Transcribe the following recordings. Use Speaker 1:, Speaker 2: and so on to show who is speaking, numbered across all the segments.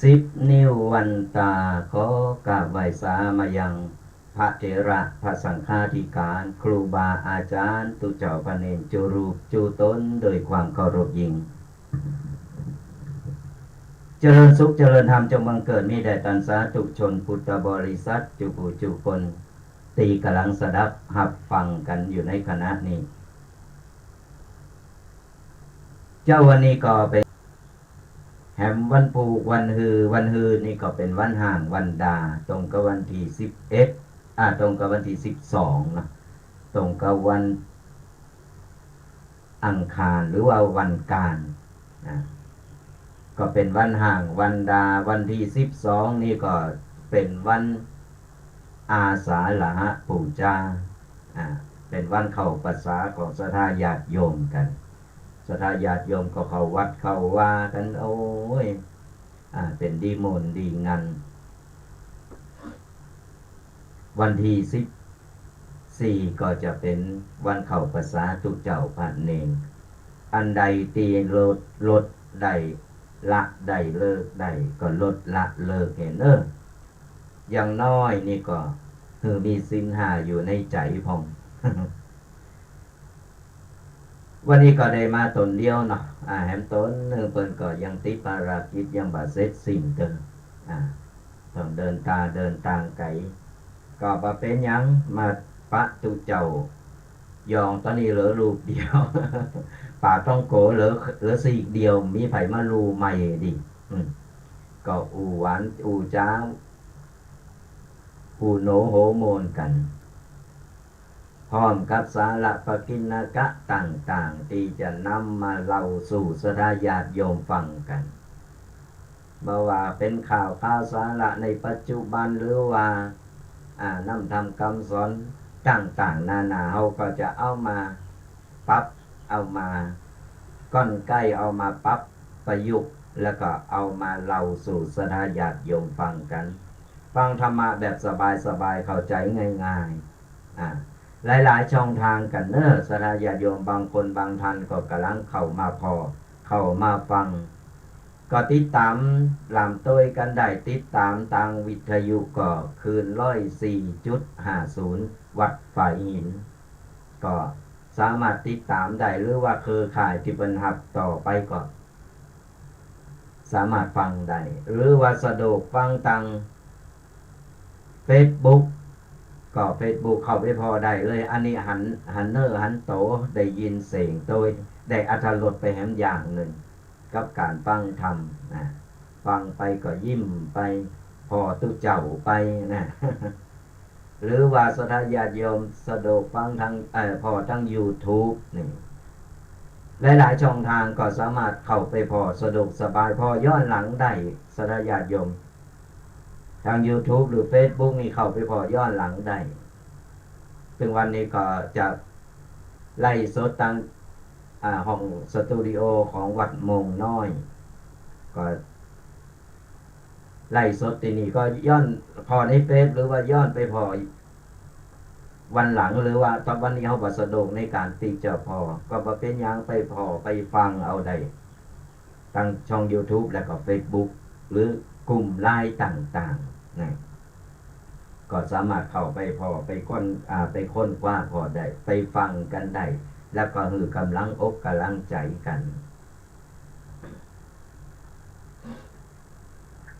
Speaker 1: 10 นิ้ววันตาขอกราบไหว้สามายังพระเถระพระสังฆาธิการครูบาอาจารย์ตุเจ้าพระเนรจูรูปจูตนโดยความเคารพยิ่งเจริญสุขเจริญธรรมจงบังเกิดมีแด่ตันสาธุชนพุทธบริษัทจุผู้จุคนตีกำลังสดับหับฟังกันอยู่ในขณะนี้ เจ้าวันนี้ก็เป็นแหมวันผูกวันฮือนี่ก็เป็นวันห่างวันดาตรงกับวันที่11ตรงกับวันที่12นะตรงกับวันอังคารหรือว่าวันการนะก็เป็นวันห่างวันดาวันที่12นี่ก็เป็นวันอาสาฬหปูชาเป็นวันเข้าพรรษาของศรัทธาญาติโยมกันศรัทธาญาติโยมก็เข้าวัดเข้าว่ากันโอ้ยเป็นดีมนดีงันวันที่14ก็จะเป็นวันเข้าพรรษาตุเจ้าพระเนรอันใดตีลดได้ละได้เลิกได้ก็ลดละเลิกเห็นอย่างน้อยนี่ก็คือมีศีลห้าอยู่ในใจพอง วันนี้ก็ได้มาตนเดียวเนาะแหมตนเปิ้นก็ยังติดภารกิจยังบ่เสร็จสิ้นเด้อต้องเดินทางไกลก็บ่เป็นหยังมาปะตุเจ้ายองตอนนี้เหลือลูกเดียว ป่าต้องโกเหลือสี่เดียวมีไผมาลูใหม่ดิก็อูหวานอูจ้าอูโหนโหโมนกันพร้อมกับสาระปกิณกะต่างๆที่จะนำมาเล่าสู่ศรัทธาญาติโยมฟังกันบ่ว่าเป็นข่าวสาระในปัจจุบันหรือว่านำทำคำสอนต่างๆนานาเขาก็จะเอามาปรับเอามาก้อนใกล้เอามาปรับประยุกต์แล้วก็เอามาเล่าสู่ศรัทธาญาติโยมฟังกันฟังธรรมะแบบสบายๆเข้าใจง่ายๆหลายๆช่องทางกันศรัทธาญาติโยมบางคนบางท่านก็กำลังเข้ามาฟังก็ติดตามลำต้วยกันได้ติดตามทางวิทยุก็คืน104.50วัดฝ่ายหินก็สามารถติดตามได้หรือว่าเครือข่ายที่เป็นหับต่อไปก็สามารถฟังได้หรือว่าสะดวกฟังทาง Facebook ก็ Facebook เข้าไปพอได้เลยอันนี้หันโตได้ยินเสียงโดยได้อรรถรสไปแหมอย่างหนึ่งกับการฟังธรรมฟังไปก็ยิ้มไปพอตุเจ้าไปนะ หรือว่าศรัทธาญาติโยมสะดวกฟังทางพอทั้ง YouTube นี่หลายๆช่องทางก็สามารถเข้าไปพอสะดวกสบายพอย้อนหลังได้ศรัทธาญาติโยมทาง YouTube หรือ Facebook นี่เข้าไปพอย้อนหลังได้ถึงวันนี้ก็จะไล่สดตั้งห้องสตูดิโอของวัดมงน้อยก็ไล่สดที่นี่ก็ย้อนพอในเฟซหรือว่าย้อนไปพอวันหลังหรือว่าตอนวันนี้เขาบ่สะดวกในการตีเจ้าพอก็บ่เป็นยังไปพอไปฟังเอาได้ทั้งช่อง YouTube และก็ Facebook หรือกลุ่มไลน์ต่างๆนะก็สามารถเข้าไปพอไปค้นคว้าพอได้ไปฟังกันได้แล้วก็คือกำลังอกกำลังใจกัน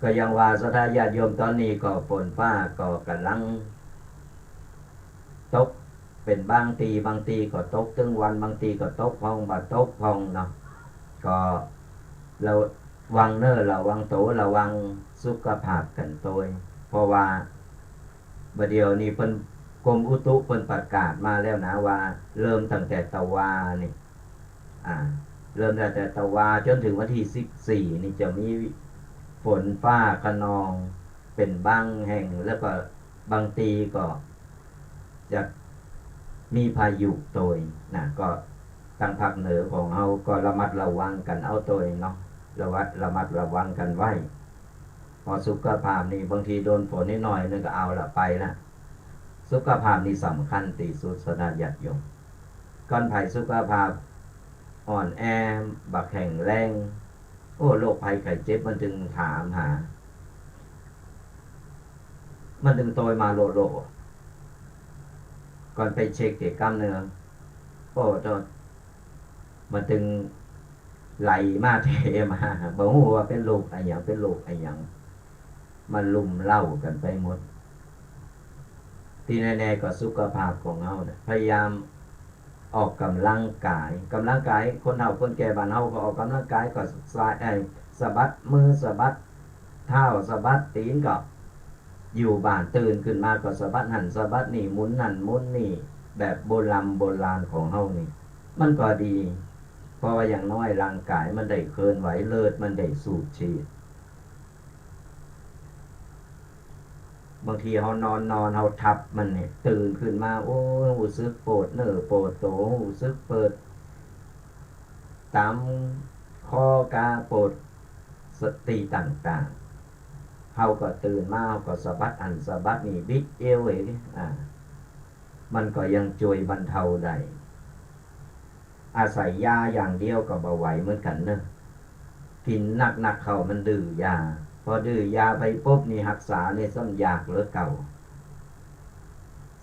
Speaker 1: ก็ยังว่าศรัทธาญาติโยมตอนนี้ก็ฝนฟ้าก็กำลังตกเป็นบางทีก็ตกถึงวันบางทีก็ตกพองบ่ตกพองเนาะก็เราวังระวังโตระวังสุขภาพกันตัวเพราะว่าบัดเดียวนี้เพิ่นกรมอุตุเพิ่นประกาศมาแล้วนะว่าเริ่มตั้งแต่ตะวานี่เริ่มตั้งแต่ตะวาจนถึงวันที่14นี่จะมีฝนฟ้าคะนองเป็นบางแห่งแล้วก็บางทีก็จะมีพายุโตยนะก็ทางภาคเหนือของเราก็ระมัดระวังกันเอาตัวเนาะระมัดระวังกันไว้พอสุขภาพนี่บางทีโดนฝนนิดหน่อยนึงก็เอาละไปละสุขภาพนี่สำคัญที่สุดศรัทธาญาติโยมก่อนภัยสุขภาพอ่อนแอบักแข็งแรงโรคภัยไข้เจ็บมันจึงถามหามันจึงโตยมาโลก่อนไปเช็คเกี่ยวกับเนื้อมันจึงไหลมาเทมาบอกว่าเป็นโรคอะไรอย่างมันลุ่มเล่ากันไปหมดที่แน่ๆก็สุขภาพของเราพยายาม ออกกำลังกายคนเฒ่าคนแก่บ้านเฮาก็ออกกำลังกายก็สะบัดมือสะบัดเท้าสะบัดตีนก็อยู่บ้านตื่นขึ้นมาก็สะบัดหันสะบัดนี่หมุนนั่นหมุนนี่แบบโบราณของเฮานี่มันก็ดีเพราะว่าอย่างน้อยร่างกายมันได้เคลื่อนไหวเลิศมันได้สูบฉีดบางทีเฮานอนเฮาทับมันเนี่ยตื่นขึ้นมาโอ้รู้สึกปวดเนื้อปวดโตรู้สึกเปิดตามคอกาปวดสติต่างๆเฮาก็ตื่นมาเฮาก็สะบัดอันสะบัดนี่บิดเอวเองมันก็ยังช่วยบรรเทาได้อาศัยยาอย่างเดียวก็บ่ไหวเหมือนกันเนอะกินหนักเข้ามันดื้อยาพอดื้อยาไปปุ๊บนี่รักษาเนี่ยซ้ำยากเหลือเก่า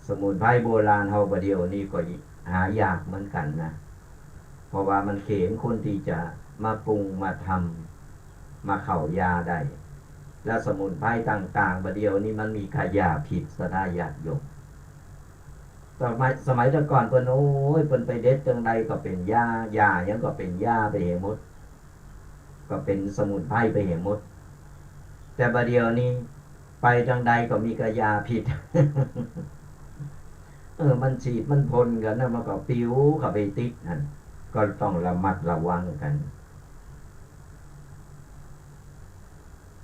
Speaker 1: สมุนไพรโบราณเฮาประเดี๋ยวนี้ก็หายากเหมือนกันนะเพราะว่ามันเข็นคนที่จะมาปรุงมาทำมาเข้ายาได้แล้วสมุนไพรต่างๆประเดี๋ยวนี้มันมีขยาผิดสดาญาติโยมสมัยแต่ก่อนเพิ่นโอ้ยเพิ่นไปเด็ดจังใดก็เป็นยายังก็เป็นยาไปเหหมดก็เป็นสมุนไพรไปเหหมดแต่ประเดี๋ยวนี้ไปจังใดก็มีกระยาผิด มันฉีดมันพ่นกันนะมันก็ปิ้วเข้าไปติดนั่นก็ต้องระมัดระวังกัน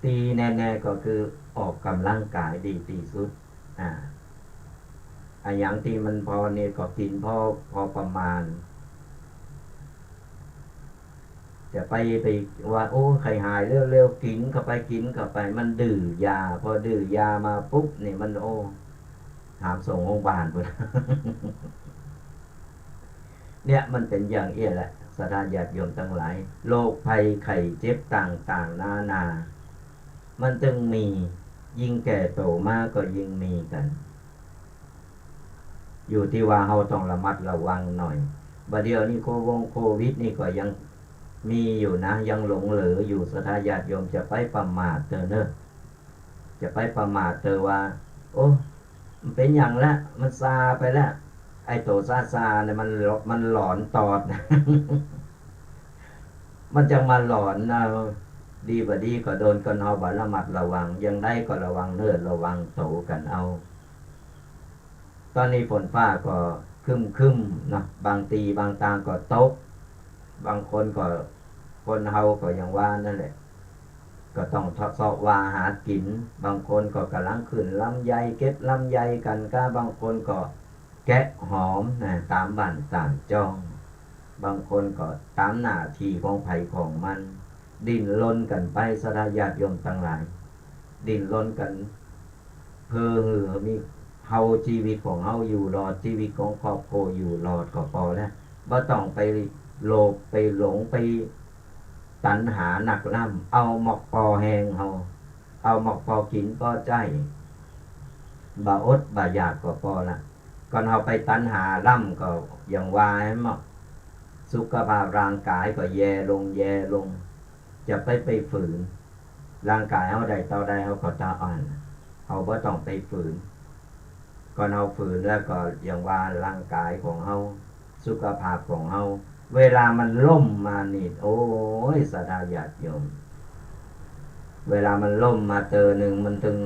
Speaker 1: ตีแน่ๆก็คือออกกำลังกายดีที่สุดอย่างที่มันพอเนี่ยก็กินพอประมาณจะไปว่าโอ้ใครหายเร็วๆกินเข้าไปมันดื้อยาพอดื้อยามาปุ๊บนี่มันโอ้ถามส่งโรงพยาบาลไป เนี่ยมันเป็นอย่างเอี้ยแหละสถานญาติโยมทั้งหลายโรคภัยไข้เจ็บต่างๆนามันจึงมียิ่งแก่โตมากก็ยิ่งมีกันอยู่ที่ว่าเราต้องระมัดระวังหน่อยบัดเดี๋ยวนี้โควิดนี่ก็ยังมีอยู่นะยังหลงเหลืออยู่สถานญาติโยมจะไปประมาทเนอะจะไปประมาทว่าโอ้มันเป็นอย่างละมันซาไปแล้วไอ้โตซาเนี่ยมันหลอนตอด มันจะมาหลอนนะดีบ่ดีก็โดนกันเอาบ่ระมัดระวังยังได้ก็ระวังเนื้อระวังโตกันเอาตอนนี้ฝนฟ้าก็คึมนะบางตีบางตาก็ตกบางคนก็คนเฮาก็อย่างว่านั่นแหละก็ต้องทดสอบว่าหากินบางคนก็กำลังขึ้นลำไยเก็บลำไยกันก็บางคนก็แกะหอมนะตามบ้านตามจ้องบางคนก็ตามหน้าที่ของไผของมันดิ้นรนกันไปสดาญาติโยมทั้งหลายดิ้นรนกันเพื่อมีเฮาชีวิตของเฮาอยู่รอดชีวิตของครอบครัวอยู่รอดก็พอแล้วบ่ต้องไปโลภไปหลงไปตัณหาหนักล่ำเอาหมอกปอแหงเฮาเอาหมอกปอกินก็ใจบ่อดบ่อยากก็พอละก่อนเฮาไปตัณหาล่ำก็อย่างว่าให้หมอกสุขภาพร่างกายก็แย่ลงจะไปฝืนร่างกายเฮาได้เท่าใดเฮาก็ตาอ่อนเฮาบ่ต้องไปฝืนก่อนเฮาฝืนแล้วก็อย่างว่าร่างกายของเฮาสุขภาพของเฮาเวลามันล่มมานี่โอ้ยสดาญาติโยมเวลามันล่มมาเจอหนึ่งมันถึง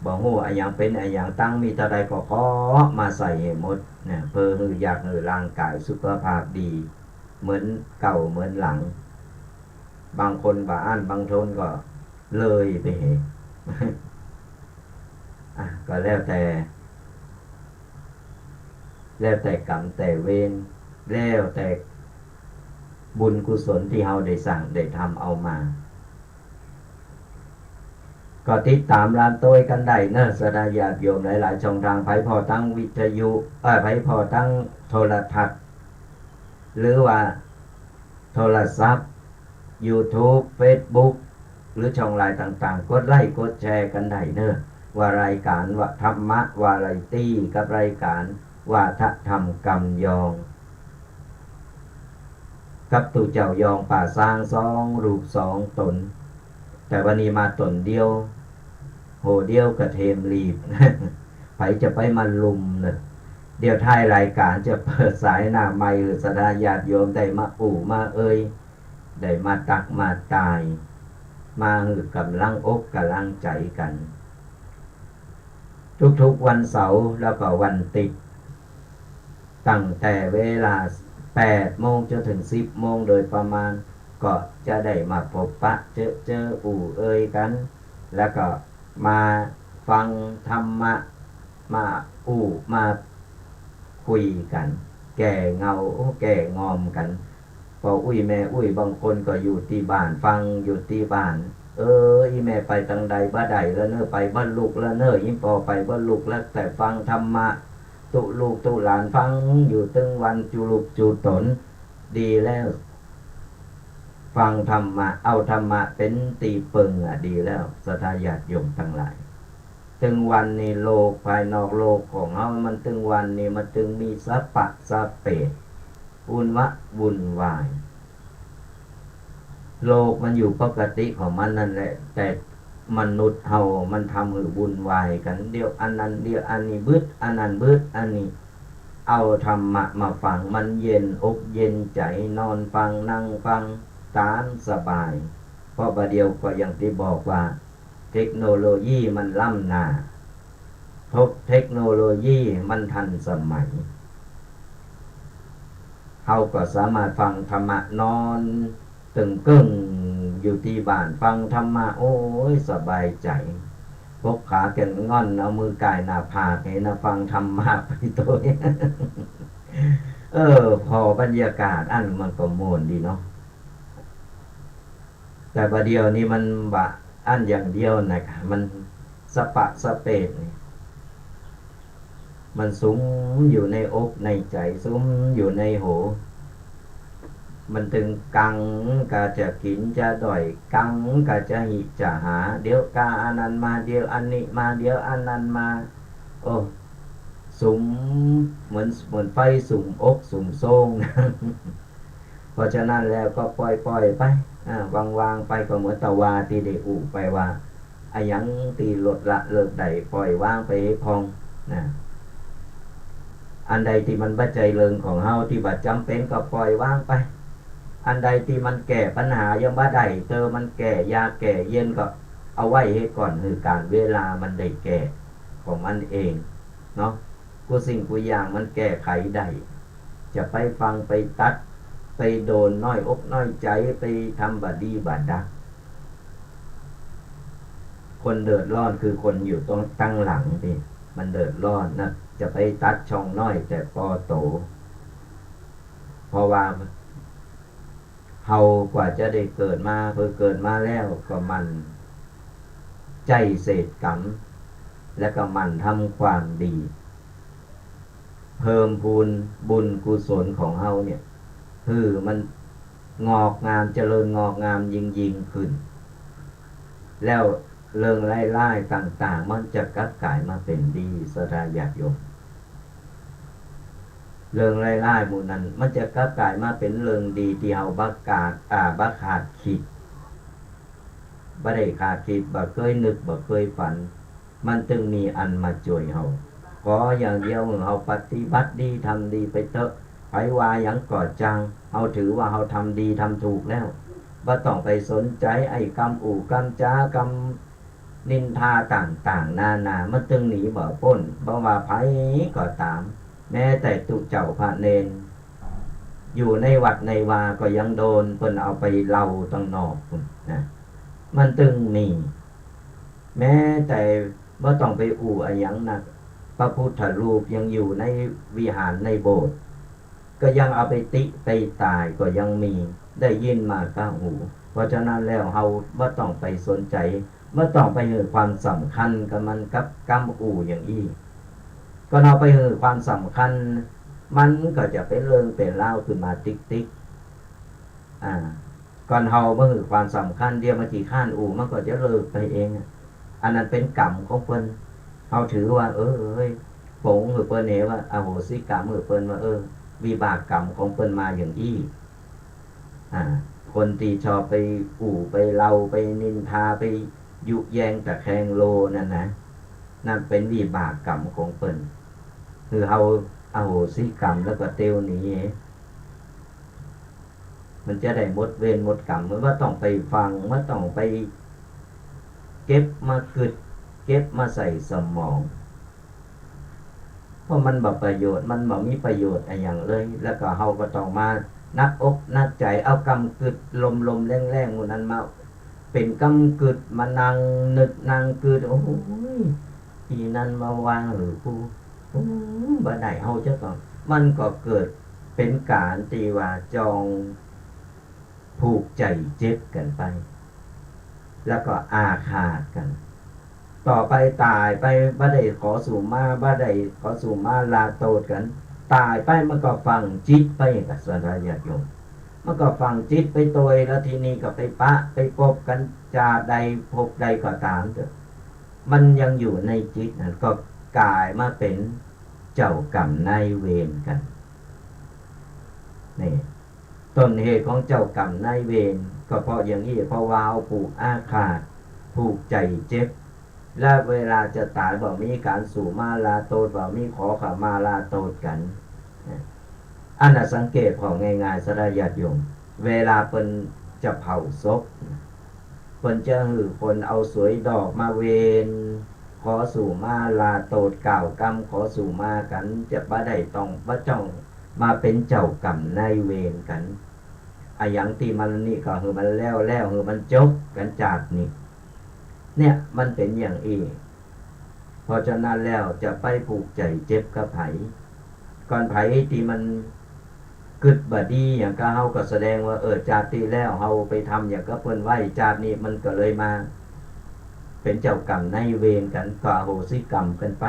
Speaker 1: บ่ฮู้อะหยังเป็นอะหยังตั้งมีเท่าใดก็ขอมาใส่ให้หมดเนี่ยเพื่อให้อยากให้ร่างกายสุขภาพดีเหมือนเก่าเหมือนหลังบางคนบ่อ่านบางทนก็เลยไปเห ก็แล้วแต่กรรมแต่เวรแล้วแต่บุญกุศลที่เฮาได้สั่งได้ทำเอามาก็ติดตามร้านโต้ยกันได้เนอะสดาญาติโยมหลายๆช่องทางไผพอตั้งวิทยุไผพอตั้งโทรทัศน์หรือว่าโทรศัพท์ YouTube Facebook หรือช่องไลน์ต่างๆกดไลค์กดแชร์กันได้เนอะว่ารายการว่าธรรมะวาไรตี้กับรายการว่าทธรรมกำยองกับตู่เจ้ายองป่าสร้าง2 รูป 2 ตนแต่วันนี้มาตนเดียวโหเดียวกระเทมรีบ ไผจะไปมาลุมเลย เดี๋ยวท้ายรายการจะเปิดสายหน้าไมค์สดาญาติโยมได้มามาได้มาตักมาตายมาหือกำลังอกกำลังใจกันทุกๆวันเสาร์แล้วก็วันติดตั้งแต่เวลา8 โมงจนถึง10 โมงโดยประมาณก็จะได้มาพบปะเจอกันแล้วก็มาฟังธรรมะมามาคุยกันแก่เงาแก่งอมกันพอแม่บางคนก็อยู่ที่บ้านฟังอยู่ที่บ้านแม่ไปทางใดบ้าใดแล้วเนอไปบ้านลูกแล้วเนอพอไปบ้านลูกแล้วแต่ฟังธรรมะตุลูกตุหลานฟังอยู่ตึงวันจุลุกจูตนดีแล้วฟังธรรมะเอาธรรมะเป็นตีเปิงดีแล้วศรัทธาญาติโยมทั้งหลายตึงวันนี้โลกภายนอกโลกของเฮามันตึงวันนี้มันตึงมีสัพพะสัพเปวุ่นวายโลกมันอยู่ปกติของมันนั่นแหละแต่มนุษย์เฮามันทำให้วุ่นวายกันเดี๋ยวอันนั้นเดี๋ยวอันนี้บึดอันนั้นบึดอันนี้เอาธรรมะมาฟังมันเย็นอกเย็นใจนอนฟังนั่งฟังตามสบายเพราะประเดี๋ยวก็อย่างที่บอกว่าเทคโนโลยีมันล้ำหน้าเทคโนโลยีมันทันสมัยเขาก็สามารถฟังธรรมะนอนตึงกึ่งอยู่ที่บ้านฟังธรรมะโอ้ยสบายใจพกขาแก่นง่อนเอามือกายหน้าผากเห็นนะฟังธรรมะไปตัวพอบรรยากาศอันมันก็โมนดีเนาะแต่ประเดี๋ยวนี้มันบะอันอย่างเดียวนะครับมันสปะสเปดมันสุ้มอยู่ในอกในใจสุ้มอยู่ในหูมันถึงกังกะจะกินจะด่อยกังกะจะหิจะหาเดี๋ยวกาอันนั้นมาเดี๋ยวอันนี้มาเดี๋ยวอันนั้นมาโอ้สุมเหมือนไฟสุมอกสุมโซ่ง เพราะฉะนั้นแล้วก็ปล่อยไปวางไปก็เหมือนตะวาตีเดอุไปว่าอายังตีลดละเลิกใดปล่อยวางไปพองนะอันใดที่มันบัจจัยเริงของเฮาที่บัดจำเป็นก็ปล่อยวางไปอันใดที่มันแก้ปัญหายังบ่ได้มันแก้ยาแก้เย็นก็เอาไว้ให้ก่อนคือการเวลามันได้แก้ของมันเองเนาะกูสิ่งกูอย่างมันแก้ไขได้จะไปฟังไปตัดไปโดนน้อยอกน้อยใจไปทำบาดีบาดักคนเดือดร้อนคือคนอยู่ตรงตั้งหลังนี่มันเดือดร้อนนะจะไปตัดช่องน้อยแต่ปอโตเพราะว่าเฮากว่าจะได้เกิดมาเพื่อเกิดมาแล้วก็มันใจเศษกรรมและก็มันทำความดีเพิ่มพูนบุญกุศลของเฮาเนี่ยมันงอกงามเจริญงอกงามยิ่งขึ้นแล้วเรื่องไล่ต่างๆมันจะกลับกลายมาเป็นดีสดาญาติโยมเรื่องไล่หมู่นั้นมันจะกลับกลายมาเป็นเรื่องดีที่เฮาบักขาดคิดบ่ได้ขาดคิดบ่เคยนึกบ่เคยฝันมันจึงมีอันมาช่วยเฮาขออย่างเดียวเฮาปฏิบัติดีทำดีไปเถอะไผว่าหยังก่อจังเฮาถือว่าเฮาทำดีทำถูกแล้วบ่ต้องไปสนใจไอ้กรรมกรรมจ้ากรรมนินทาต่างๆนานามันจึงหนีบ่พ้นบ่ว่าไผก็ตามแม้แต่ตุเจ้าพระเนนอยู่ในวัดในวาก็ยังโดนเพิ่นเอาไปเล่าตั้งนอกพุ่นนะมันจึงมีแม้แต่บ่ต้องไปอะหยังนักพระพุทธรูปยังอยู่ในวิหารในโบสถ์ก็ยังเอาไปติไปตายก็ยังมีได้ยินมาข้างหูเพราะฉะนั้นแล้วเฮาบ่ต้องไปสนใจบ่ต้องไปให้ความสำคัญกับมันกับกรรมอย่างอี้ก็เอาไปให้ความสำคัญมันก็จะเป็นเรื่องเป็นราวขึ้นมาติ๊กก่อนเฮาบ่ให้ความสำคัญเดียวมาที่ข้านมันก็จะเลิกไปเองอันนั้นเป็นกรรมของเพิ่นเฮาถือว่าผงเพิ่นเห็นว่าอโหสิกรรมเพิ่นว่าวิบากกรรมของเพิ่นมาอย่างอี้คนที่ชอบไปไปเล่าไปนินทาไปยุแยงตะแคงโลนั่นเป็นวิบากกรรมของเพิ่นคือเฮา อโหสิกรรมแล้วก็เตียวหนีมันจะได้หมดเวรหมดกรรมมันว่าต้องไปฟังว่าต้องไปเก็บมาคิดเก็บมาใส่สมองเพราะมันบ่ประโยชน์มันบ่มีประโยชน์อะไรอย่างเลยแล้วก็เฮาก็ต้องมานักอกนักใจเอากำกึดลมแรงๆหมู่นั้นมาเป็นกำกึดมานั่งนึกนั่งกึดโอ้ยปีนั้นมาวางหรือกูบ่ได้เฮาจะต้องมันก็เกิดเป็นการที่ว่าจองผูกใจเจ็บกันไปแล้วก็อาฆาตกันต่อไปตายไปบ่ได้ขอสู่มาบ่ได้ขอสู่มาลาโตดกันตายไปมันก็ฟังจิตไปกับสรญาติโยมมันก็ฟังจิตไปตัวแล้วทีนี้ก็ไปปะไปพบกันจาใดพบใดก็ตามเถอะมันยังอยู่ในจิตนั่นก็กลายมาเป็นเจ้ากรรมนายเวรกันนี่ต้นเหตุของเจ้ากรรมนายเวรก็เพราะอย่างนี้เพราะว่าเอาผูกอาฆาตผูกใจเจ็บและเวลาจะตายบ่มีการสู่มาลาโตดบ่มีขอขมาลาโตดกันอันน่ะสังเกตของง่ายๆสระญาติโยมเวลาเพิ่นจะเผาศพเพิ่นจะหือคนเอาสวยดอกมาเวนขอสู่มาลาโตดกล่าวกรรมขอสู่มากันจะบ่ได้ต้องบ่จ้องมาเป็นเจ้ากรรมนายเวรกันอะอย่างที่มันนี่ก็คือมันแล้วคือมันจบกันจากนี่เนี่ยมันเป็นอย่างอีเพราะฉะนั้นแล้วจะไปผูกใจเจ็บกับไผก่อนไผที่มันกึดบดีอย่างก็เฮาก็แสดงว่าชาติที่แล้วเฮาไปทำอย่างก็เพิ่นไว้ชาตินี้มันก็เลยมาเป็นเจ้ากรรมนายเวรกันก็อโหสิกรรมกันไป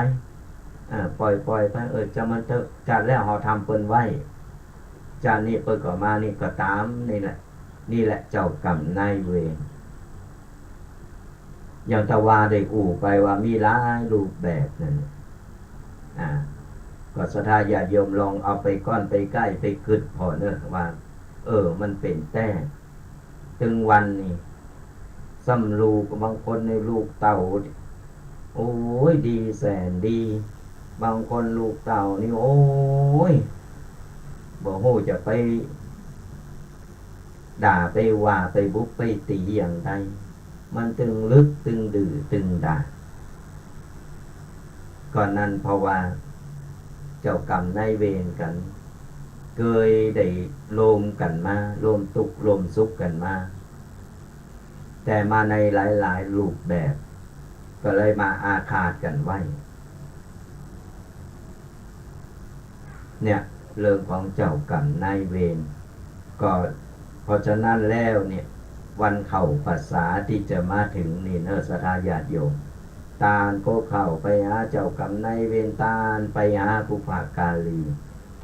Speaker 1: ปล่อยไปจะมันเถอะชาติแล้วเฮาทำเพิ่นไว้ชาตินี้เพิ่นก็มานี่ก็ตามนี่แหละเจ้ากรรมนายเวรอย่างตะวาได้ไปว่ามีหลายรูปแบบนั่นก็ศรัทธาญาติโยมลองเอาไปก้อนไปใกล้ไปกึดพอเนอะว่ามันเป็นแต่ถึงวันนี้ซ้ำลูกบางคนในลูกเต่าโอ้ยดีแสนดีบางคนลูกเต่านี่โอ้ยบ่ฮู้จะไปด่าไปว่าไปบุกไปตีอย่างใดมันตึงลึกตึงดื้อตึงด่าก่อนนั้นเพราะว่าเจ้ากรรมนายเวรกันเคยได้โลมกันมาโลมตุกโลมสุขกันมาแต่มาในหลายๆรูปแบบก็เลยมาอาฆาตกันไว้เนี่ยเรื่องของเจ้ากรรมนายเวรก็เพราะฉะนั้นแล้วเนี่ยวันเข้าพรรษาที่จะมาถึงนี่เนอะศรัทธาญาติโยมตาลก็เข้าไปหาเจ้ากรรมนายเวรตาลไปหาปุพากาลี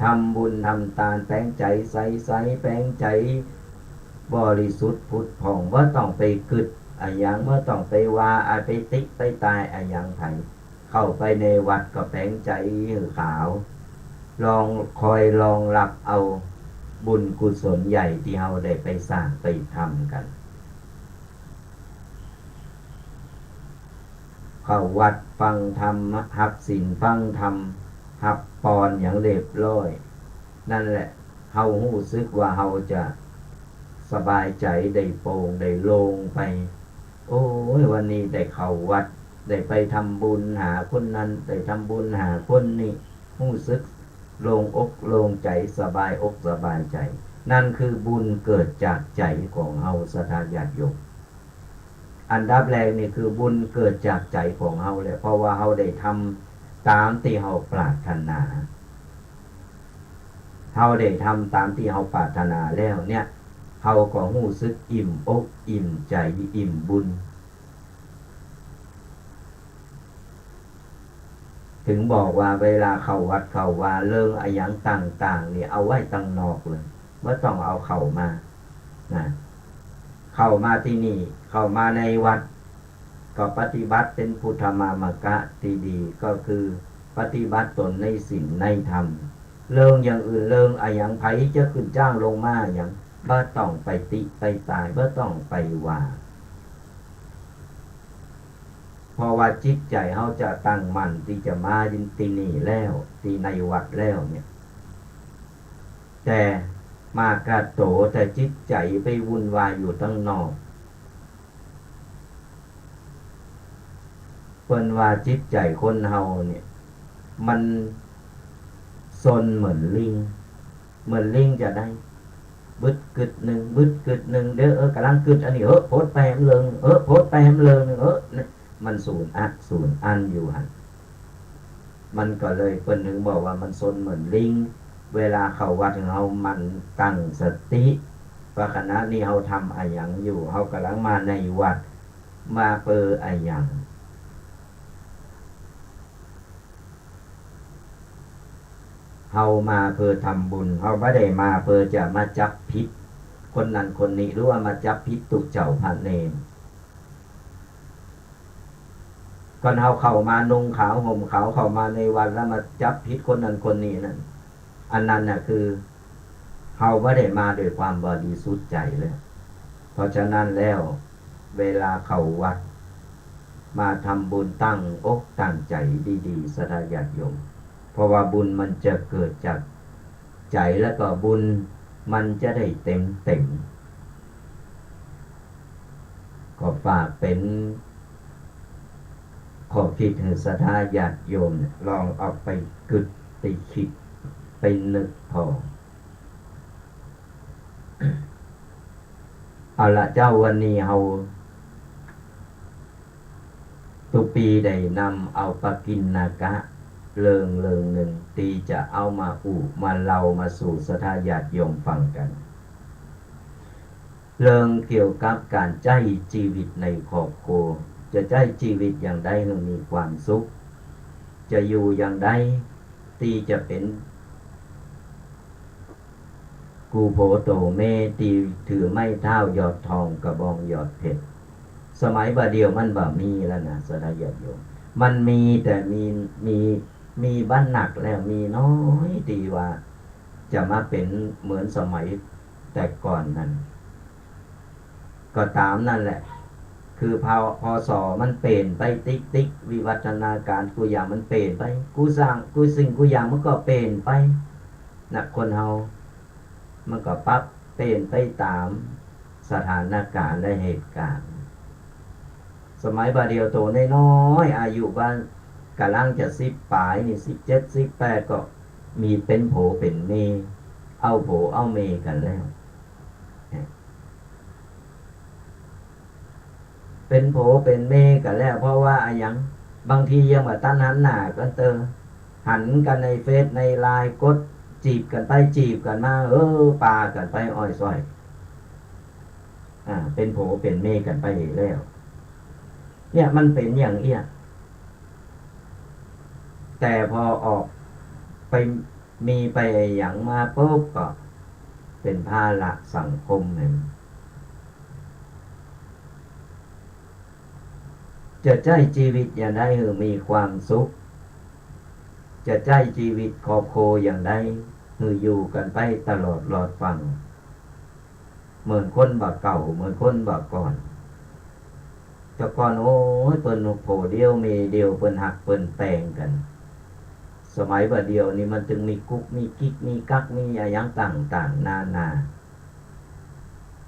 Speaker 1: ทำบุญทำทานแปลงใจใสแปลงใจบริสุทธิ์ผุดผ่องว่าต้องไปกึดอะอย่างเมื่อต้องไปว่าไปติไปตายอะอย่างไผเข้าไปในวัดก็แปลงใจขาวคอยลองรับเอาบุญกุศลใหญ่ที่เราได้ไปสร้างไปทำกันเข้าวัดฟังธรรมหับศีลฟังธรรมหับปอนอย่างเรียบร้อยนั่นแหละเฮารู้สึกว่าเฮาจะสบายใจได้โปร่งได้โล่งไปโอ้ยวันนี้ได้เข้าวัดได้ไปทำบุญหาคนนั้นได้ทำบุญหาคนนี้รู้สึกโล่งอกโล่งใจสบายอกสบายใจนั่นคือบุญเกิดจากใจของเฮาศรัทธาญาติโยมอันดับแรกนี่คือบุญเกิดจากใจของเฮาเลยเพราะว่าเฮาได้ทำตามที่เฮาปรารถนาเฮาได้ทำตามที่เฮาปรารถนาแล้วเนี่ยเฮาก็รู้สึกอิ่มอกอิ่มใจอิ่มบุญถึงบอกว่าเวลาเข้าวัดเข้าวาเรื่องอะหยังต่างๆนี่เอาไว้ตั้งนอกเลยไม่ต้องเอาเข้ามานะเข้ามาที่นี่เข้ามาในวัดก็ปฏิบัติเป็นพุทธมามกะที่ดีก็คือปฏิบัติตนในศีลในธรรมเรื่องอย่างอื่นเรื่องอะหยังไผจะขึ้นจ้างลงมาอย่างบ่ต้องไปติไปตายบ่ต้องไปว่า เพราะว่าจิตใจเขาจะตั้งมั่นที่จะมายินตีนี่แล้วตีในวัดแล้วเนี่ยแต่มากระโตแต่จิตใจไปวุ่นวายอยู่ตั้งนอกเปิ้นว่าจิตใจคนเฮาเนี่ยมันซนเหมือนลิงจะได้บึดกึดหนึ่งบึดกึดหนึ่งเด้อกำลังกึดอันนี้โพดไปแฮมเลิงโพดไปแฮมเลิงมันศูนย์อันอยู่หันมันก็เลยเปิ้นถึงบอกว่ามันซนเหมือนลิงเวลาเข้าวัดของเฮามันตั้งสติว่าขณะนี้เฮาทำอะไรอย่างอยู่เฮากำลังมาในวัดมาเปออะไรอย่างเฮามาเพื่อทำบุญเฮาไม่ได้มาเพื่อจะมาจับผิดคนนั้นคนนี้หรือว่ามาจับผิดตุเจ้าพระเนรก่อนเฮาเข้ามานุ่งขาวห่มขาวเข้ามาในวัดแล้วมาจับผิดคนนั้นคนนี้นั่นอันนั้นน่ะคือเฮาไม่ได้มาด้วยความบริสุทธิ์ใจเลยเพราะฉะนั้นแล้วเวลาเข้าวัดมาทำบุญตั้งอกตั้งใจดีๆศรัทธาญาติโยมเพราะว่าบุญมันจะเกิดจากใจแล้วก็บุญมันจะได้เต็มก็ฝากเป็นขอคิดถึงศรัทธาญาติโยมลองเอาไปกึดไปคิดไปนึกพอเอาละเจ้าวันนี้เฮาตุปีได้นำเอาปกินนากะเลิงหนึ่งตีจะเอามามาเล่ามาสู่ศรัทธาญาติโยมฟังกันเรื่องเกี่ยวกับการใช้ชีวิตในครอบครัวจะใช้ชีวิตอย่างใดให้มีความสุขจะอยู่อย่างใดตีจะเป็นกูโผโตเมตีถือไม้เท้ายอดทองกระบองยอดเพชรสมัยบาเดียวมันบ่มีแล้วนะศรัทธาญาติโยมมันมีแต่มีบ้านหนักแล้วมีน้อยดีว่าจะมาเป็นเหมือนสมัยแต่ก่อนนั้นก็ตามนั่นแหละคือพศมันเปลี่ยนไปติ๊กวิวัฒนาการกูอย่างมันเปลี่ยนไปกูสร้างกูสิ่งกูอย่างมันก็เปลี่ยนไปนะคนเฮามันก็ปรับเปลี่ยนไปตามสถานการณ์และเหตุการณ์สมัยบาเดียวโตน้อยอายุบ้านกำลังจะ10 ปลายนี่17 18ก็มีเป็นโผเป็นเมเอาโผเอาเมกันแล้วเป็นโผเป็นเมกันแล้วเพราะว่าอย่างบางทียังว่าตั้นหันหน้ากันหันกันในเฟซในไลน์กดจีบกันไปจีบกันมาปากันไปอ้อยซ้อยเป็นโผเป็นเมกันไปแล้วเนี่ยมันเป็นอย่างเอี้ยแต่พอออกไปมีไปอย่างมาปุ๊บก็เป็นภาระสังคมเนี่ยจะใช้ชีวิตอย่างไรให้มีความสุขจะใช้ชีวิตครอบครัวอย่างไรให้อยู่กันไปตลอดหลอดฟังเหมือนคนบ่เก่าเหมือนคนบ่ก่อนแต่ก่อนโอ้ยเปิ้นโผเดียวมีเดียวเปิ้นหักเปิ้นแปลงกันสมัยบัดเดียวนี่มันจึงมีกุ๊กมีกิ๊กมีกักมีอะไรอย่างต่างๆนานา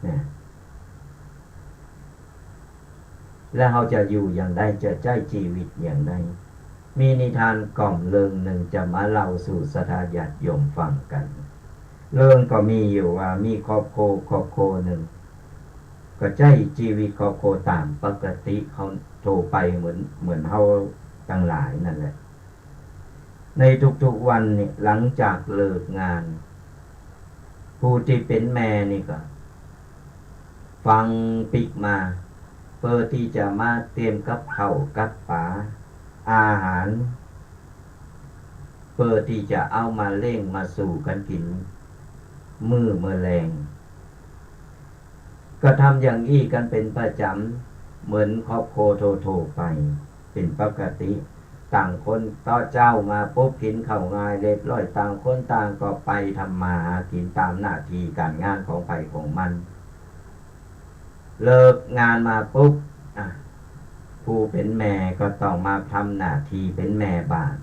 Speaker 1: เนี่ยแล้วเราจะอยู่อย่างไรจะใช้ชีวิตอย่างไรมีนิทานกล่อมเรื่องหนึ่งจะมาเล่าสู่ศรัทธาญาติโยมฟังกันเรื่องก็มีอยู่ว่ามีครอบครัวหนึ่งก็ใช้ชีวิตครอบครัวตามปกติเขาโทรไปเหมือนเขาทั้งหลายนั่นแหละในทุกๆวันนี่หลังจากเลิกงานผู้ที่เป็นแม่นี่ก็ฟังปิกมาเพื่อที่จะมาเตรียมกับข้าวกับปลาอาหารเพื่อที่จะเอามาเล่งมาสู่กันกินมื้อแลงก็ทำอย่างอี้กันเป็นประจำเหมือนครอบครัวโทรไปเป็นปกติต่างคนต่อเจ้ามาปุ๊บกินข้าวง่ายเรียบร้อยต่างคนต่างก็ไปทำมาหากินตามหน้าที่การงานของใครของมันเลิกงานมาปุ๊บ ผู้เป็นแม่ก็ต้องมาทำหน้าที่เป็นแม่บ้าน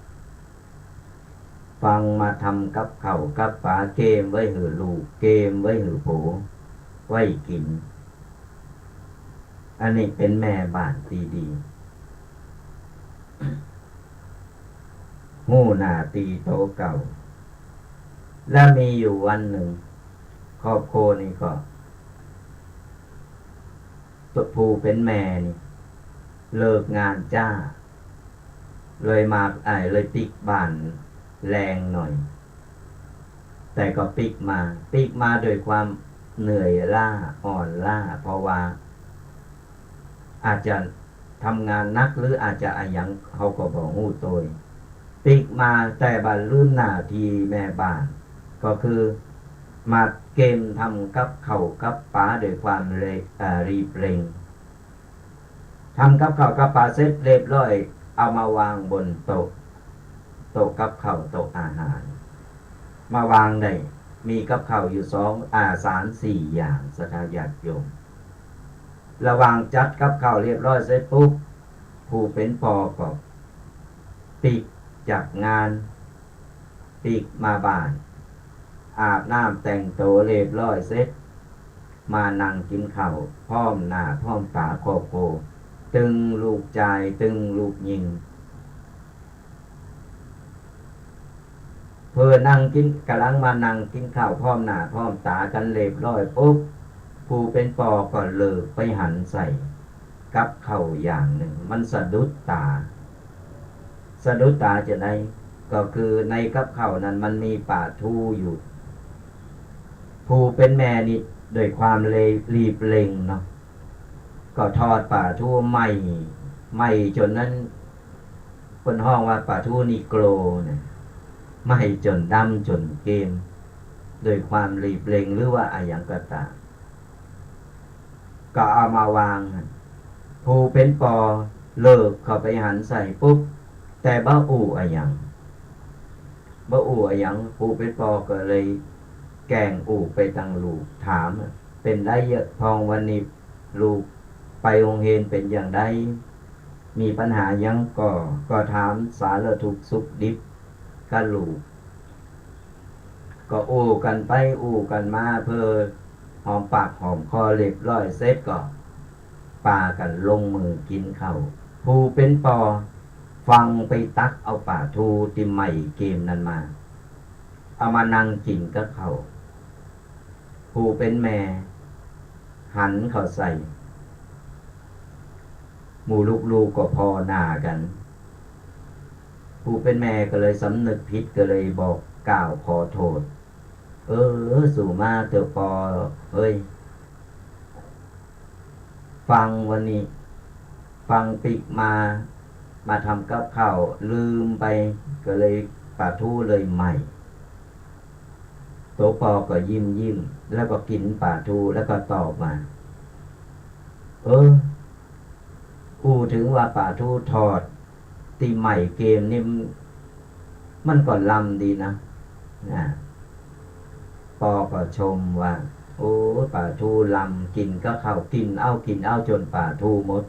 Speaker 1: ฟังมาทำกับข้าวกับปลาเกมไว้หือลูกเกมไว้หือโผไว้กินอันนี้เป็นแม่บ้านตีดีหู้หน้าตีโตเก่าแล้วมีอยู่วันหนึ่งครอบครัวนี่ก็ตัวผู้เป็นแม่นี่เลิกงานจ้าเลยมาเลยปิกบ้านแรงหน่อยแต่ก็ปิกมาโดยความเหนื่อยล้าอ่อนล้าเพราะว่าอาจจะทำงานนักหรืออาจจะอะไรอย่างเขาก็บอกหู้ตัวปิกมาแต่บรรลุหน้าที่แม่บ้านก็คือมาเกมทำกับข้าวกับปลาโดยความรีบเร่งทำกับข้าวกับปลาเสร็จเรียบร้อยเอามาวางบนโต๊ะกับข้าวโต๊ะอาหารมาวางได้มีกับข้าวอยู่3-4อย่างสถาญาติโยมระหว่างจัดกับข้าวเรียบร้อยเสร็จปุ๊บผู้เป็นปอก็ปิกจากงานปิกมาบ้านอาบน้ำแต่งตัวเรียบร้อยเสร็จมานั่งกินข้าวพร้อมหน้าพร้อมตาครอบครัวตึงลูกใจตึงลูกยิงเพื่อนั่งกินกำลังมานั่งกินข้าวพร้อมหน้าพร้อมตากันเรียบร้อยปุ๊บผู้เป็นปอก็เลิกไปหันใส่กับข้าวอย่างหนึ่งมันสะดุดตาจะได้ก็คือในกับข้าวนั้นมันมีปลาทูอยู่ผู้เป็นแม่นี่โดยความรีบเร่งเนาะก็ทอดปลาทูไหม้จนนั้นคนห้องว่าปลาทูนิโกรเนี่ยไหม้จนดำจนเกมโดยความรีบเร่งหรือว่าอะไรอย่างก็ตามก็เอามาวางผู้เป็นปอเลิกเข้าไปหันใส่ปุ๊บแต่บ้าอู่อะไรอย่างผู้เป็นปอก็เลยแกงอู่ไปตังลูกถามเป็นได้เยอะพองวันนี้ลูกไปโรงเรียนเป็นอย่างไรมีปัญหายังก็ถามสารทุกข์สุขดิบกับลูกก็อู้กันไปอู้กันมาเพื่อหอมปากหอมคอเรียบร้อยเสร็จก็ปากันลงมือกินข้าวผู้เป็นปอฟังไปตักเอาป่าทูติใหม่เกมนั้นมาเอามานั่งกินกับเขาผู้เป็นแม่หันเขาใส่หมู่ลูกก็พอหน้ากันผู้เป็นแม่ก็เลยสำนึกผิดก็เลยบอกกล่าวขอโทษสู่มาเตอปอเฮ้ยฟังวันนี้ฟังปิกมาทำกับข้าวลืมไปก็เลยปลาทูเลยใหม่ตัวปอก็ยิ้มแล้วก็กินปลาทูแล้วก็ตอบมาพูดถึงว่าปลาทูทอดตีใหม่เกมนี่มันก็ลำดีนะปอก็ชมว่าปลาทูลำกินก็เข้ากินเอาจนปลาทูหมด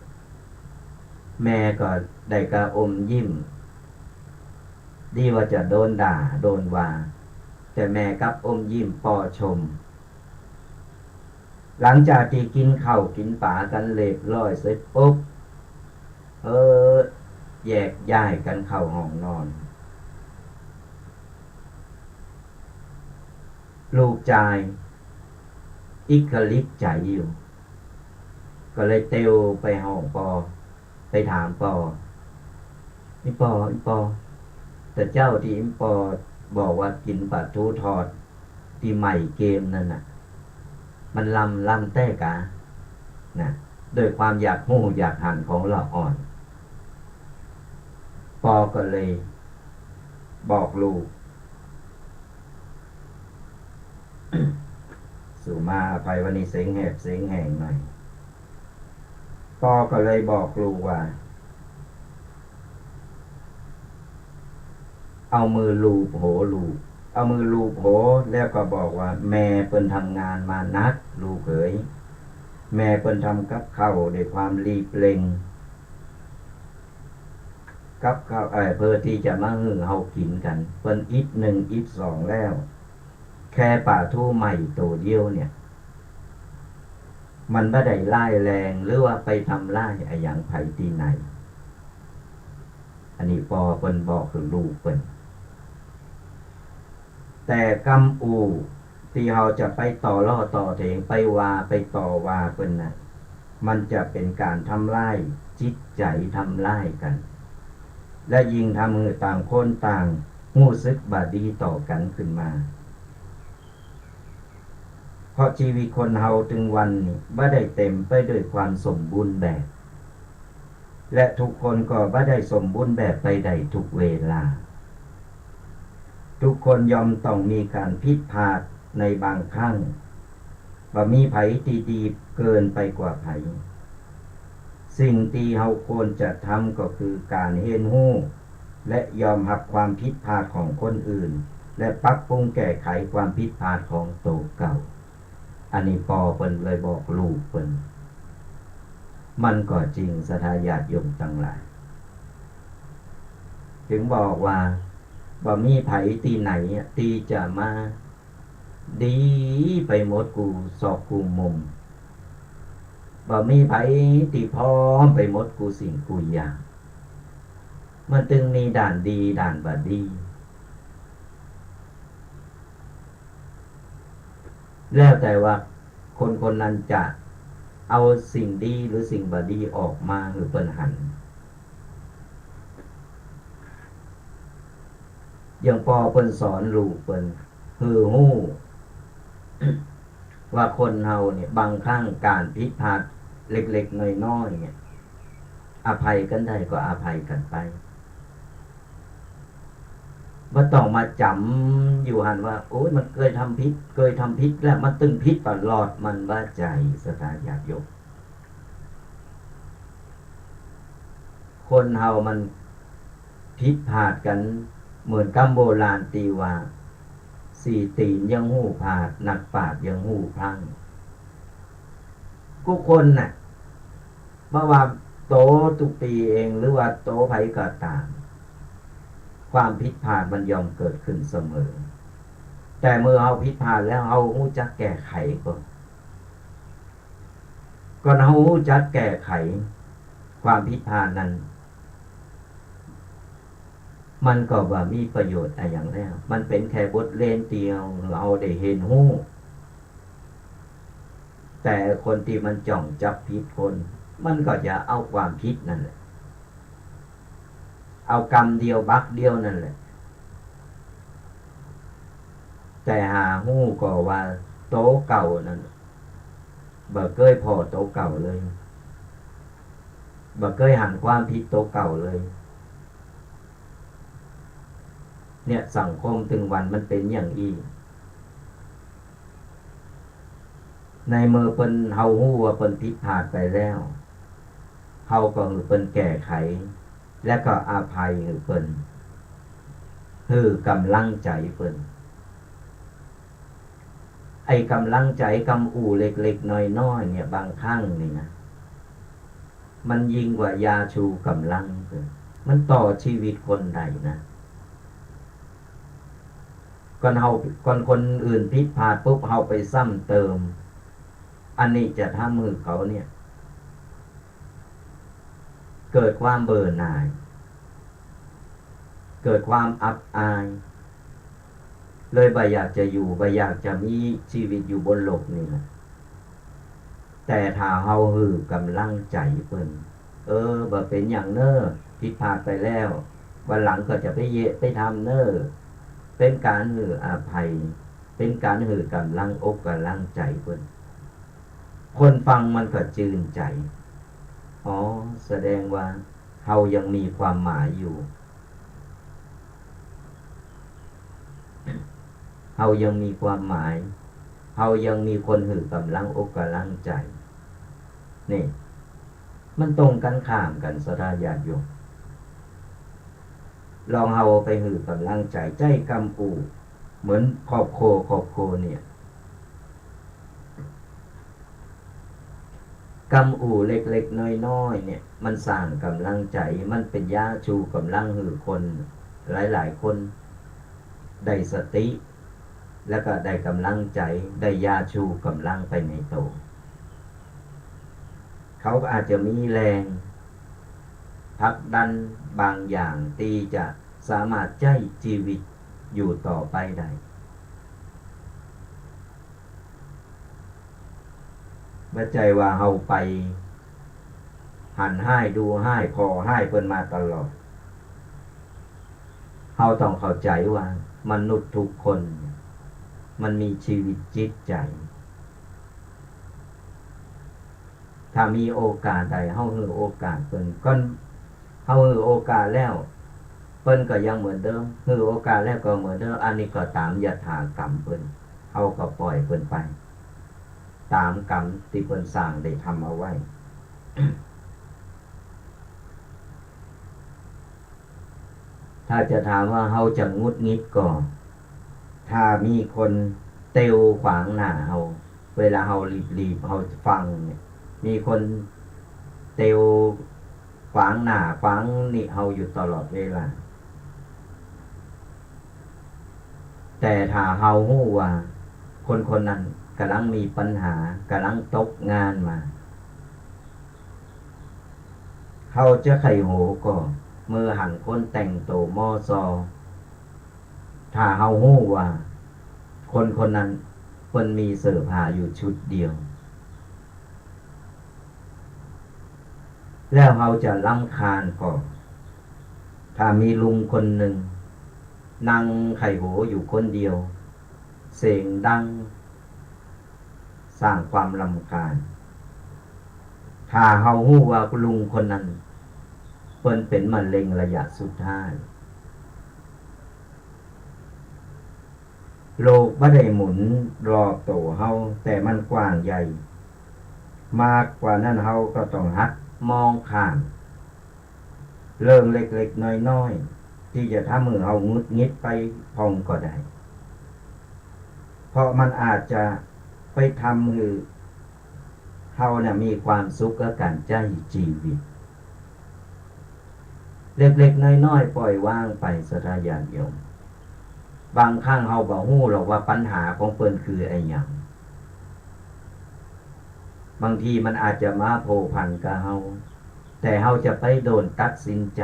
Speaker 1: แม่ก็ได้กระอมยิ้มดีว่าจะโดนด่าโดนว่าแต่แม่กับอมยิ้มปอชมหลังจากที่กินข้าวกินปลากันเรียบร้อยเสร็จปุ๊บแยกย้ายกันเข้าห้องนอนลูกชายอิกลิกใจอยู่ก็เลยเตียวไปห้องปอไปถามปออีปอแต่เจ้าที่อิปอบอกว่ากินปลาทูทอดที่ใหม่เกมนั่นน่ะมันลำแต่กะนะโดยความอยากหู้อยากหันของเราอ่อนปอก็เลยบอกลูก สู่มาไปวันนี้เสียงแหบเสียงแห้งหน่อยปอก็เลยบอกลูกว่าเอามือลูบโหแล้วก็บอกว่าแม่เพิ่นทำงานมานักลูกเอ๋ยแม่เพิ่นทำกับข้าวด้วยความรีบเร่ง กับข้าวเพื่อที่จะมาหึงเฮากินกันเพิ่นอิดหนึ่งอิดสองแล้ว แค่ป่าทู่ใหม่ตัวเดียวเนี่ยมันไม่ได้ไล่แรงหรือว่าไปทำไล่ไอ้อย่างไผตีไหนอันนี้ปอเปิ้นบอกคือลูกเปิ้นแต่กำอูที่เราจะไปต่อล่อต่อเถงไปว่าไปต่อว่าเปิ้นน่ะมันจะเป็นการทำลายจิตใจทำลายกัน และยิ่งทำให้ต่างคนต่างรู้สึกบาดีต่อกันขึ้นมาเพราะชีวิตคนเฮาถึงวันนี้บ่ได้เต็มไปด้วยความสมบูรณ์แบบและทุกคนก็บ่ได้สมบูรณ์แบบไปได้ทุกเวลาทุกคนยอมต้องมีการผิดพลาดในบางครั้งบ่มีไผที่ดีเกินไปกว่าไผสิ่งที่เฮาควรจะทำก็คือการเรียนรู้และยอมรับความผิดพลาดของคนอื่นและปรับปรุงแก้ไขความผิดพลาดของตัวเก่าอันนี้ปอเปิ้นเลยบอกลูกเปิ้นมันก็จริงศรัทธาญาติโยมทั้งหลายถึงบอกว่าบ่มีไผที่ไหนที่จะมาดีไปหมดกูสอบกูมุมบ่มีไผที่พร้อมไปหมดกูสิ่งกูอย่างมันจึงมีด่านดีด่านบ่ดีแล้วแต่ว่าคนคนนั้นจะเอาสิ่งดีหรือสิ่งบ่ดีออกมาหรือเปิ้นหันอย่างปอเปิ้นสอนลูกเปิ้นคือฮู้ว่าคนเฮาเนี่ยบางครั้งการผิดพลาดเล็กๆน้อยๆเนี่ยอภัยกันได้ก็อภัยกันไปบ่ต้องมาจำอยู่หันว่าโอ้ยมันเคยทำผิดแล้วมันตึงผิดตลอดมันว่าใจศรัทธาญาติโยมคนเฮามันผิดพลาดกันเหมือนกำโบราณตีว่าสี่ตีนยังหู้พลาดนักปราชญ์ยังหู้พลั้งทุกคนน่ะบ่ว่าโตทุกปีเองหรือว่าโตไผก็ตามความผิดพลาดมันยอมเกิดขึ้นเสมอแต่เมื่อเฮาผิดพลาดแล้วเฮารู้จักแก้ไขก่อนเฮารู้จักแก้ไขความผิดพลาดนั้นมันก็ว่ามีประโยชน์อะไรอย่างแล้วมันเป็นแค่บทเรียนเดียวเราได้เห็นรู้แต่คนที่มันจ้องจับผิดคนมันก็จะเอาความผิดนั่นแหละเอากรรมเดียวบักเดียวนั่นแหละแต่หาฮู้ก็ว่าโตเก่านั่นบ่เคยพอโตเก่าเลยบ่เคยหันความผิดโตเก่าเลยเนี่ยสังคมถึงวันมันเป็นอย่างอีในเมื่อเปิ้นเฮาฮู้ว่าเปิ้นผิดพลาดไปแล้วเฮาก็คือเปิ้นแก้ไขและก็อภัยให้เปิ้นคือกำลังใจเปิ้นไอ้กำลังใจกำอู่เล็กๆน้อยๆเนี่ยบางครั้งนี่นะมันยิ่งกว่ายาชูกำลังเปิ้นมันต่อชีวิตคนได้นะก่อนคนอื่นผิดพลาดปุ๊บเฮาไปซ้ำเติมอันนี้จะทำมือเขาเนี่ยเกิดความเบื่อหน่ายเกิดความอับอายเลยบ่อยากจะอยู่บ่อยากจะมีชีวิตอยู่บนโลกนี้นะแต่ถ้าเฮาหือกำลังใจเพิ่นบ่เป็นอย่างเน้อผิดพลาดไปแล้ววันหลังก็จะไปทำเน้อเป็นการหืออภัยเป็นการหือกำลังอกกำลังใจเพิ่นคนฟังมันก็จืนใจแสดงว่าเฮายังมีความหมายอยู่เฮายังมีความหมายเฮายังมีคนหือกำลังอกกำลังใจนี่มันตรงกันข้ามกันศรัทธาญาติโยมลองเฮาไปหือกำลังใจกำปูเหมือนครอบครัวเนี่ย กำอู่เล็กๆน้อยๆเนี่ยมันสร้างกำลังใจมันเป็นยาชูกำลังหือคนหลายๆคนได้สติแล้วก็ได้กำลังใจได้ยาชูกำลังไปในโตเขาก็อาจจะมีแรงผลักดันบางอย่างที่จะสามารถใช้ชีวิตอยู่ต่อไปได้ไม่ใจว่าเฮาไปหันให้ดูให้พอให้เพิ่นมาตลอดเฮาต้องเข้าใจว่ามนุษย์ทุกคนมันมีชีวิตจิตใจถ้ามีโอกาสใดเฮาให้โอกาสเพิ่นก็เฮาให้โอกาสแล้วเพิ่นก็ยังเหมือนเดิมให้โอกาสแล้วก็เหมือนเดิมอันนี้ก็ตามยถากรรมเพิ่นเฮาก็ปล่อยเพิ่นไปตามกรรมที่เพิ่นสร้างได้ทำเอาไว้ ถ้าจะถามว่าเฮาจะงุดงิดก่อนถ้ามีคนเตวขวางหน้าเฮาเวลาเฮารีบๆเฮาฟังเนี่ยมีคนเตวขวางหน้าขวางนี่เฮาอยู่ตลอดเวลาแต่ถ้าเฮาฮู้ว่าคนคนนั้นกำลังมีปัญหากำลังตกงานมาเฮาจะไขโหก่อนเมื่อหันคนแต่งโตมอซอถ้าเฮาฮู้ว่าคนคนนั้นเพิ่นมีเสื้อผ้าอยู่ชุดเดียวแล้วเฮาจะรำคาญก่อนถ้ามีลุงคนหนึ่งนั่งไขโหอยู่คนเดียวเสียงดังสร้างความรำคาญถ้าเฮาฮู้ว่าลุงคนนั้นเพิ่นเป็นมะเร็งระยะสุดท้ายโลกบ่ได้หมุนรอบตัวเฮาแต่มันกว้างใหญ่มากกว่านั้นเฮาก็ต้องหัดมองข้ามเรื่องเล็กๆน้อยๆที่จะทำให้เฮางุดงิดไปพองก็ได้เพราะมันอาจจะไปทำให้เฮาเนี่ยมีความสุขกับการใช้ชีวิตเล็กๆน้อยๆปล่อยวางไปศรัทธาญาติโยมบางครั้งเฮาบ่ฮู้หรอกว่าปัญหาของเพิ่นคือไอ้หยังบางทีมันอาจจะมาโผพันกับเฮาแต่เฮาจะไปโดนตัดสินใจ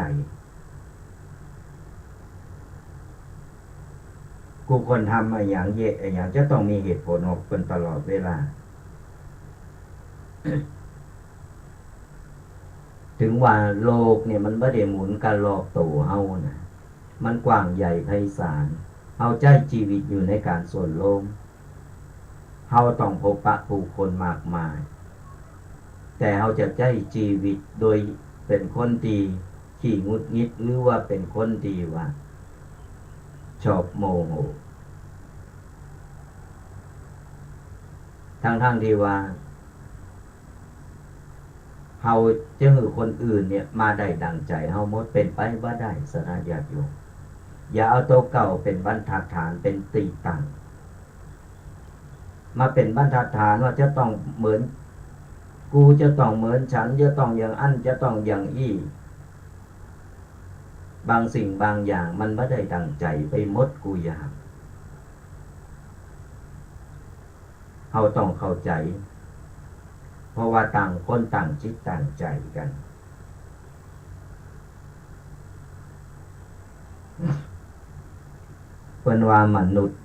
Speaker 1: กูคนทำไอ้หยังเยะไอ้หยังจะต้องมีเหตุผลของเพิ่นตลอดเวลา ถึงว่าโลกเนี่ยมันบ่ได้หมุนกันรอบตัวเฮานะมันกว้างใหญ่ไพศาลเฮาใช้ชีวิตอยู่ในการส่วนโลกเฮาต้องพบปะผู้คนมากมายแต่เฮาจะใช้ชีวิตโดยเป็นคนดีขี้งุดงิดหรือว่าเป็นคนดีว่าชอบโมโหทั้งที่ว่าเฮาจะให้คนอื่นเนี่ยมาได้ดังใจเฮาหมดเป็นไปบ่ได้สนะญาติโยมอย่าเอาตัวเก่าเป็นบรรทัดฐานเป็นตีตั้งมาเป็นบรรทัดฐานว่าจะต้องเหมือนกูจะต้องเหมือนฉันจะต้องอย่างอันจะต้องอย่างอี้บางสิ่งบางอย่างมันไม่ได้ดังใจไปหมดกูอยากเฮาต้องเข้าใจเพราะว่าต่างคนต่างจิตต่างใจกันเพิ่นว่ามนุษย์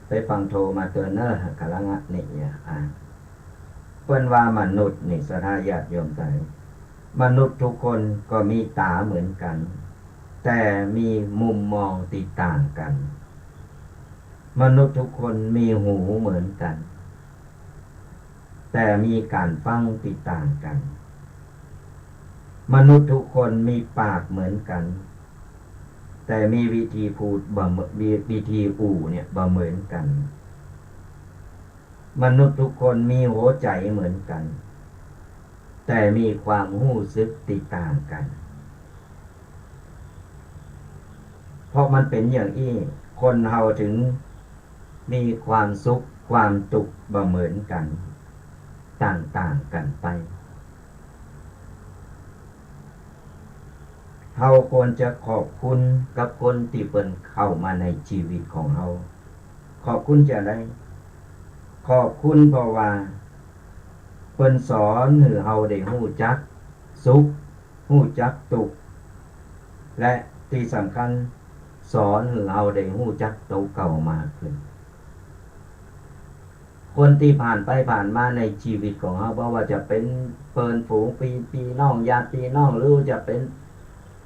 Speaker 1: ไปฟังโทรมาเตือนเนอร์กะละงะนี่เพิ่นว่ามนุษย์นี่ศรัทธาญาติโยมใจมนุษย์ทุกคนก็มีตาเหมือนกันแต่มีมุมมองที่ต่างกันมนุษย์ทุกคนมีหูเหมือนกันแต่มีการฟังที่ต่างกันมนุษย์ทุกคนมีปากเหมือนกันแต่มีวิธีพูดวิธีอู่เนี่ยบ่เหมือนกันมนุษย์ทุกคนมีหัวใจเหมือนกันแต่มีความรู้สึกที่ต่างกันเพราะมันเป็นอย่างนี้คนเฮาถึงมีความสุขความทุกข์บ่เหมือนกัน ต่างๆกันไปเราควรจะขอบคุณกับคนที่เปิ่นเข้ามาในชีวิตของเราขอบคุณจะได้ขอบคุณเพราะว่าเปิ่นสอนให้เราได้รู้จักสุขรู้จักทุกข์และที่สำคัญสอนให้เราได้รู้จักตัวเก่ามากขึ้นคนที่ผ่านไปผ่านมาในชีวิตของเราเพราะว่าจะเป็นเปิ่นฝูงพี่น้องญาติพี่น้องหรือจะเป็น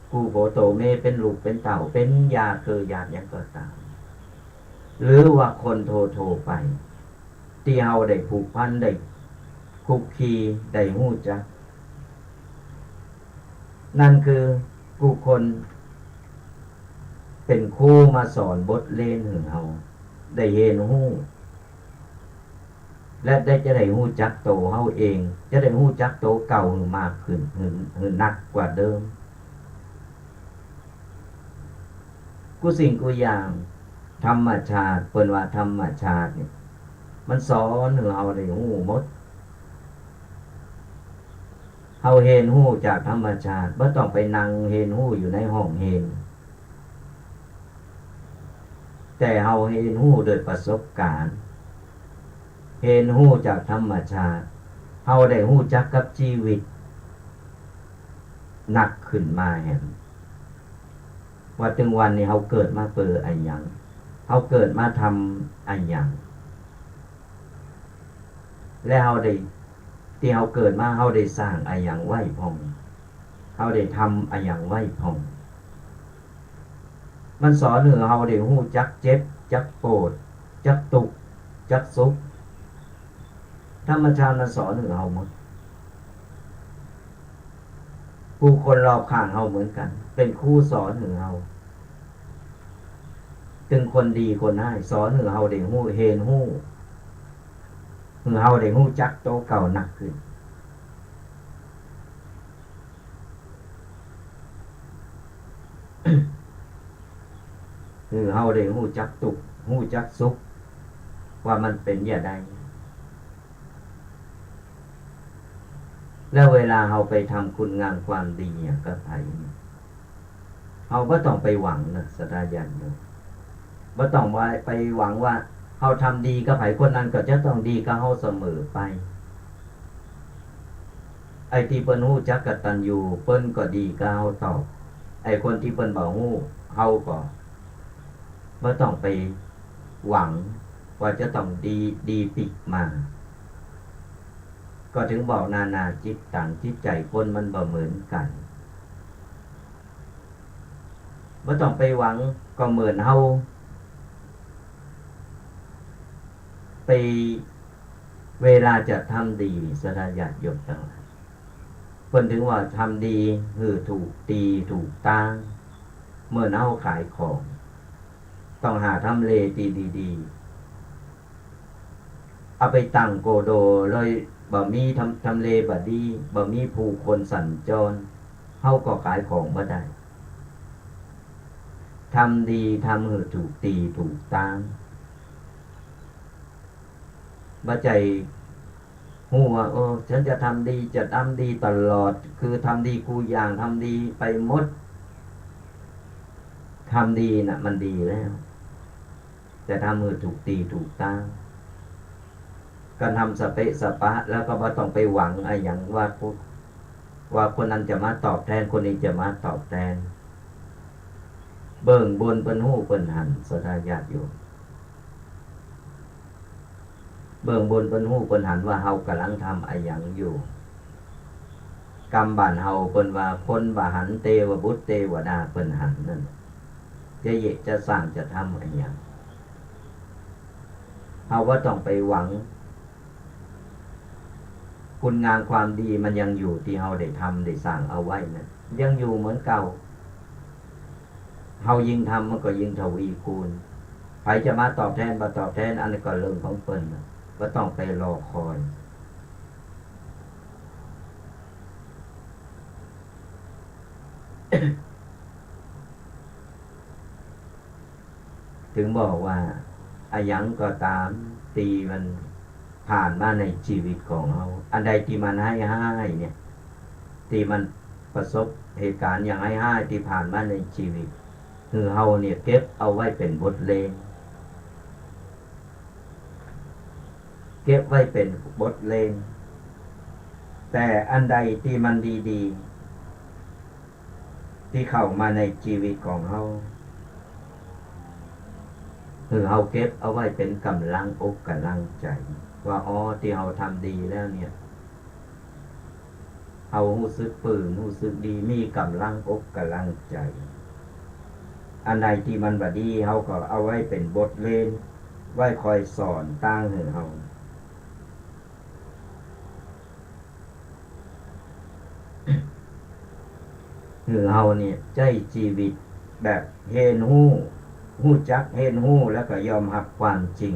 Speaker 1: ผู้โบโตเมเป็นลูกเป็นเต่าเป็นญาติคือญาติยังก็ตามหรือว่าคนโทรไปที่เราได้ผูกพันได้คุกคีได้รู้จักนั่นคือผู้คนเป็นครูมาสอนบทเรียนให้เราได้เรียนรู้และจะได้รู้จักโตวเราเองจะได้รู้จักโตวเก่ามากขึ้นหนักกว่าเดิมกูสิ่งกูอย่างธรรมชาติเปิ้นว่าธรรมชาติเนี่ยมันสอนให้เราได้รู้หมดเฮาเห็นรู้จากธรรมชาติบ่ต้องไปนั่งเห็นรู้อยู่ในห้องเห็นแต่เฮาเห็นรู้โดยประสบการณ์เห็นรู้จากธรรมชาติเฮาได้รู้จักกับชีวิตหนักขึ้นมาแห่งว่าถึงวันนี้เฮาเกิดมาเพื่ออันหยังเฮาเกิดมาทำอันหยังและเฮาได้ที่เฮาเกิดมาเฮาได้สร้างอันหยังไว้พองเฮาได้ทำอันหยังไว้พองมันสอนให้เฮาได้รู้จักเจ็บจักโกรธจักทุกข์จักสุขธรรมชาติมันสอนให้เฮาหมดผู้คนรอบข้างเฮาเหมือนกันเป็นครูสอนให้เฮาถึงคนดีคนให้สอนให้เฮาได้รู้เห็นรู้ให้เฮาได้รู้จักโตวเก่าหนักขึ้นให้เฮาได้รู้จักทุกข์รู้จักสุขว่ามันเป็นอย่างไรแล้วเวลาเฮาไปทำคุณงามความดีเนี่ยกับไผเฮาบ่ต้องไปหวังนะศรัทธาญาติโยมบ่ต้องว่าไปหวังว่าเฮาทำดีกับไผคนนั้นก็จะต้องดีกับเฮาเสมอไปไอ้ที่เพิ่นรู้จักกตัญญูเพิ่นก็ดีกับเฮาตอบไอ้คนที่เพิ่นบ่รู้เฮาก็บ่ต้องไปหวังว่าจะต้องดีติดมาก็ถึงบอกนานาจิตต่างจิตใจคนมันบ่เหมือนกันบ่ต้องไปหวังก็เหมือนเฮาไปเวลาจะทำดีศรัทธาญาติโยมทั้งหลายเพิ่นถึงว่าทำดีคือถูกตีถูกตั้งเมื่อเฮาขายของต้องหาทำเลดีๆเอาไปตั้งโกโดเลยบ่มีทำเลบ่ดีบ่มีผู้คนสัญจรเฮาก็ขายของบ่ได้ทำดีทำให้ถูกตีถูกตั้งบ่ใจฮู้ว่าฉันจะทำดีจะทำดีตลอดคือทำดีกูอย่างทำดีไปหมดทำดีน่ะมันดีแล้วแต่ทำให้ถูกตีถูกตั้งการทำสเปะสปะแล้วก็บ่ต้องไปหวังอะไรอย่างว่าคนนั้นจะมาตอบแทนคนนี้จะมาตอบแทนเบิ่งบนเปิ้นฮู้เปิ้นหันศรัทธาญาติโยมเบิ่งบนเปิ้นฮู้เปิ้นหันว่าเฮากำลังทำอะไรอย่างอยู่กรรมบ้านเฮาเปิ้นว่าคนบ่หันเทวบุตรเทวดาเปิ้นหันนั่นจะเยะจะสร้างจะทำอะไรอย่างเฮาบ่ต้องไปหวังคุณงามความดีมันยังอยู่ที่เฮาได้ทำได้สร้างเอาไว้นะยังอยู่เหมือนเก่าเฮายิ่งทำมันก็ยิ่งทวีคูณใครจะมาตอบแทนบ่ตอบแทนอันนี้ก็เรื่องของเพิ่นบ่ต้องไปรอคอยถึงบอกว่าอายังก็ตามตีมัน ผ่านมาในชีวิตของเราอันใดที่มันให้เนี่ยที่มันประสบเหตุการณ์อย่างให้ที่ผ่านมาในชีวิตคือเราเนี่ยเก็บเอาไว้เป็นบทเรียนเก็บไว้เป็นบทเรียนแต่อันใดที่มันดีๆที่เข้ามาในชีวิตของเราคือเราเก็บเอาไว้เป็นกำลังอกกำลังใจว่าอ๋อที่เราทำดีแล้วเนี่ยเรารู้สึกปลื้มรู้สึกดีมีกำลังอกกำลังใจอันใดที่มันบ่ดีเราก็เอาไว้เป็นบทเรียนไว้คอยสอนตั้งให้เราคือเราเนี่ยใจชีวิตแบบเห็นหู้จักเห็นหู้แล้วก็ยอมรับความจริง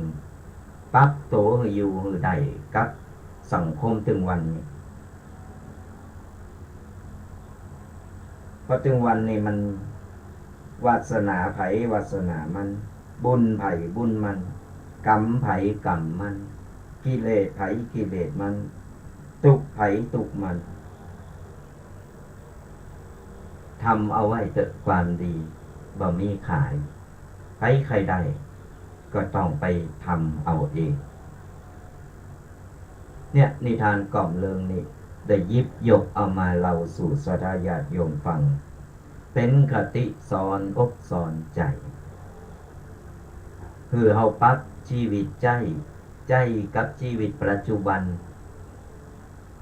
Speaker 1: ปรับตัวให้อยู่ให้ได้กับสังคมถึงวันนี้เพราะถึงวันนี้มันวาสนาไผวาสนามันบุญไผบุญมันกรรมไผกรรมมันกิเลสไผกิเลสมันทุกข์ไผทุกข์มันทำเอาไว้แต่ความดีบ่มีขายใครได้ก็ต้องไปทำเอาเองเนี่ยนิทานกล่อมเริงนี่ได้ยิบยกเอามาเล่าสู่ศรัทธาญาติโยมฟังเป็นคติสอนอกสอนใจคือเฮาปรับชีวิตใจกับชีวิตปัจจุบัน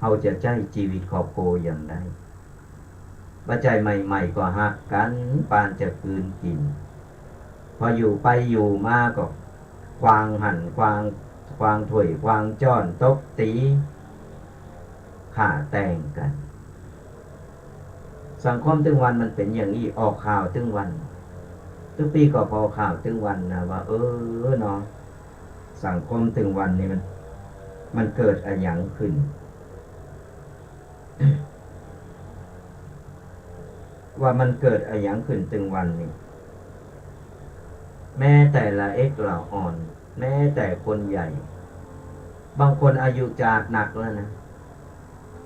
Speaker 1: เฮาจะใจชีวิตครอบครัวอย่างไรว่าใจใหม่ๆก็หักกันปานจะคืนกินพออยู่ไปอยู่มาก็ควางหันควางถ้วยควางจ้อนตบตีข่าแต่งกันสังคมตึงวันมันเป็นอย่างนี้ออกข่าวตึงวันทุกปีก็พอข่าวตึงวันนะว่าเนาะสังคมตึงวันนี่มันเกิดอะไรอย่างขึ้น ว่ามันเกิดอะไรอย่างขึ้นตึงวันนี่แม้แต่ละเอ็กละอ่อนแม้แต่คนใหญ่บางคนอายุจากหนักแล้วนะ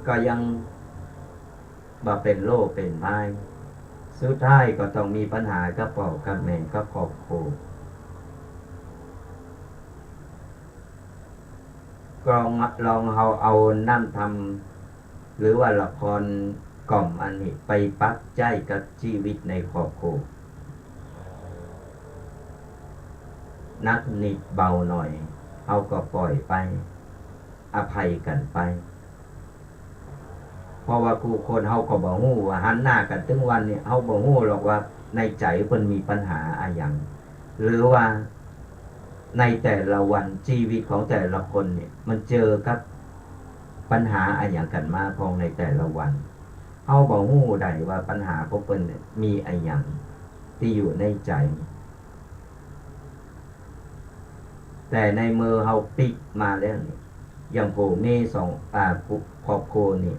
Speaker 1: ก็ยังบ่เป็นโรคเป็นไม้สุดท้ายก็ต้องมีปัญหากับพ่อกับแม่กับครอบครัวลองเอานั่นทำหรือว่าละครกล่อมอันนี้ไปปรับใจกับชีวิตในครอบครัวนักนิดเบาหน่อยเอาก็ปล่อยไปอภัยกันไปเพราะว่าผู้คนเฮาก็บ่ฮู้ว่าหันหน้ากันถึงวันนี้เฮาบ่ฮู้หรอกว่าในใจเพิ่นมีปัญหาอะไรอย่างหรือว่าในแต่ละวันชีวิตของแต่ละคนเนี่ยมันเจอกับปัญหาอะไรอย่างกันมาของในแต่ละวันเฮาบ่ฮู้ได้ว่าปัญหาของเพิ่นเนี่ยมีอะไรอย่างที่อยู่ในใจแต่ในมือเฮาปิกมาแล้วนี่อย่างโผมีครอบครัวนี่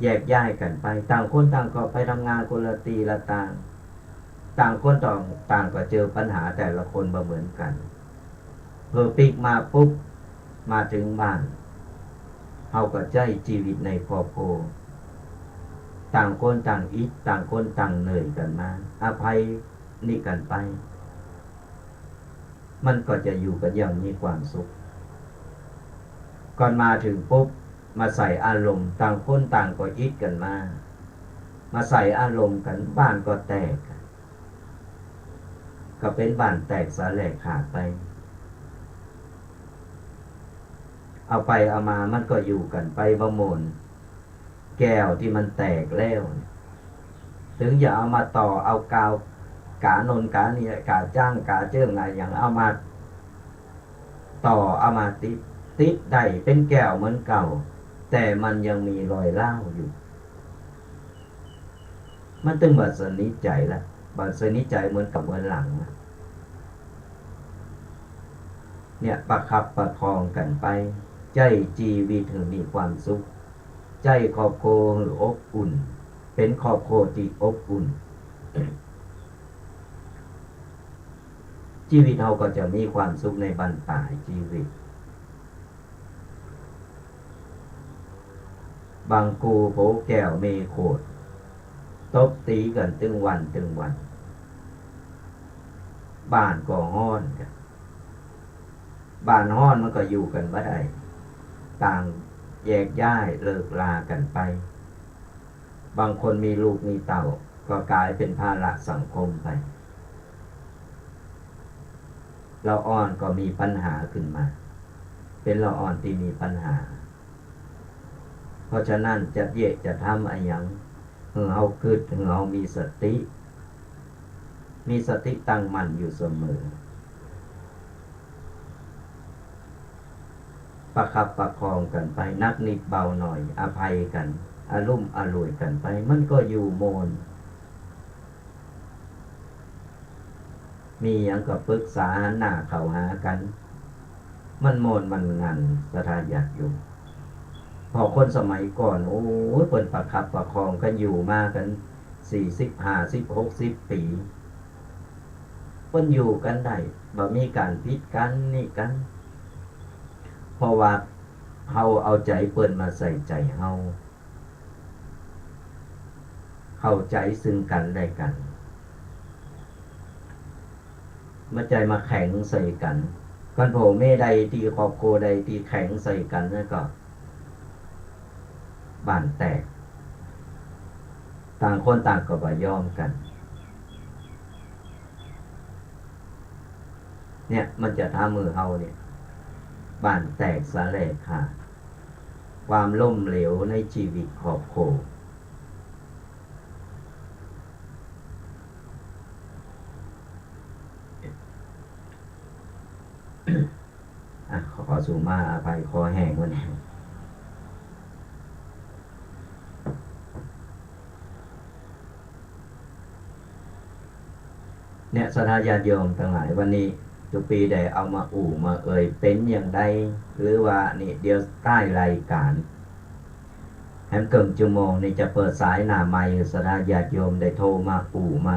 Speaker 1: แยกย้ายกันไปต่างคนต่างก็ไปทำงานคนละตีละต่างคนต่างก็เจอปัญหาแต่ละคนบ่เหมือนกันเพิ่ปิกมาปุ๊บมาถึงบ้านเฮาก็ใจชีวิตในครอบครัวต่างคนต่างอิจต่างคนต่างเหนื่อยกันมาอภัยนี่กันไปมันก็จะอยู่กันอย่างมีความสุขก่อนมาถึงปุ๊บมาใส่อารมณ์ต่างคนต่างก็อิจกันมาใส่อารมณ์กันบ้านก็แตกก็เป็นบ้านแตกสาแหลกขาดไปเอาไปเอามามันก็อยู่กันไปบ่หมดแก้วที่มันแตกแล้วถึงอย่าเอามาต่อเอากาวกานนกานี่กาจ้างกาเจิ้งอะไรอย่างเอามาต่อเอามาติดได้เป็นแก้วเหมือนเก่าแต่มันยังมีรอยร้าวอยู่มันตึงบัดสนิทใจละบัดสนิทใจเหมือนกับเหมือนหลังเนี่ยประคับประคองกันไปใจชีวิตถึงมีความสุขใจครอบครัวหรืออบอุ่นเป็นครอบครัวที่อบอุ่น ชีวิตเราก็จะมีความสุขในบรรปลายชีวิต บางกูโผแก้วเมโคดตบตีกันตึงวันบ้านก็ฮ้อนกันบ้านฮ้อนมันก็อยู่กันบ่ได้ต่างแยกย้ายเลิกลากันไปบางคนมีลูกมีเต่าก็กลายเป็นภาระสังคมไปเราอ่อนก็มีปัญหาขึ้นมาเป็นเราอ่อนที่มีปัญหาเพราะฉะนั้นจะเยะจะทำอะไรอย่างเฮาคิดเฮามีสติตั้งมั่นอยู่เสมอประคับประคองกันไปนักนิดเบาหน่อยอภัยกันอารมณ์อร่วยกันไปมันก็อยู่โมนมีอย่างกับปรึกษาหน้าเข้าหากันมันโมนมันงันสถานอยากอยู่พอคนสมัยก่อนโอ้ยเปิดประคับประคองกันอยู่มากัน40 50 60 ปีเพิ่นอยู่กันได้บ่มีการพิดกันนี่กันเพราะว่าเฮาเอาใจเปิ้นมาใส่ใจเฮาเข้าใจซึ่งกันและกันมาใจมาแข็งใส่กันกันโผเม่ใดที่ครอบครัวใดที่แข็งใส่กันนั่นก็บ้านแตกต่างคนต่างก็บ่ยอมกันเนี่ยมันจะทำมือเฮาเนี่ยบ้านแตกสลายขาดความล้มเหลวในชีวิตครอบครัวขอสู่มาอภัยคอแห้งวันนี้เนี่ยสถานญาติโยมทั้งหลายวันนี้ทุกปีได้เอามามาเป็นอย่างใดหรือว่านี่เดี๋ยวใต้รายการแฮมเกิงชั่วโมงนี่จะเปิดสายหน้าไมค์สถานญาติโยมได้โทรมามา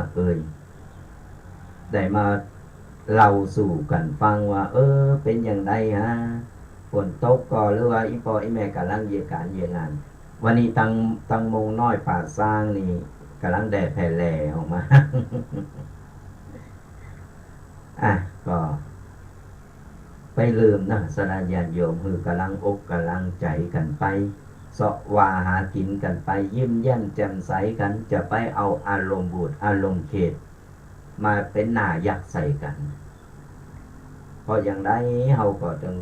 Speaker 1: ได้มาเล่าสู่กันฟังว่าเป็นอย่างไรฮะฝนตกก็หรือว่าอีพ่ออีแม่กำลังเยียการเยียงานวันนี้ตังมงน้อยป่าสร้างนี่กำลังแดดแผ่แหล่ออกมา ก็ไปลืมนะสนาญาติโยมคือกำลังอกกำลังใจกันไปเสาะว่าหากินกันไปยิ้มแย้มแจ่มใสกันจะไปเอาอารมณ์บูดอารมณ์เขตมาเป็นหน้ายักใส่กันเพราะอย่างไรเฮาก็ต้อง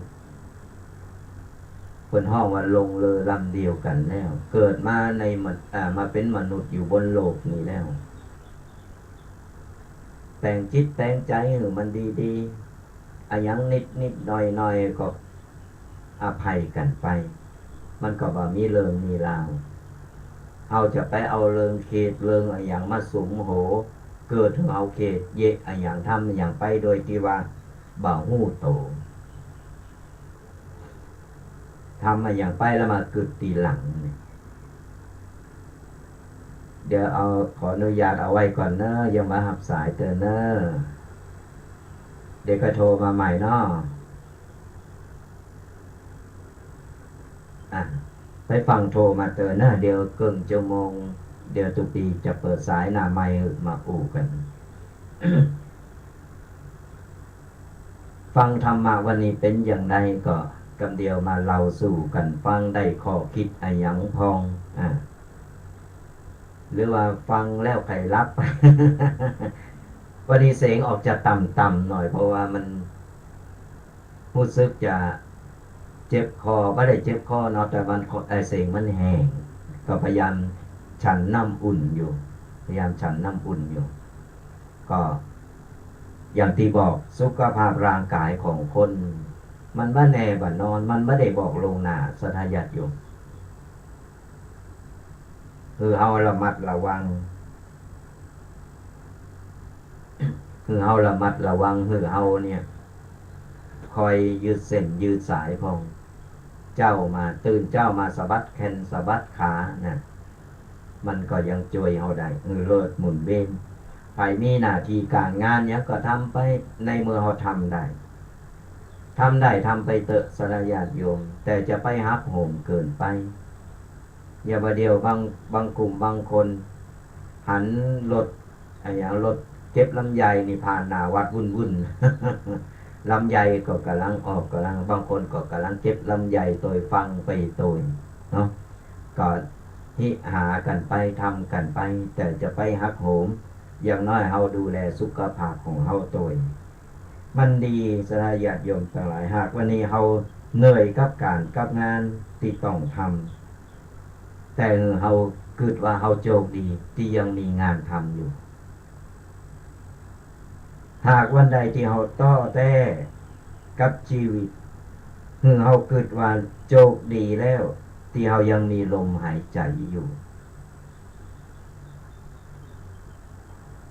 Speaker 1: คนห้องว่าลงเลยลำเดียวกันแล้วเกิดมาในมาเป็นมนุษย์อยู่บนโลกนี้แล้วแต่งจิตแต่งใจหรือมันดีๆอย่างนิดหน่อยก็อภัยกันไปมันก็บ่มีเรื่องมีราวเอาจะไปเอาเรื่องเขตเรื่องอย่างมาสุมโหเกิดถึงเอาเขตเยะอย่างทำอย่างไปโดยที่ว่าบ่หู้โตทำอย่างไปแล้วมาเกิดตีหลังเดี๋ยวขออนุญาตเอาไว้ก่อนเนอะยังมาหับสายเตือนเนอะเดี๋ยวก็โทรมาใหม่เนาะไปฟังโทรมาเตือนเนอะเดี๋ยวเกินชั่วโมงเดี๋ยวตุปีจะเปิดสายหน้าไมค์มากัน ฟังธรรมะวันนี้เป็นอย่างไรก็กำเดียวมาเล่าสู่กันฟังได้ข้อคิดอะไรอย่างพองหรือว่าฟังแล้วใครรับ วันนี้เสียงออกจะต่ำๆหน่อยเพราะว่ามันรู้สึกจะเจ็บคอไม่ได้เจ็บคอเนาะแต่มันเสียงมันแห้งก็พยายามฉันน้ำอุ่นอยู่ก็อย่างที่บอกสุขภาพร่างกายของคนมันบ่แน่บ่นอนมันไม่ได้บอกลงหน้าสถานญาติโยมคือเฮาระมัดระวังคือเฮาเนี่ยคอยยืดเส้นยืดสายของเจ้ามาตื่นเจ้ามาสะบัดแขนสะบัดขานะมันก็ยังช่วยเฮาได้เลิศหมุนเวียนไปมีหน้าที่การงานเนี้ยก็ทำไปในเมื่อเฮาทำได้ทำไปเตอะสระญาติโยมแต่จะไปหักโหมเกินไป อย่ามาเดียวบางกลุ่มบางคนหันรถอย่างรถเก็บลำไยนี่ผ่านหน้าวัดวุ่นๆ ลำไยก็กำลังออกกำลังบางคนก็กำลังเก็บลำไยโดยฟังไปโดยเนาะก็หิหากันไปทำกันไปแต่จะไปหักโหมอย่างน้อยเฮาดูแลสุขภาพของเฮาโดยมันดีสลายญาติโยมทั้งหลายหากวันนี้เฮาเหนื่อยกับการกับงานที่ต้องทำแต่เฮาคิดว่าเฮาโชคดีที่ยังมีงานทำอยู่หากวันใดที่เฮาต้อแต้กับชีวิตเฮาคิดว่าโชคดีแล้วที่เฮายังมีลมหายใจอยู่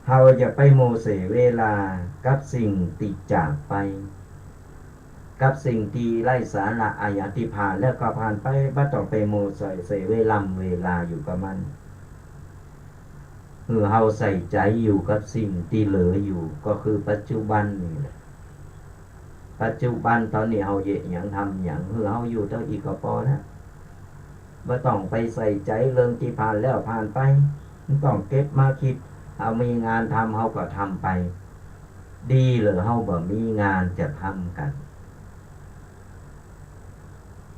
Speaker 1: เฮาจะไปโมเสเวลากับสิ่งติดจากไปกับสิ่งที่ไร้สาระอายติผ่านแล้วก็ผ่านไปบ่ต้องไปโมเสเวลาอยู่กับมันเฮาใส่ใจอยู่กับสิ่งที่เหลืออยู่ก็คือปัจจุบันนี่แหละปัจจุบันตอนนี้เฮาเฮ็ดหยังทำหยังเฮาอยู่เท่าอีกก็พอนะบ่ต้องไปใส่ใจเรื่องที่ผ่านแล้วผ่านไปต้องเก็บมาคิดเฮามีงานทำเฮาก็ทำไปดีหรือเฮาบ่มีงานจะทำกัน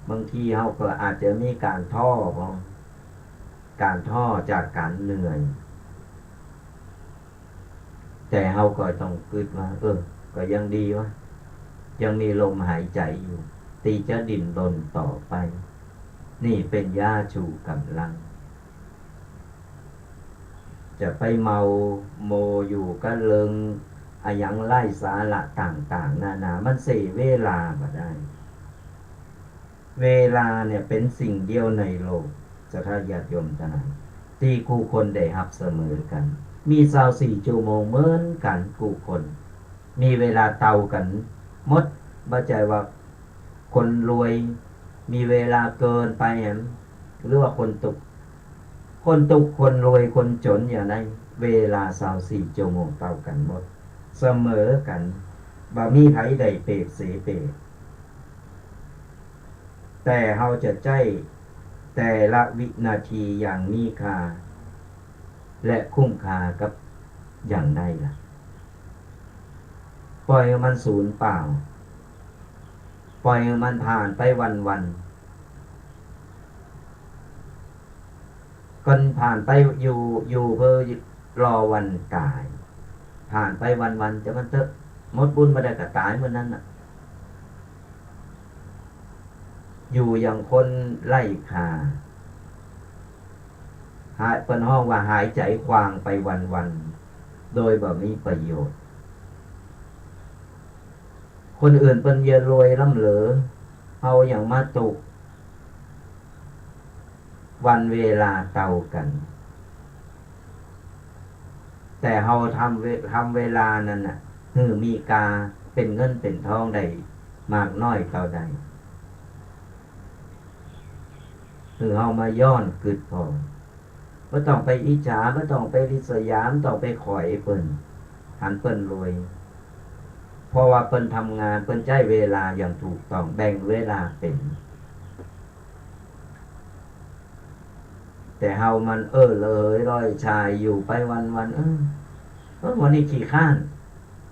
Speaker 1: บางทีเฮาก็อาจจะมีการท้อจากการเหนื่อยแต่เฮาก็ต้องคิดว่าก็ยังดีวะยังมีลมหายใจอยู่ตีจะดิ้นรนต่อไปนี่เป็นยาชูกำลังจะไปเมาโมอยู่ก็เลิงอย่างไล่สาระต่างๆนานามันเสียเวลาบ่ได้เวลาเนี่ยเป็นสิ่งเดียวในโลกสัทธาญาติโยมทั้งหลายที่คู่คนได้รับเสมอกันมี24ชั่วโมงเหมือนกันคู่คนมีเวลาเท่ากันหมดบ่ใจว่าคนรวยมีเวลาเกินไปหรือว่าคนตกคนรวยคนจนอย่างไรเวลา24ชั่วโมงเท่ากันหมดเสมอกันบ่มีไผใดเปรียบเสียเปรียบแต่เฮาจะใจแต่ละวินาทีอย่างมีค่าและคุ้มค่ากับอย่างใดล่ะปล่อยมันสูญเปล่าปล่อยมันผ่านไปวันคนผ่านไปอยู่เพื่อรอวันตายผ่านไปวันจะมันเถอะหมดบุญมาได้ก็ตายเมื่อนั้นน่ะอยู่อย่างคนไล่ขาหายเป็นห้องว่าหายใจควางไปวันโดยแบบมีประโยชน์คนอื่นเป็นเยรวยล่ำเหลือเอาอย่างมาตกวันเวลาเต่ากันแต่เฮาทำเวลานั้นน่ะมีกาเป็นเงินเป็นทองได้มากน้อยเท่าใดเฮามาย้อนกึดพอบ่ต้องไปอิจฉาบ่ต้องไปริษยาบ่ต้องไปข่อยเพิ่นหันเพิ่นรวยเพราะว่าเพิ่นทำงานเพิ่นใช้เวลาอย่างถูกต้องแบ่งเวลาเป็นแต่เฮามันเลยร้อยชายอยู่ไปวันวันนี้ขี้ข้าน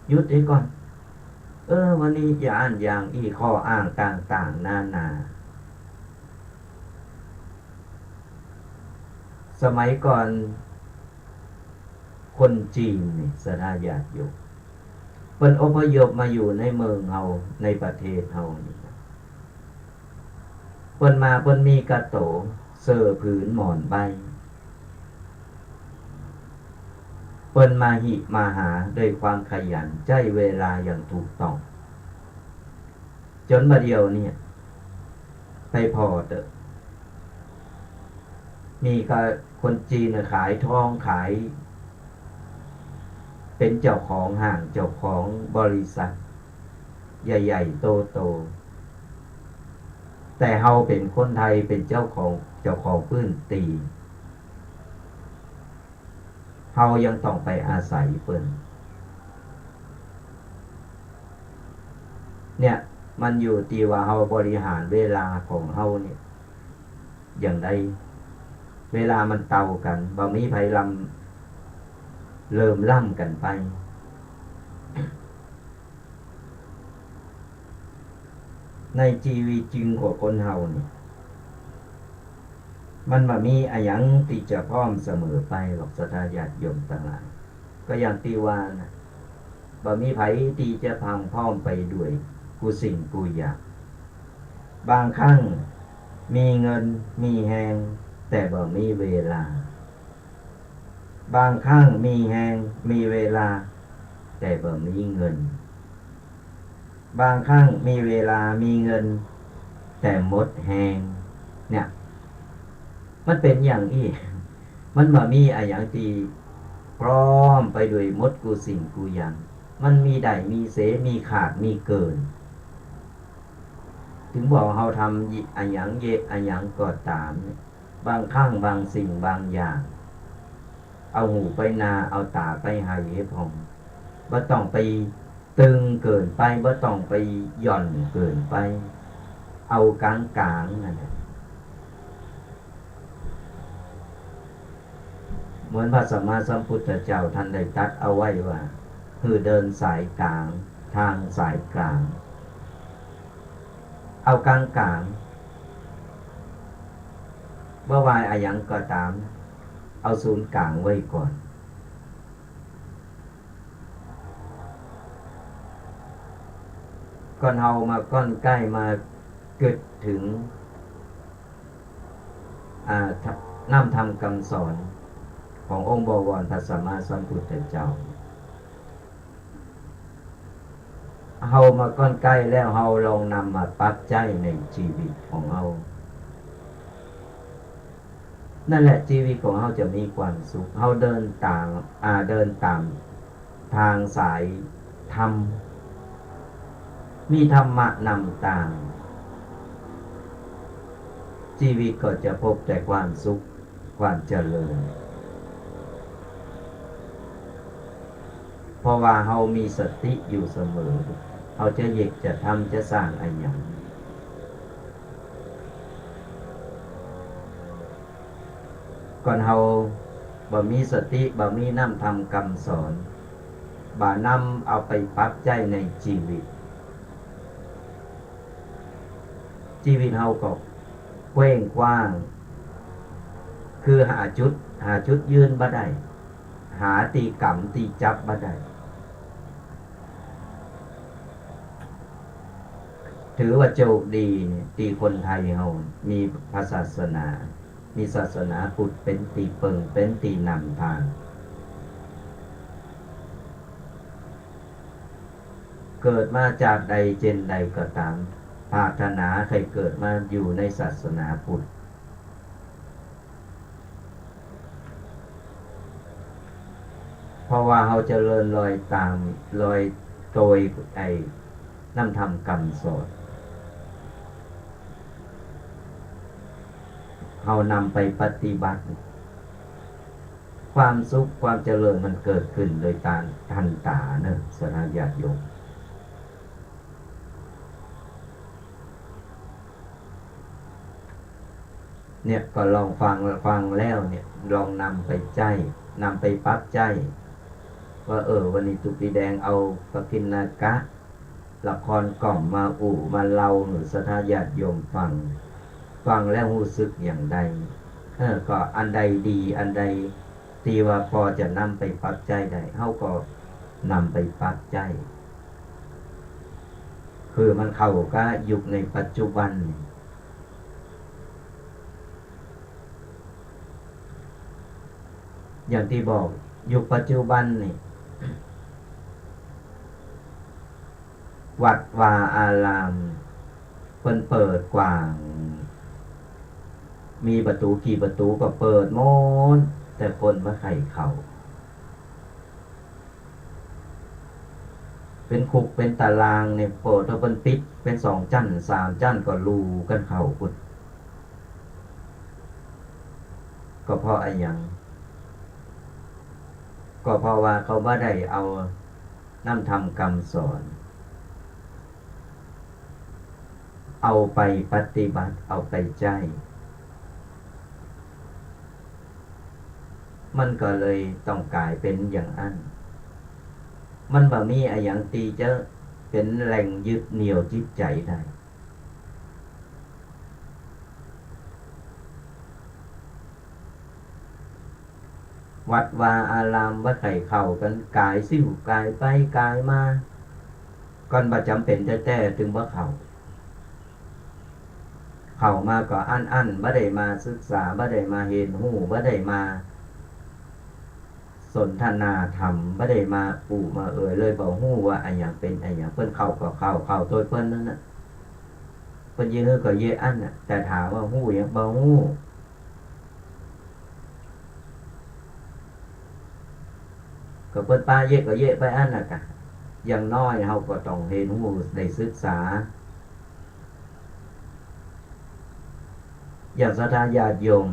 Speaker 1: หยุดอีกก่อนวันนี้จะอ่านอย่างอีข้ออ้างต่างๆนานาสมัยก่อนคนจีนนี่สถาญาติอยู่เพิ่นอพยพมาอยู่ในเมืองเฮาในประเทศเฮานี่เพิ่นมีกระโตเสื้อผืนหมอนใบเพิ่นมาหิมาหาด้วยความขยันใจเวลาอย่างถูกต้องจนบัดเดียวเนี่ยไปพอเถอะมีคนจีนขายทองขายเป็นเจ้าของห้างเจ้าของบริษัทใหญ่ๆโตแต่เฮาเป็นคนไทยเป็นเจ้าของพื้นตีเฮายังต้องไปอาศัยเพิ่นเนี่ยมันอยู่ที่ว่าเฮาบริหารเวลาของเฮาเนี่ยอย่างใด เวลามันเต่ากันบ่มีไผลำเริ่มล่ำกันไปในชีวิตจริงของคนเฮานี่มันบ่มีอะหยังที่จะพร้อมเสมอไปหรอกศรัทธาญาติโยมทั้งหลายก็อย่างที่ว่านะบ่มีไผที่จะพังพร้อมไปด้วยกูสิ่งกูอยากบางครั้งมีเงินมีแฮงแต่บ่มีเวลาบางครั้งมีแฮงมีเวลาแต่บ่มีเงินบางครั้งมีเวลามีเงินแต่หมดแฮงเนี่ยมันเป็นอย่างอี้มันบ่มีอะหยังที่พร้อมไปด้วยหมดกูสิ่งกูอย่างมันมีได้มีเสมีขาดมีเกินถึงบอกเฮาทำอะหยังเยอะหยังก็ตามบางครั้งบางสิ่งบางอย่างเอาหูไปนาเอาตาไปหาเหพองบ่ต้องไปตึงเกินไปบ่ต้องไปหย่อนเกินไปเอากลางๆนั่นแหละเหมือนพระสัมมาสัมพุทธเจ้าท่านได้ตรัสเอาไว้ว่าคือเดินสายกลางทางสายกลางเอากลางบ่ว่าอะหยังก็ตามเอาศูนย์กลางไว้ก่อนก่อนเฮามาก้อนใกล้มาเกิดถึงน้ำธรรมคำสอนขององค์บวรพระสัมมาสัมพุทธเจ้าเฮามาก้อนใกล้แล้วเฮาลองนำมาปรับใจในชีวิตของเฮานั่นแหละชีวิตของเฮาจะมีความสุขเฮาเดินตามทางสายธรรมมีธรรมะนำทางชีวิตก็จะพบแต่ความสุขความเจริญเพราะว่าเฮามีสติอยู่เสมอเฮาจะเยกจะทำจะสร้างอะหยังก่อนเฮาบ่มีสติบ่มีน้ำธรรมคำสอนบ่นำเอาไปปรับใจในชีวิตเฮาก็กว้างกว้างคือหาจุดยืนบ่ได้หาตีกรรมตีจับบ่ได้ถือว่าโชคดีที่คนไทยเฮามีศาสนามีศาสนาพุทธเป็นตีเปิงเป็นตีนำทางเกิดมาจากใดเจนใดก็ตามปรารถนาใครเกิดมาอยู่ในศาสนาพุทธเพราะว่าเขาจะเริญรอยตามรอยโดยน้ำธรรมคำสอนเขานำไปปฏิบัติความสุขความเจริญมันเกิดขึ้นโดยการทันตาเนอะสนาญาติโยมเนี่ยก็ลองฟังแล้วเนี่ยลองนำไปใจนำไปปรับใจว่าวันนี้ตุปีแดงเอาปกิณณกะละครกล่อมมามาเล่าหรือสทาญาติโยมฟังแล้วรู้สึกอย่างใดก็อันใดดีอันใดที่ว่าพอจะนำไปปรับใจได้เขาก็นำไปปรับใจคือมันเข้ากับยุคในปัจจุบันอย่างที่บอกยุคปัจจุบันนี่วัดวาอารามเปิดกว้างมีประตูกี่ประตูก็เปิดหมดแต่คนไม่ใครเข้าเป็นคุกเป็นตารางเนี่ยเปิดแล้วเป็นปิดเป็น2 จั่น3 จั่นก็รูกันเข้าพุทธก็เพราะอะไรอย่างก็เพราะว่าเขาไม่ได้เอาน้ำธรรมคำสอนเอาไปปฏิบัติเอาไปใจ มันก็เลยต้องกลายเป็นอย่างนั้นมันบ่มีอะไรอย่างตีจะเป็นแหล่งยึดเหนี่ยวจิตใจได้วัดวาอารามวัดไข่เข่ากันกายสิวกายไปกายมาก่อนบ่จำเป็นแต่ถึงบ่เข้ามาก็อันบ่ได้มาศึกษาบ่ได้มาเห็นหูบ่ได้มาสนทนาธรรมบ่ได้มาปู่มาเลยบ่ฮู้ว่าอันหยังเป็นอันหยังเพิ่นเข้าก็เข้าโดยเพิ่นนั่นน่ะเพิ่นยื้อก็เยอันน่ะแต่ถามว่าฮู้หยังบ่ฮู้ก็เพิ่นปาเยก็เยไปอันน่ะกะอย่างน้อยเฮาก็ต้องเห็นฮู้ได้ศึกษาอย่างศรัทธาญาติโยม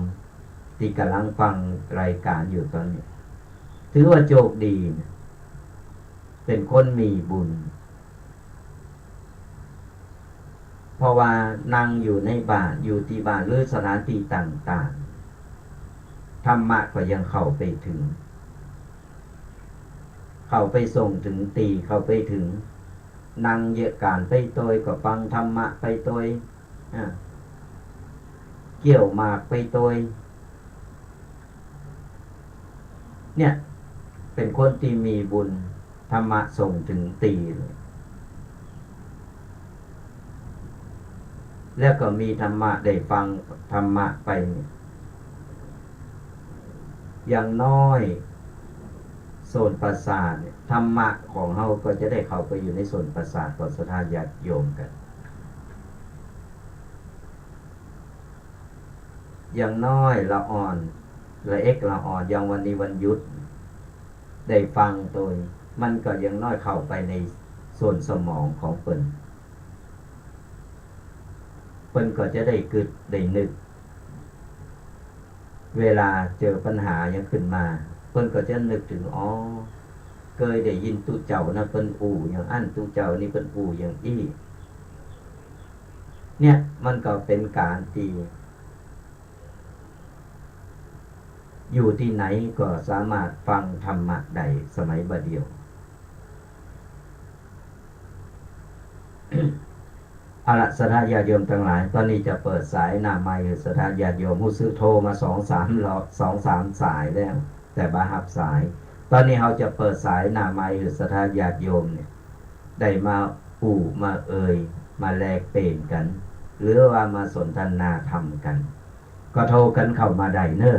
Speaker 1: ที่กำลังฟังรายการอยู่ตอนนี้ถือว่าโชคดีเป็นคนมีบุญเพราะว่านั่งอยู่ในบ้านอยู่ที่บ้านหรือสถานที่ต่างๆธรรมะก็ยังเข้าไปถึงเข้าไปส่งถึงตีเข้าไปถึงนั่งเยอะการไปโดยก็ฟังธรรมะไปโดยเกี่ยวหมากไปโดยเนี่ยเป็นคนที่มีบุญธรรมะส่งถึงตีเลยแล้วก็มีธรรมะได้ฟังธรรมะไปอย่างน้อยโซนประสาทธรรมะของเฮาก็จะได้เข้าไปอยู่ในโซนประสาทของศรัทธาญาติโยมกันอย่างน้อยละอ่อนละเอ็กละอ่อนอย่างวันนี้วันหยุดได้ฟังโดยมันก็ยังน้อยเข้าไปในส่วนสมองของเปิ้นก็จะได้กึดได้นึกเวลาเจอปัญหายังขึ้นมาเปิ้นก็จะนึกถึงเคยได้ยินตุเจ้านะเปิ้นอย่างอันตุเจ้านี่เปิ้นอย่างอี้เนี่ยมันก็เป็นการที่อยู่ที่ไหนก็สามารถฟังธรรมะได้สมัยบัดเดียวเอาละศรัทธาญาติโยมทั้งหลายตอนนี้จะเปิดสายหน้าไมค์ศรัทธาญาติโยมผู้ซื้อโทรมา2-3สายแล้วแต่บ่รับสายตอนนี้เราจะเปิดสายหน้าไมค์ศรัทธาญาติโยมเนี่ยได้มามามาแลกเปลี่ยนกันหรือว่ามาสนทนาธรรมกันก็โทรกันเข้ามาได้เน้อ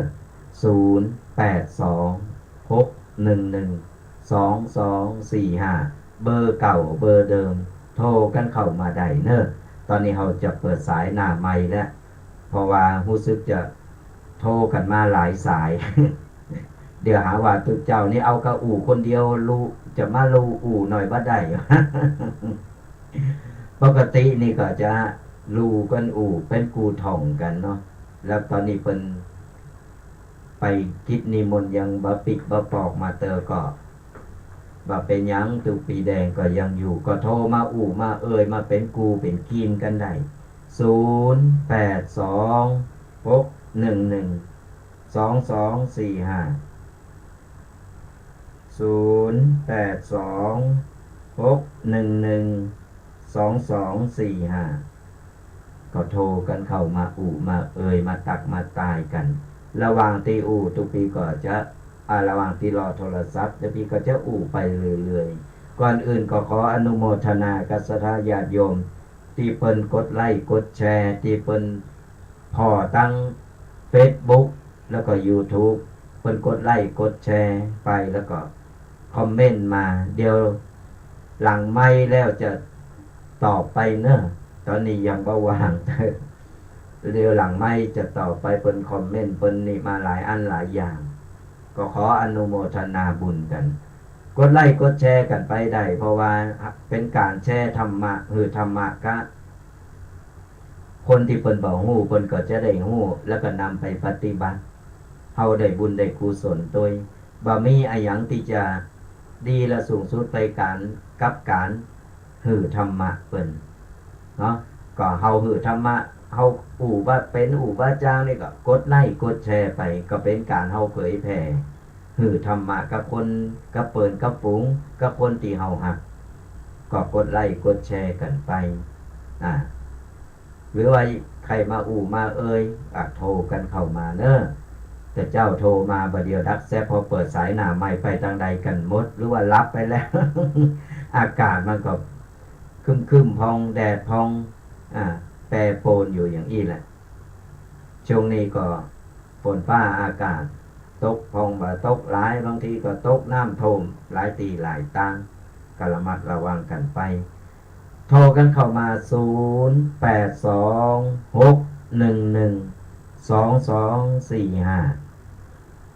Speaker 1: 0826112245เบอร์เก่าเบอร์เดิมโทรกันเข้ามาได้เน้อตอนนี้เราจะเปิดสายหน้าไมค์แล้วเพราะว่ารู้สึกจะโทรกันมาหลายสาย เดี๋ยวหาว่าตุเจ้านี่เอากระคนเดียวรู้จะมารู้หน่อยบ่ได้ ปกตินี่ก็จะรู้กันเป็นกูท่องกันเนาะแล้วตอนนี้เป็นไปกิจนิมนต์ยังบะปิกบะปอกมาเตอก็บะเป็นยังตุปีแดงก็ยังอยู่ก็โทรมามามาเป็นกูเป็นกีนกันได้0826112245 0826112245ก็โทรกันเข้ามามามาตักมาตายกันระหว่างตีตุปีก็จะระหว่างที่รอโทรศัพท์ตุปีก็จะไปเรื่อยๆก่อนอื่นก็ขออนุโมทนากับศรัทธาญาติโยมที่เพิ่นกดไลค์กดแชร์ที่เพิ่นพอตั้ง Facebook แล้วก็ YouTube เพิ่นกดไลค์กดแชร์ไปแล้วก็คอมเมนต์มาเดี๋ยวหลังไมค์แล้วจะตอบไปเนอะตอนนี้ยังบ่ว่างเดี๋ยวหลังไมค์จะตอบไปเพิ่นคอมเมนต์เพิ่นนี่มาหลายอันหลายอย่างก็ขออนุโมทนาบุญกันกดไลค์กดแชร์กันไปได้เพราะว่าเป็นการแชร์ธรรมะธรรมะกะคนที่เพิ่นบ่ฮู้เพิ่นก็จะได้ฮู้แล้วก็นำไปปฏิบัติเฮาได้บุญได้กุศลโดยบ่มีอะหยังที่จะดีและสูงสุดไปกับการธรรมะเพิ่นเนาะก็เฮาธรรมะเฮาว่าเป็นว่าจ้างนี่ก็กดไลค์กดแชร์ไปก็เป็นการเฮาเผยแผ่ หือธรรมะกับคนกับเปิ่นกับฝูงกับคนที่เฮาหักก็กดไลค์กดแชร์กันไปอ่าหรือว่าใครมาอู่มาเอ่ยโทรกันเข้ามาเนอะแต่เจ้าโทรมาบัดเดียวดักแซบพอเปิดสายหน้าไม่ไปทางใดกันหมดหรือว่ารับไปแล้ว อากาศมันก็คึมพองแดดพองแปรปรวนอยู่อย่างนี้แหละช่วงนี้ก็ฝนฟ้าอากาศตกพองบ่ตกหลายบางทีก็ตกน้ำท่วมหลายตีหลายตังก็ระมัดระวังกันไปโทรกันเข้ามา0826112245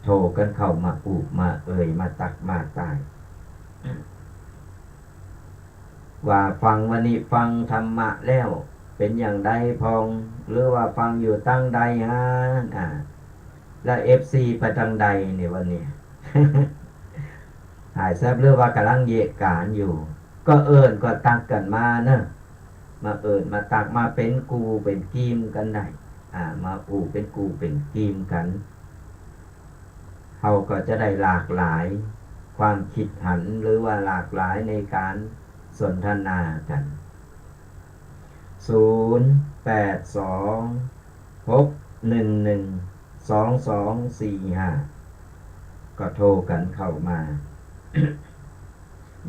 Speaker 1: โทรกันเข้ามาอุมาเอ่ยมาตักมาตายว่าฟังวันนี้ฟังธรรมะแล้วเป็นอย่างใดพองหรือว่าฟังอยู่ตั้งใดฮะแล้วไปทางใดเนี่ยวันนี้ หายแซบเรื่องว่ากำลังเยกการอยู่ก็เอิญก็ตักกันมาเนอะมาเอิญมาตักมาเป็นกูเป็นกีมกันได้มาอูเป็นกูเป็นกีมกันเขาก็จะได้หลากหลายความคิดหันหรือว่าหลากหลายในการสนทนากัน0826112245ก็โทรกันเข้ามา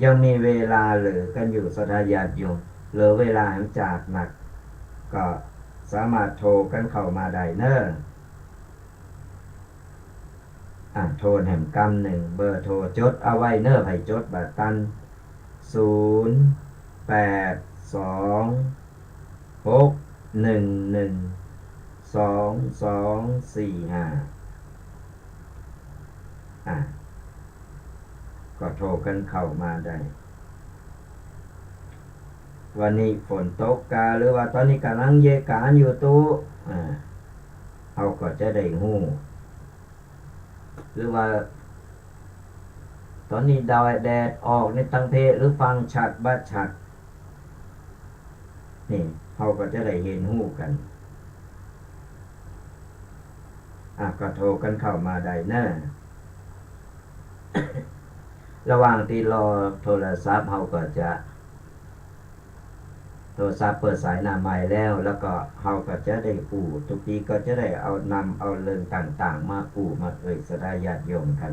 Speaker 1: ยังมีเวลาเหลือกันอยู่สถาญาติโยมเหลือเวลาจากหนักก็สามารถโทรกันเข้ามาได้เนอะโทรแห่งกำหนึ่งเบอร์โทรจดเอาไว้เนอะให้จดบัตรตัน0826112245ก็โทรกันเข้ามาได้วันนี้ฝนตกกาหรือว่าตอนนี้กำลังเยกานอยู่ตู้เขาก็จะได้หู้หรือว่าตอนนี้ดาวแดดออกในตังเพหรือฟังชัดบัดชัดนี่เขาก็จะได้เห็นหู้กันก็โทรกันเข้ามาได้เนอะ ระหว่างที่รอโทรศัพท์เขาก็จะโทรศัพท์เปิดสายหน้าไม้แล้วก็เขาก็จะได้ปู่ทุกทีก็จะได้เอาเรื่องต่างๆมาปู่มาเอ่ยสดาญาติโยมกัน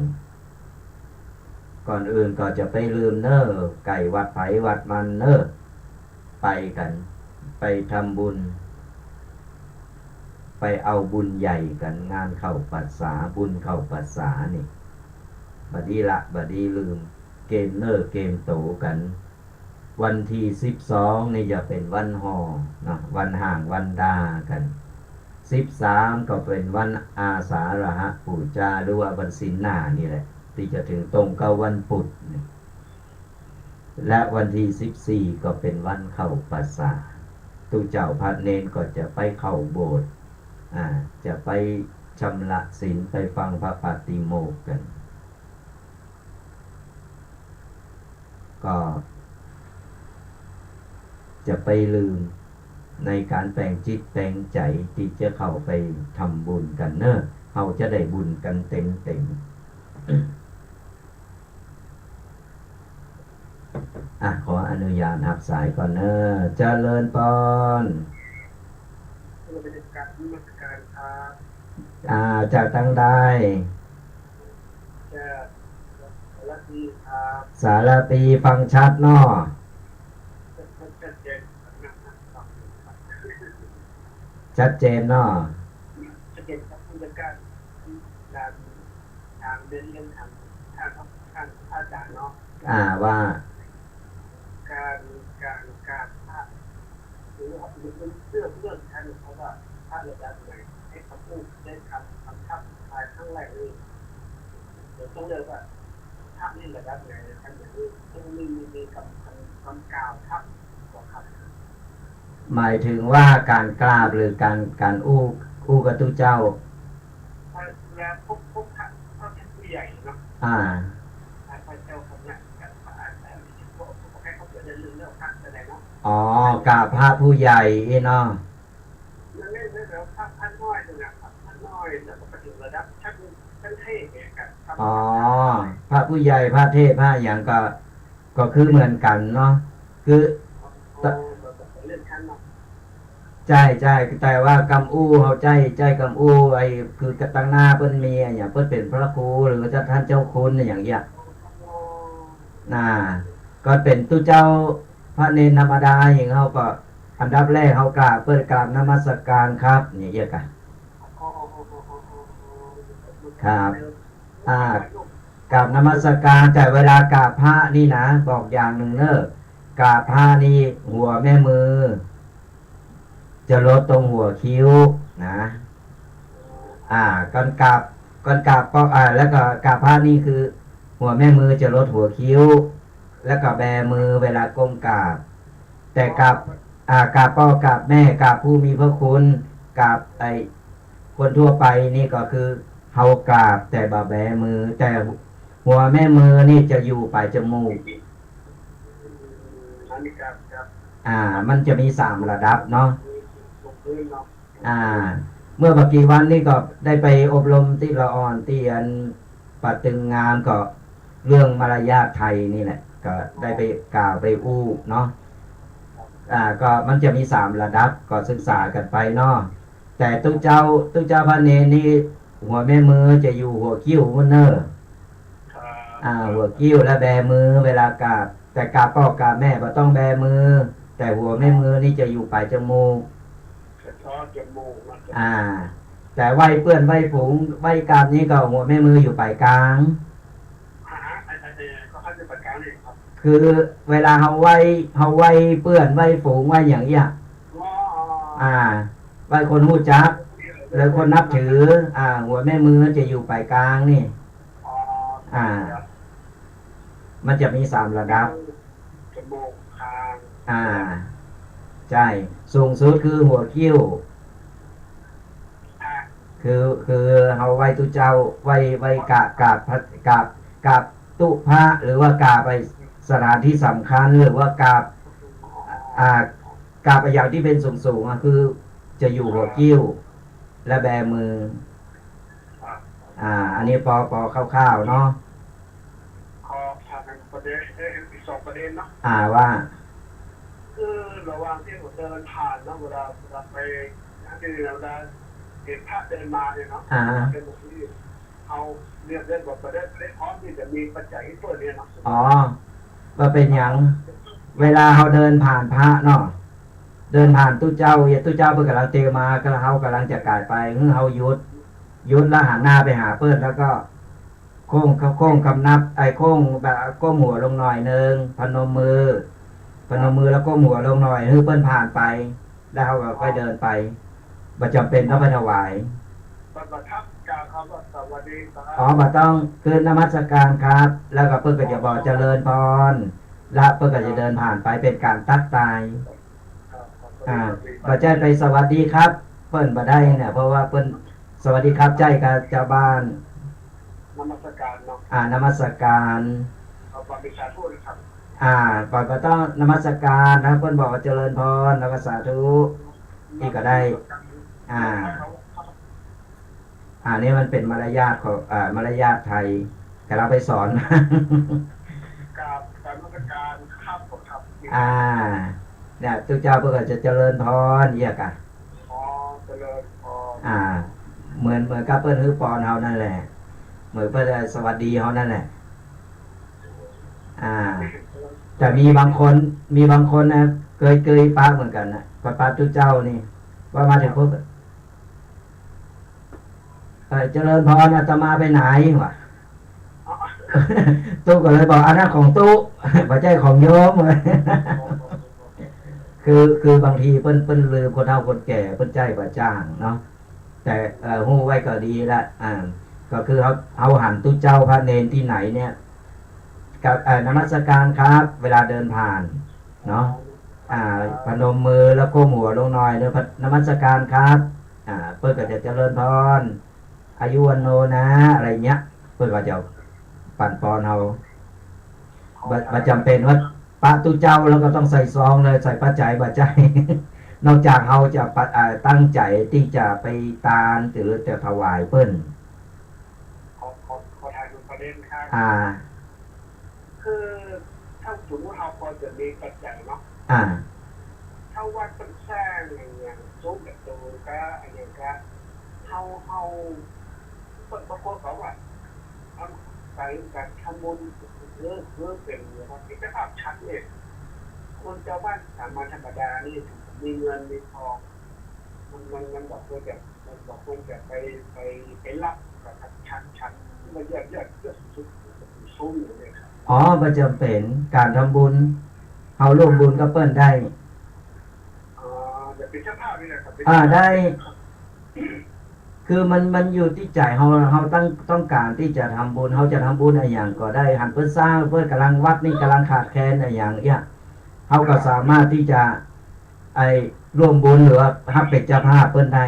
Speaker 1: ก่อนอื่นก็จะไปลืมเนอไก่วัดไผวัดมันเนอไปกันไปทำบุญไปเอาบุญใหญ่กันงานเข้าพรรษาบุญเข้าพรรษานี่บัดนี้ลืมเกมเนอร์เกมโตกันวันที่12นี่จะเป็นวันห่อนะวันห่างวันดากัน13ก็เป็นวันอาสาฬหปูชาหรือว่าวันศีลหน้านี่แหละที่จะถึงตรงกับวันพุธและวันที่14ก็เป็นวันเข้าพรรษาตุเจ้าพระเนนก็จะไปเข้าโบสถ์จะไปชำระศีลไปฟังพระปาติโมกข์กันก็จะไปลืมในการแปลงจิตแปลงใจที่จะเข้าไปทำบุญกันเนอะเราจะได้บุญกันเต็มขออนุญาตรับสายก่อนเนอะเจริญพรจากทางใดสารปีฟังชัดเนาะชัดเจนเนาะชัดเจนครับผู้จัดการทางเดินเรื่องทางอาจารย์เนาะว่าการหรือเรื่องท่านเขาว่าพระระดับไหนให้คำพูดได้คำทับทายครั้งแรกเลยเดี๋ยวต้องเรียกว่าทับนี่ระดับไหนท่านอย่างนี้ต้องมีคำกล่าวทับกว่าคำหมายถึงว่าการกราบหรือการอู้กับตุเจ้าแล้วพบพระผู้ใหญ่เนาะพระเจ้าคนนี้กับพระให้เขาเกิดเรื่องพระแสดงเนาะกราบพระผู้ใหญ่เนาะนั่นแล้วพระน้อยนะครับพระน้อยแล้วก็ปฏิบัติระดับท่าน
Speaker 2: ท่านเทศเนี่ยครับ
Speaker 1: อ๋อพระผู้ใหญ่พระเทพพระอย่างก็คือเหมือนกันเนาะคือ
Speaker 2: อ๋อแบบเรื่องชั้นเนาะ
Speaker 1: ใจใจแต่ว่ากำอู้เขาใจกำอู้ไอ้คือกตั้งหน้าเพิ่นมีออย่างเพิ่นเป็นพระครูหรือว่าท่านเจ้าคุณอย่างเงี้ย
Speaker 2: อ๋อ
Speaker 1: น่าก็เป็นตู้เจ้าพระเนรธรรมดาอย่างเขาก็อันดับแรกเขากราบเปิดกราบนมัสการครับนี่เยอะกัน
Speaker 2: อ๋อ
Speaker 1: ครับอ่ากราบนมัสการแต่เวลากราบพระนี่นะบอกอย่างหนึ่งเนอะกราบพระนี่หัวแม่มือจะลดตรงหัวคิ้วนะอ่าก่อนกราบก่อนกราบก็แล้วก็กราบพระนี่คือหัวแม่มือจะลดหัวคิ้วแล้วก็แบมือเวลาก้มกราบแต่กราบพ่อกราบแม่กราบผู้มีพระคุณกราบไอคนทั่วไปนี่ก็คือเฮากราบแต่บ่าแบมือแต่หัวแม่มือนี่จะอยู่ปลายจมูก
Speaker 2: อันนี้กับ
Speaker 1: อ่ามันจะมี3 ระดับเนาะ
Speaker 2: ลงพื้นเนาะ
Speaker 1: อ่าเมื่อบักกี่วันนี่ก็ได้ไปอบรมที่ละอ่อนที่อันปัดตึงงามก็เรื่องมารยาทไทยนี่แหละก็ได้ไปกล่าวไปอู้เนาะก็มันจะมี3 ระดับก็ศึกษากันไปเนาะแต่ตู้เจ้าพระเนรนี่หัวแม่มือจะอยู่หัวคิ้วมันเนอร์หัวคิ้วและแบมือเวลากราบแต่กราบพ่อกราบแม่ก็ต้องแบมือแต่หัวแม่มือนี่จะอยู่ปลายจมูก
Speaker 2: ช้อนจมูกมัน
Speaker 1: แต่ไหวเปื้อนไหวผงไหวกราบนี้ก็หัวแม่มืออยู่ปลายกลาง
Speaker 2: เขาให้เป็นประการเลยครับ
Speaker 1: คือเวลาเขาไหวเปื้อนไหวผงไหวอย่างเงี้ยไหวคนหู้จักแล้วคนนับถือหัวแม่มือจะอยู่ปลายกลางนี่มันจะมี3 ระดับ
Speaker 2: จมูกคาง
Speaker 1: ใช่สูงสุดคือหัวคิ้วคือเขาไหว้ตุเจ้าไหว้กราบตุพระหรือว่ากราบไปสถานที่สำคัญหรือว่ากราบไปอย่างที่เป็นสูงคือจะอยู่หัวคิ้วและแบมืออันนี้พอคร่าวๆเนาะ
Speaker 2: ขอถามประเด็นอีก2 ประเด็นเนาะ
Speaker 1: ว่า
Speaker 2: คือระหว่างที่ผมเดินผ่านนะเวลาไปที่เราเห็นพระเดินมาเนี่ยเนาะเป็นแบบที่เอาเรียนแบบประเด็นพร้อมที่จะมีปัจจัยตัวเรียนเนาะ
Speaker 1: ว่าเป็นอย่างเวลาเขาเดินผ่านพระเนาะเดินผ่านตู้เจ้าเพื่อกำลังเตมากำลังเขากำลังจะกายไปเขายุดแล้วหันหน้าไปหาเพื่อนแล้วก็โค้งคำนับโค้งแบบก้มหัวลงหน่อยนึงพนมมือแล้วก้มหัวลงหน่อยเพื่อนผ่านไปแล้วเขาก็ค่อยเดินไปบัจำเป็นต้องไปถวาย
Speaker 2: บัทับกล่าวคำว่าสวัสดี
Speaker 1: บัต้องคืนนมัสการครับแล้วก็เพื่อนก็จะบอกเจริญพรแล้วเพื่อนก็จะเดินผ่านไปเป็นการตักตายบัจใจไปสวัสดีครับเพื่อนบัได้เนี่ยเพราะว่าเพื่อนสวัสดีครับใจกับเจ้าบ้าน
Speaker 2: นมัสการเนาะ
Speaker 1: นมัสการ
Speaker 2: ความเป็นชาพูดครับ
Speaker 1: ก่อนก็ต้องนมัสการนะเพื่อนบอกว่าเจริญพรแล้วก็สาธุที่ก็ได้นี่มันเป็นมารยาทของมารยาทไทยแต่เราไปสอน
Speaker 2: การนมัสการครับผมครับ
Speaker 1: เนี่ยทุกเจ้าเพื่อจะเจริญพรเยี่ยกัน
Speaker 2: เจริญพร
Speaker 1: เหมือนกับเพื่อนฮือปอนเฮานั่นแหละเหมือนเพื่อนสวัสดีเฮานั่นแหละแต่มีบางคนนะเคยป้าเหมือนกันนะป้าทุกเจ้านี่ว่ามาถึงพวกเจริญพรอาตมาไปไหนวะตู้ก็เลยบอกอันนั้นของตู้ไม่ใช่ของโยมเลยคือบางทีเปิ้นลืมคนเฒ่าคนแก่เปิ้นใจว่าจ้างเนาะแต่ฮู้ไว้ก็ดีละก็คือเขาหันตู้เจ้าพระเนรที่ไหนเนี่ยกับนมัสการครับเวลาเดินผ่านเนาะพนมมือแล้วก้มหัวลงหน่อยเนนมัสการครับเปิ้นก็จะเจริญพรอายุวันโนนะอะไรเงี้ยเพื่อว่าจะปั่นปอนเอาบัจำเป็นว่าปะตุเจ้าแล้วก็ต้องใส่ซองเลยใส่ปัจจัยบัจจัยนอกจากเขาจะตั้งใจที่จะไปตานหรือจะถวายเพิ่น
Speaker 2: ประเด็นครับ
Speaker 1: อ่า
Speaker 2: คือถ้าสมมติเราพอจะมีปัจจัยเนาะ
Speaker 1: อ่า
Speaker 2: ถ้าวัดเป็นสร้างอย่างสูงแบบตัวก็อะไรก็เขาคนบางคนเขาว่าทำการทำบุญเรื่องเป็นนะครับที่จะภาพชัดเนี่ยคนเจ้าบ้านสามัญธรรมดานี่มีเงินมีทองมันบอกคนแบบมันบอกคนแบบไปรับกับชั้นมันเยอะสุดสูงเลยครับ
Speaker 1: อ๋อประจำเป็นการทำบุญเฮาร่วมบุญกับเปิ้นได้
Speaker 2: เดี๋ยวเป็นเจ้าภาพนี่นะครับ
Speaker 1: ได้ คือมันอยู่ที่ใจเฮาต้องการที่จะทำบุญเฮาจะทำบุญอะไรอย่างก็ได้หันเพิ่นสร้างเพิ่นกำลังวัดนี่กำลังขาดแคลนอะไรอย่างเงี้ยเฮาก็สามารถที่จะไอ้ร่วมบุญหรือว่าถ้าเป็นเจ้าภาพเพิ่นได้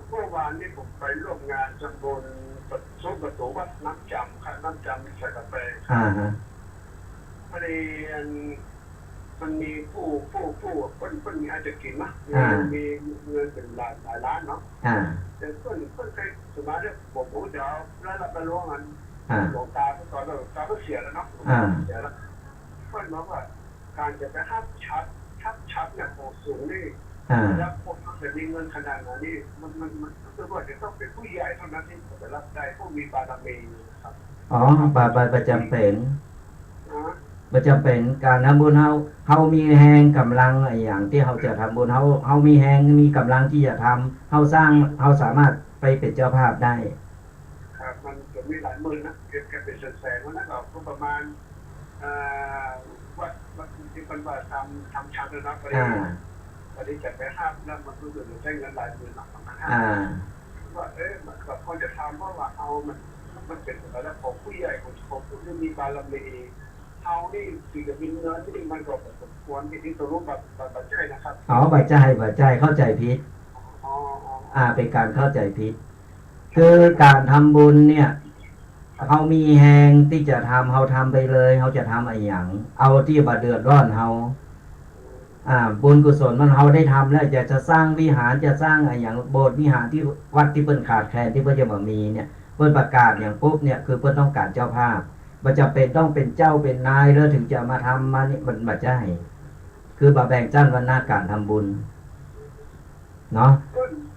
Speaker 2: เมื่อวานนี้ผมไปร่วมงานจำบุญซุ้มประตูวัดน้ำจำครับน้ำจำใส่กาแฟ
Speaker 1: ฮะ
Speaker 2: พอดีมันมีผู้คนมีอาจจะกินนะมีเงินเป็นหลายล้านเนาะแต่คนเคยสมัยเนี่ยผมจะเอาแล้วเราไปล้วงมันหลวงตาตอนตาก็เสียแล้วเนาะเสียแล้วคนบอกว่าการจะไปห้ามชัดเนี่ยโหสูงนี่แล้วพวกมันจะมีเงินขนาดนี้มันคือว่าจะต้องเป็นผู้ใหญ่เท่านั้นที่จะรับได้ผู้มีบารมีครับ
Speaker 1: อ๋อประจำเป็นประจำเป็นการทำบุญเฮามีแฮงกำลังอะไรอย่างที่เฮาจะทำบุญเฮามีแฮงมีกำลังที่จะทำเฮาสร้างเฮาสามารถไปเป็นเจ้าภาพได้
Speaker 2: ครับมันจะมีหลายหมื่นนะเก็บเป็นแสนวันนั้นก็ประมาณวัดที่เป็นว่าทำชั้นนะพอดีจัดไปห้ามแล้วมันรู้สึกใช้เงินหลายหมื่นนะประมาณ5ว่ามันแบบพอจะทำเพราะว่าเอามันเป็นอะไรแล้วของผู้ใหญ่ของผู้ที่มีบารมีเอานี่สิ่งที่มีเงินที่มันก็สมควรที่จะรู้บัตรใจนะครับ
Speaker 1: อ๋อบัตรใจเข้าใจผิดเป็นการเข้าใจผิดคือการทำบุญเนี่ยเขามีแหงที่จะทำเขาทำไปเลยเขาจะทำอะไรอย่างเอาที่บาเดือดร้อนเขาบุญกุศลมันเขาได้ทำแล้วจะสร้างวิหารจะสร้างอะไรอย่างโบสถ์วิหารที่วัดที่เพิ่นขาดแคลนที่เพิ่นจะมามีเนี่ยเพิ่นประกาศอย่างปุ๊บเนี่ยคือเพิ่นต้องการเจ้าภาพมันจะเป็นต้องเป็นเจ้าเป็นนายแล้วถึงจะมาทำมานี่มันบัดใจคือบาแบ่งจ้านวันหน้าการทำบุญเนาะ
Speaker 2: คน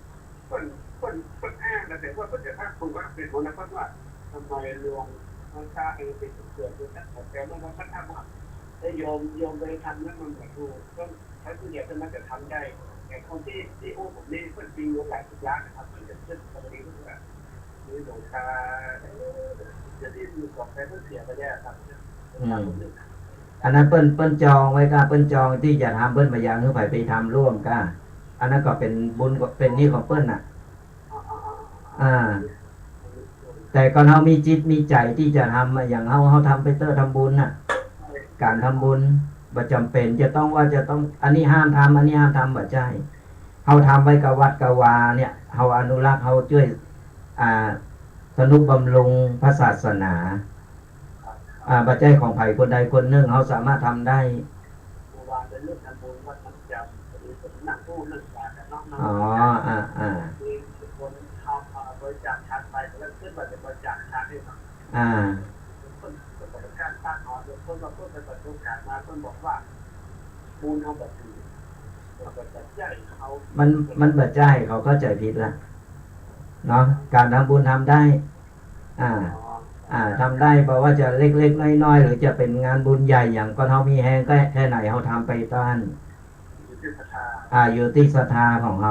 Speaker 2: อ้างนะแต่ว่าคนจะอ้างคุณว่าเป็นคนนะเพราะว่าทำไมหลวงพ่อชาที่เกิดขึ้นแต่เมื่อวันพัฒนาได้โยมไปทำนั้นมันแบบดูต้องใช้ผู้ใหญ่จะมาจะทำได้แต่คนที่โอ้ผมนี่เพิ่งปีหลายสิบล้านนะครับเพิ่งจะขึ้นตรงนี้เพื่อมีหลวงตาจะได้มีกองแพ้เพื่อเสียไปแย่ครับ
Speaker 1: อันนั้นเปิ้นจองไว้ก็เปิ้นจองที่จะทำเปิ้นมาอย่างคือไปทำร่วมก็อันนั้นก็เป็นบุญเป็นนี่ของเปิ้นน่ะแต่ก่อนเรามีจิตมีใจที่จะทำอย่างเราทำไปทำบุญน่ะการทำบุญประจำเป็นจะต้องว่าจะต้องอันนี้ห้ามทำอันนี้ห้ามทำบ่ใช่เราทำไว้กับวัดกับวาเนี่ยเราอนุรักษ์เราช่วยสนุบำรุงพระศาสนาปัจจัยของไผ่คนใดคนหนึ่งเขาสามารถทำได้
Speaker 2: เป็นเรื่องทำบุญวัดน้ำจำหรือเป็นนักพูดเรื่องการน้องมีคนทำบริจาคทานไปแล้วขึ้นมาจะบริจาคทานให้มาคนบริการตั้งหอคนมาพูดเป็นประสบการณ์มาคนบอกว่าบุญเขาแบบนี้แบบใหญ่เขา
Speaker 1: มันแบบใจเขาเข้าใจผิดละเนาะการทำบุญทำได้ทำได้เพราะว่าจะเล็กๆน้อยๆหรือจะเป็นงานบุญใหญ่อย่างก็เขามีแฮงก็แค่ไหนเขาทำไปต้านอยู่ที่ศรัทธาของเข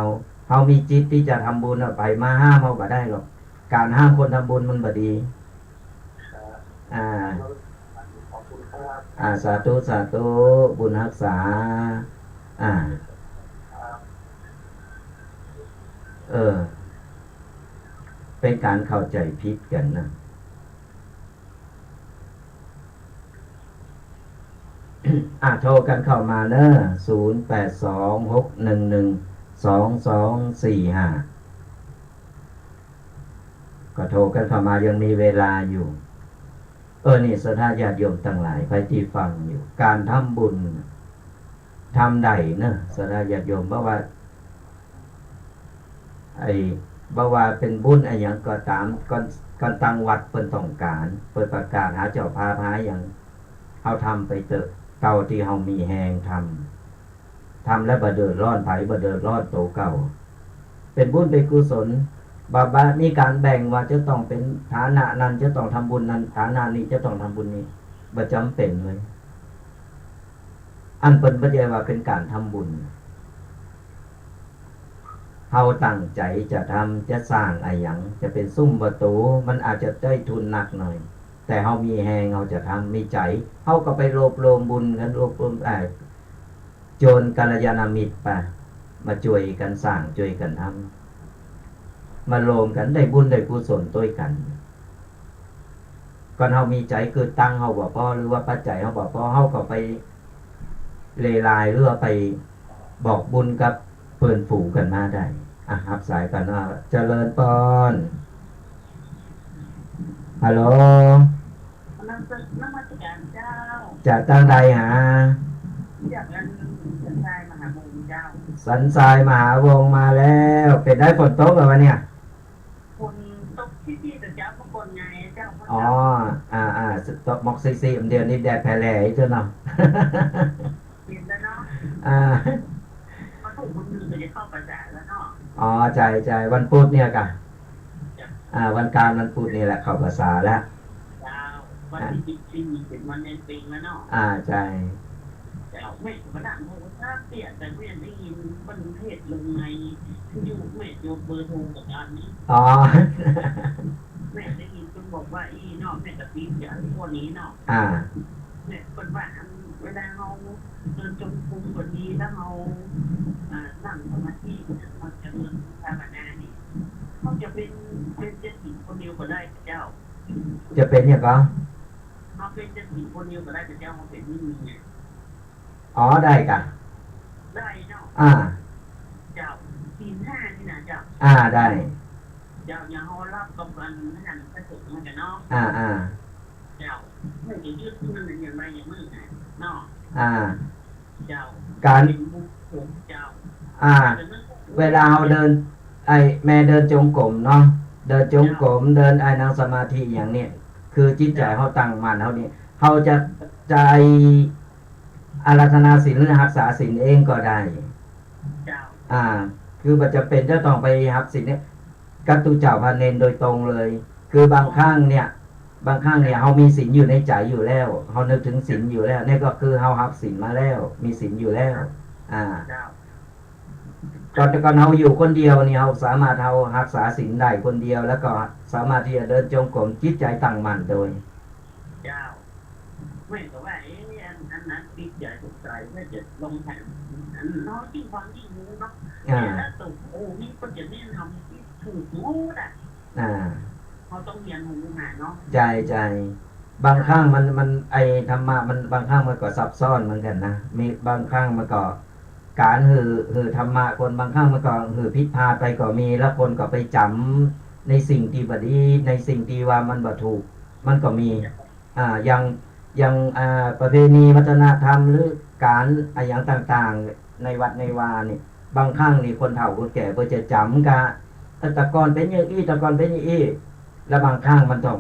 Speaker 1: ามีจิตที่จะทำบุญออกไปมาห้ามเขาบ่ได้หรอกการห้ามคนทำบุญมันบ่ดีสาธุบุญรักษาเป็นการเข้าใจผิดกันนะโทรกันเข้ามาเนอะ0826112245ก็โทรกันเข้ามายังมีเวลาอยู่นี่ศรัทธาญาติโยมทั้งหลายไปที่ฟังอยู่การทำบุญทำได้เนอะศรัทธาญาติโยมเพราะว่า บ่ว่าเป็นบุญอะไรอย่างก็ตามก่อนตั้งวัดเพิ่นต้องการเปิดประกาศหาเจ้าภาพหาอย่างเฮาทำไปเถอะเก่าที่เฮามีแฮงทำแล้วบ่เดือดร้อนไผบ่เดือดร้อนโตเก่าเป็นบุญเป็นกุศลบามีการแบ่งว่าจะต้องเป็นฐานะนั้นจะต้องทำบุญนั้นฐานะนี้จะต้องทำบุญนี้บ่จำเป็นเลยอันเพิ่นบ่ได้ว่าเป็นการทำบุญเฮาตั้งใจจะทำจะสร้างอะไรอย่างจะเป็นซุ้มประตูมันอาจจะได้ทุนหนักหน่อยแต่เฮามีแฮงเฮาจะทำมีใจเฮาก็ไปรวบรวมบุญกันรวบรวมโจรกัลยาณมิตรไปมาช่วยกันสร้างช่วยกันทำมารวมกันได้บุญได้กุศลด้วยกันก่อนเฮามีใจเกิดตั้งเฮาบ่พอหรือว่าปัจจัยเฮาบ่พอเฮาก็ไปเลลายหรือว่าไปบอกบุญกับเพื่อนฝูงกันมาได้รับสายกันว่าเจริญปอนฮัลโหล
Speaker 3: นมัสการเจ้า
Speaker 1: จากตั้งใดหา
Speaker 3: จากนั้นสันทรายมหาวงศ์เจ้า
Speaker 1: สันทรายมหาวงศ์มาแล้วเป็นได้ฝนตกเหรอวะเนี่ย
Speaker 3: ฝนตกที่แต่เจ้าพระคนไงเจ้า
Speaker 1: อ๋อตกมอกซีเดียวนี้แดดแผลแหล่เจ้าเนาะ
Speaker 3: เห็นแล้วเนาะมาถูกมือก็จะเข้าประสาแล้วเนาะ
Speaker 1: อ๋อใจวันพุธเนี่ยกันวันการวันพุธนี่แหละเข้าภาษาแล้ว
Speaker 3: วันที่14เป็นวันเดือนปีแล้วเนาะ
Speaker 1: ใจ
Speaker 3: แต่ไม่มาดังโหถ้าเปลี่ยนแต่เพื่อนได้ยินประเทศลงในอยู่แม่โยเบอร์โทรกับอันนี้แม่ได้ยินคนบอกว่าอีเนาะแม่กับปีอย่างพวกนี้เนาะแม่คนว่าเวลาเราเดินจงกรมแบบนี้แล้วเรานั่งสมาธิมันจะเดินภาวนานี่เขาจะเป็นเจ้าหญิงคนเดียวก็ได้เจ้า
Speaker 1: จะเป็นอย่างไร
Speaker 3: เขาเป็นเจ้าหญิงคนเดียวก็ได้เจ้าเขาเป็นนี่ไง
Speaker 1: ได้กัน
Speaker 3: ได้เนาะเจ้าศีล5นี่นะเจ้า
Speaker 1: ได้
Speaker 3: เจ้าอย่างเขารับกำลังนั่นผสมกันเนาะเจ้าไม่ได้ยืดมันอย่างไรอย่างมือเนาะเจ้า
Speaker 1: การ
Speaker 3: เจ้า
Speaker 1: เวลาเราเดินแม่เดินจงกรมเนาะเดินจงกรมเดินนั่งสมาธิอย่างนี้คือจิตใจเขาตั้งมั่นเขานี่เขาจะใจอาราธนาศีลหรือรักษาศีลเองก็ได้คือมันจะเป็นจะต้องไปรักศีลเนี่ยกัตตุเจ้าพาเนนโดยตรงเลยคือบางครั้งเนี่ยเขามีศีลอยู่ในใจอยู่แล้วเขานึกถึงศีลอยู่แล้วนี่ก็คือเขารักศีลมาแล้วมีศีลอยู่แล้วก่อนเราอยู่คนเดียวนี่เราสามารถเรารักษาศีลได้คนเดียวแล้วก็สามารถที่จะเดินจงกรมจิตใจตั้งมั่นโดย
Speaker 3: เจ้าไม่ก็ว่าอันนั้นติดใจสงสัยว่าจะลงแข่งอันน้อยยิ่งฟังยิ่งรู้เนาะถ้าตกนี่ก็จะแนะนำที่ถูกรู้อ่ะเขาต้องเรียนรู้มาเนาะ
Speaker 1: ใจบางครั้งมันธรรมะมันบางครั้งมันก็ซับซ้อนเหมือนกันนะมีบางครั้งมันก็การหือธรรมะคนบางครั้งมันก็หือพิษพาไปก็มีแล้วคนก็ไปจำในสิ่งที่บดีในสิ่งที่ว่ามันบ่ถูกมันก็มีอย่างประเพณีวัฒนธรรมหรือการอย่างต่างๆในวัดในวานี่บางครั้งนี่คนเฒ่าคนแก่เพื่อจะจำกะแต่ก่อนเป็นอย่างอี้แต่ก่อนเป็นอย่างอี้แล้วบางครั้งมันต้อง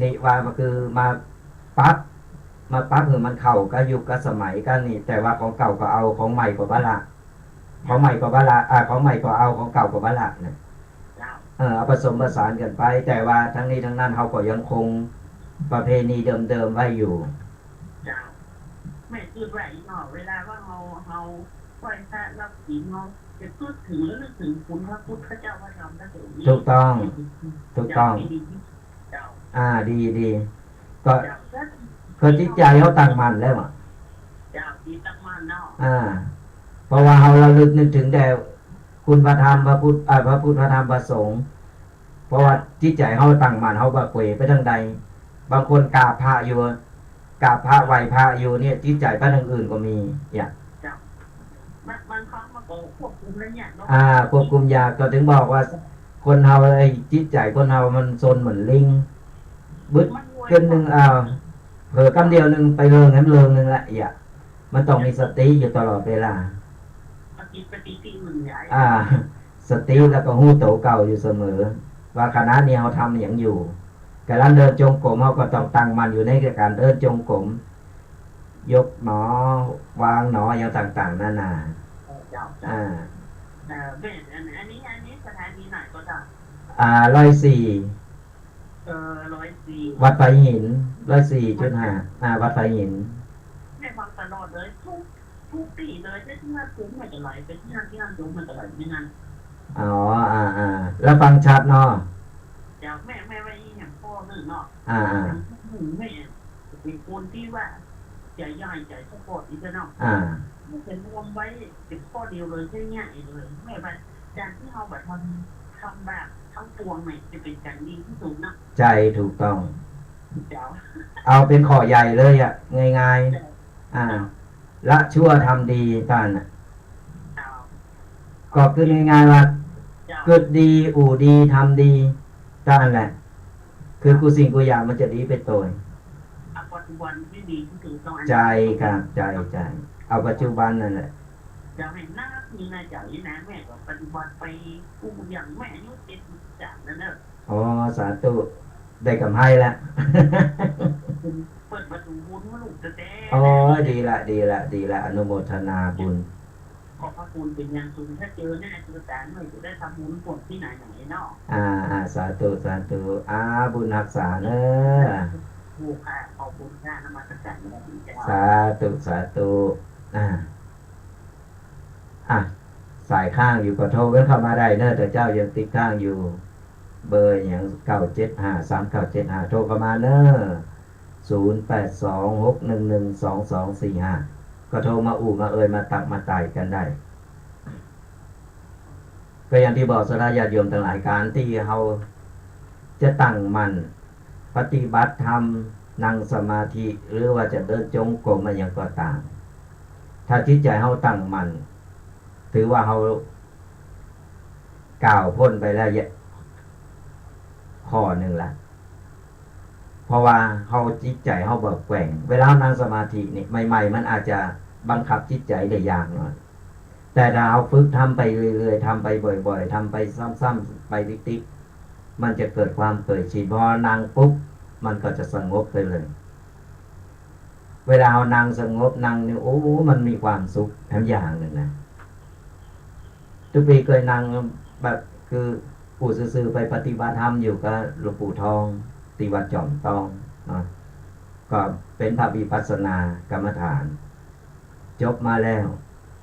Speaker 1: นี่ว่าก็คือมาปั๊บคือมันเข้าก็ยุคก็สมัยก็นี่แต่ว่าของเก่าก็เอาของใหม่ก็บละของใหม่ก็บละของใหม่ก็เอาของเก่าก็บละนะเอาผสมผสานกันไปแต่ว่าทั้งนี้ทั้งนั้นเขาก็ยังคงประเพณีเดิมๆไว้อยู่
Speaker 3: ไม่คือไรเนาะเวลาว่าเราไหว้พระรับศีลเราจะพูดถึงแล้วนึกถึงคุณพระพุทธเจ้าพระธรรมพระสงฆ์
Speaker 1: ถูกต้องดีก็คือจิตใจเขาตั้งมั่นแล้ว
Speaker 3: จิตตั้งมั่นเนาะ
Speaker 1: เพราะว่าเราระลึกนึกถึงแต่คุณพระธรรมพระพุทธพระธรรมพระสงฆ์เพราะว่าจิตใจเขาตั้งมั่นเขาบ่เขวไปทางใดบางคนกราบพระอยู่กราบพระไหว้พระอยู่เนี่ยจิตใจไปทางอื่นก็มีอย่าง
Speaker 3: บางครั้งมันก็ควบคุมแล้วเนี่ย
Speaker 1: ควบคุมยากก็ถึงบอกว่าคนเฮาจิตใจคนเฮามันซนเหมือนลิงบึ้ดขึ้นนึงเผลอกำเดียวนึงไปเริงให้มันเริงนึงละมันต้องมีสติอยู่ตลอดเวลา
Speaker 3: จิตปฏิทินมันใหญ่
Speaker 1: สติแล้วก็หู้โตเก่าอยู่เสมอว่าขณะนี้เราทำอย่างอยู่การเดินจงกรมเราก็ต้องตั้งมันอยู่ในการเดินจงกรมยกหนอวางหนออย่างต่างๆนานา
Speaker 3: อันนี้สถานีไหนก็ได้
Speaker 1: 104วัดไฟหิน104.5วัดไฟหิน
Speaker 3: ไม่ฟังตลอดเลยทุกปีเลยที่นั่นคุ้มมันจะไหลเป็นที่นั่นดูมันจะไหลไม่นั่น
Speaker 1: อ๋อแล้วฟังชัดเนาะ
Speaker 3: เดี๋ยวแม่ว่าอีอย่างพ่อหนึ่งเนาะหนึ่งแม่เป็นคนที่ว่าใจใหญ่ใจสปอร์ตอีกเนาะไม่เป็นรวมไว้เป็นข้อเดียวเลยใช่ง่ายเลยแม่ว่าการที่เราแบบทำแบบทั้งปวงเนี่ยจะเป็นการดีที่สุดนะ
Speaker 1: ใจถูกต้องเอาเป็นข้อใหญ่เลยอ่ะง่ายๆละชั่วทำดีกันก็คือง่ายๆว่าเกิดดีอู่ดีทำดีกันแหละคือกูสิ่งกูอย่างมันจะดีเป็นตัว
Speaker 3: ปัจจุบันไม่ดีที่สุดต้อง
Speaker 1: ใจครับใจเอาปัจจุบันนั่นแหละ
Speaker 3: จะเห็นหน้ามีนายจ่ายนะแม่ก็ปัจจุบันไปกูอย่างแม่อายุ70นั่นเนอะ
Speaker 1: อ๋อสาธุได้กำไรแล้ว
Speaker 3: เปิดประตูบุญมาลูกจะเต้
Speaker 1: อ๋อดีละอนุโมทนาบุญ
Speaker 3: ขอบพระคุณเป็นอย่างสูงถ้าเจอหน้าเจอตาหน่อยจะได้ทำบุญผลที่ไหนเนาะ
Speaker 1: สาธุบุญรักษาเนอะ
Speaker 3: ผู้ค่ะขอบคุณค่ะนมัสการนะพี่เจ้า
Speaker 1: สาธุสายข้างอยู่ก็โทรกันเข้ามาได้เนอะแต่เจ้ายังติดข้างอยู่เบอร์อย่าง9753975โทรเข้ามาเนอะ0826112245ก็โทรมามามาตักมาไต่กันได้ก็อย่างที่บอกสลาญาติโยมทั้งหลายการที่เราจะตั้งมั่นปฏิบัติธรรมนั่งสมาธิหรือว่าจะเดินจงกรมมาอย่างก็ตามถ้าจิตใจเราตั้งมั่นถือว่าเราก้าวพ้นไปแล้วข้อหนึ่งละเพราะว่าเขาจิตใจเขาเบิกแกว่งเวลานั่งสมาธินี่ใหม่ๆมันอาจจะบังคับจิตใจได้ยากหน่อยแต่ถ้าเราฝึกทำไปเรื่อยๆทำไปบ่อยๆทำไปซ้ำๆไปติ๊กๆมันจะเกิดความเคยชินพอนั่งปุ๊บมันก็จะสงบไปเลยเวลาเรานั่งสงบนั่งนี่โอ้มันมีความสุขแถมอย่างหนึ่งนะทุกปีเคยนั่งแบบคือปู่ซื่อๆไปปฏิบัติธรรมอยู่กับหลวงปู่ทองที่วัดจอมทองก็เป็นพระวิปัสสนากรรมฐานจบมาแล้ว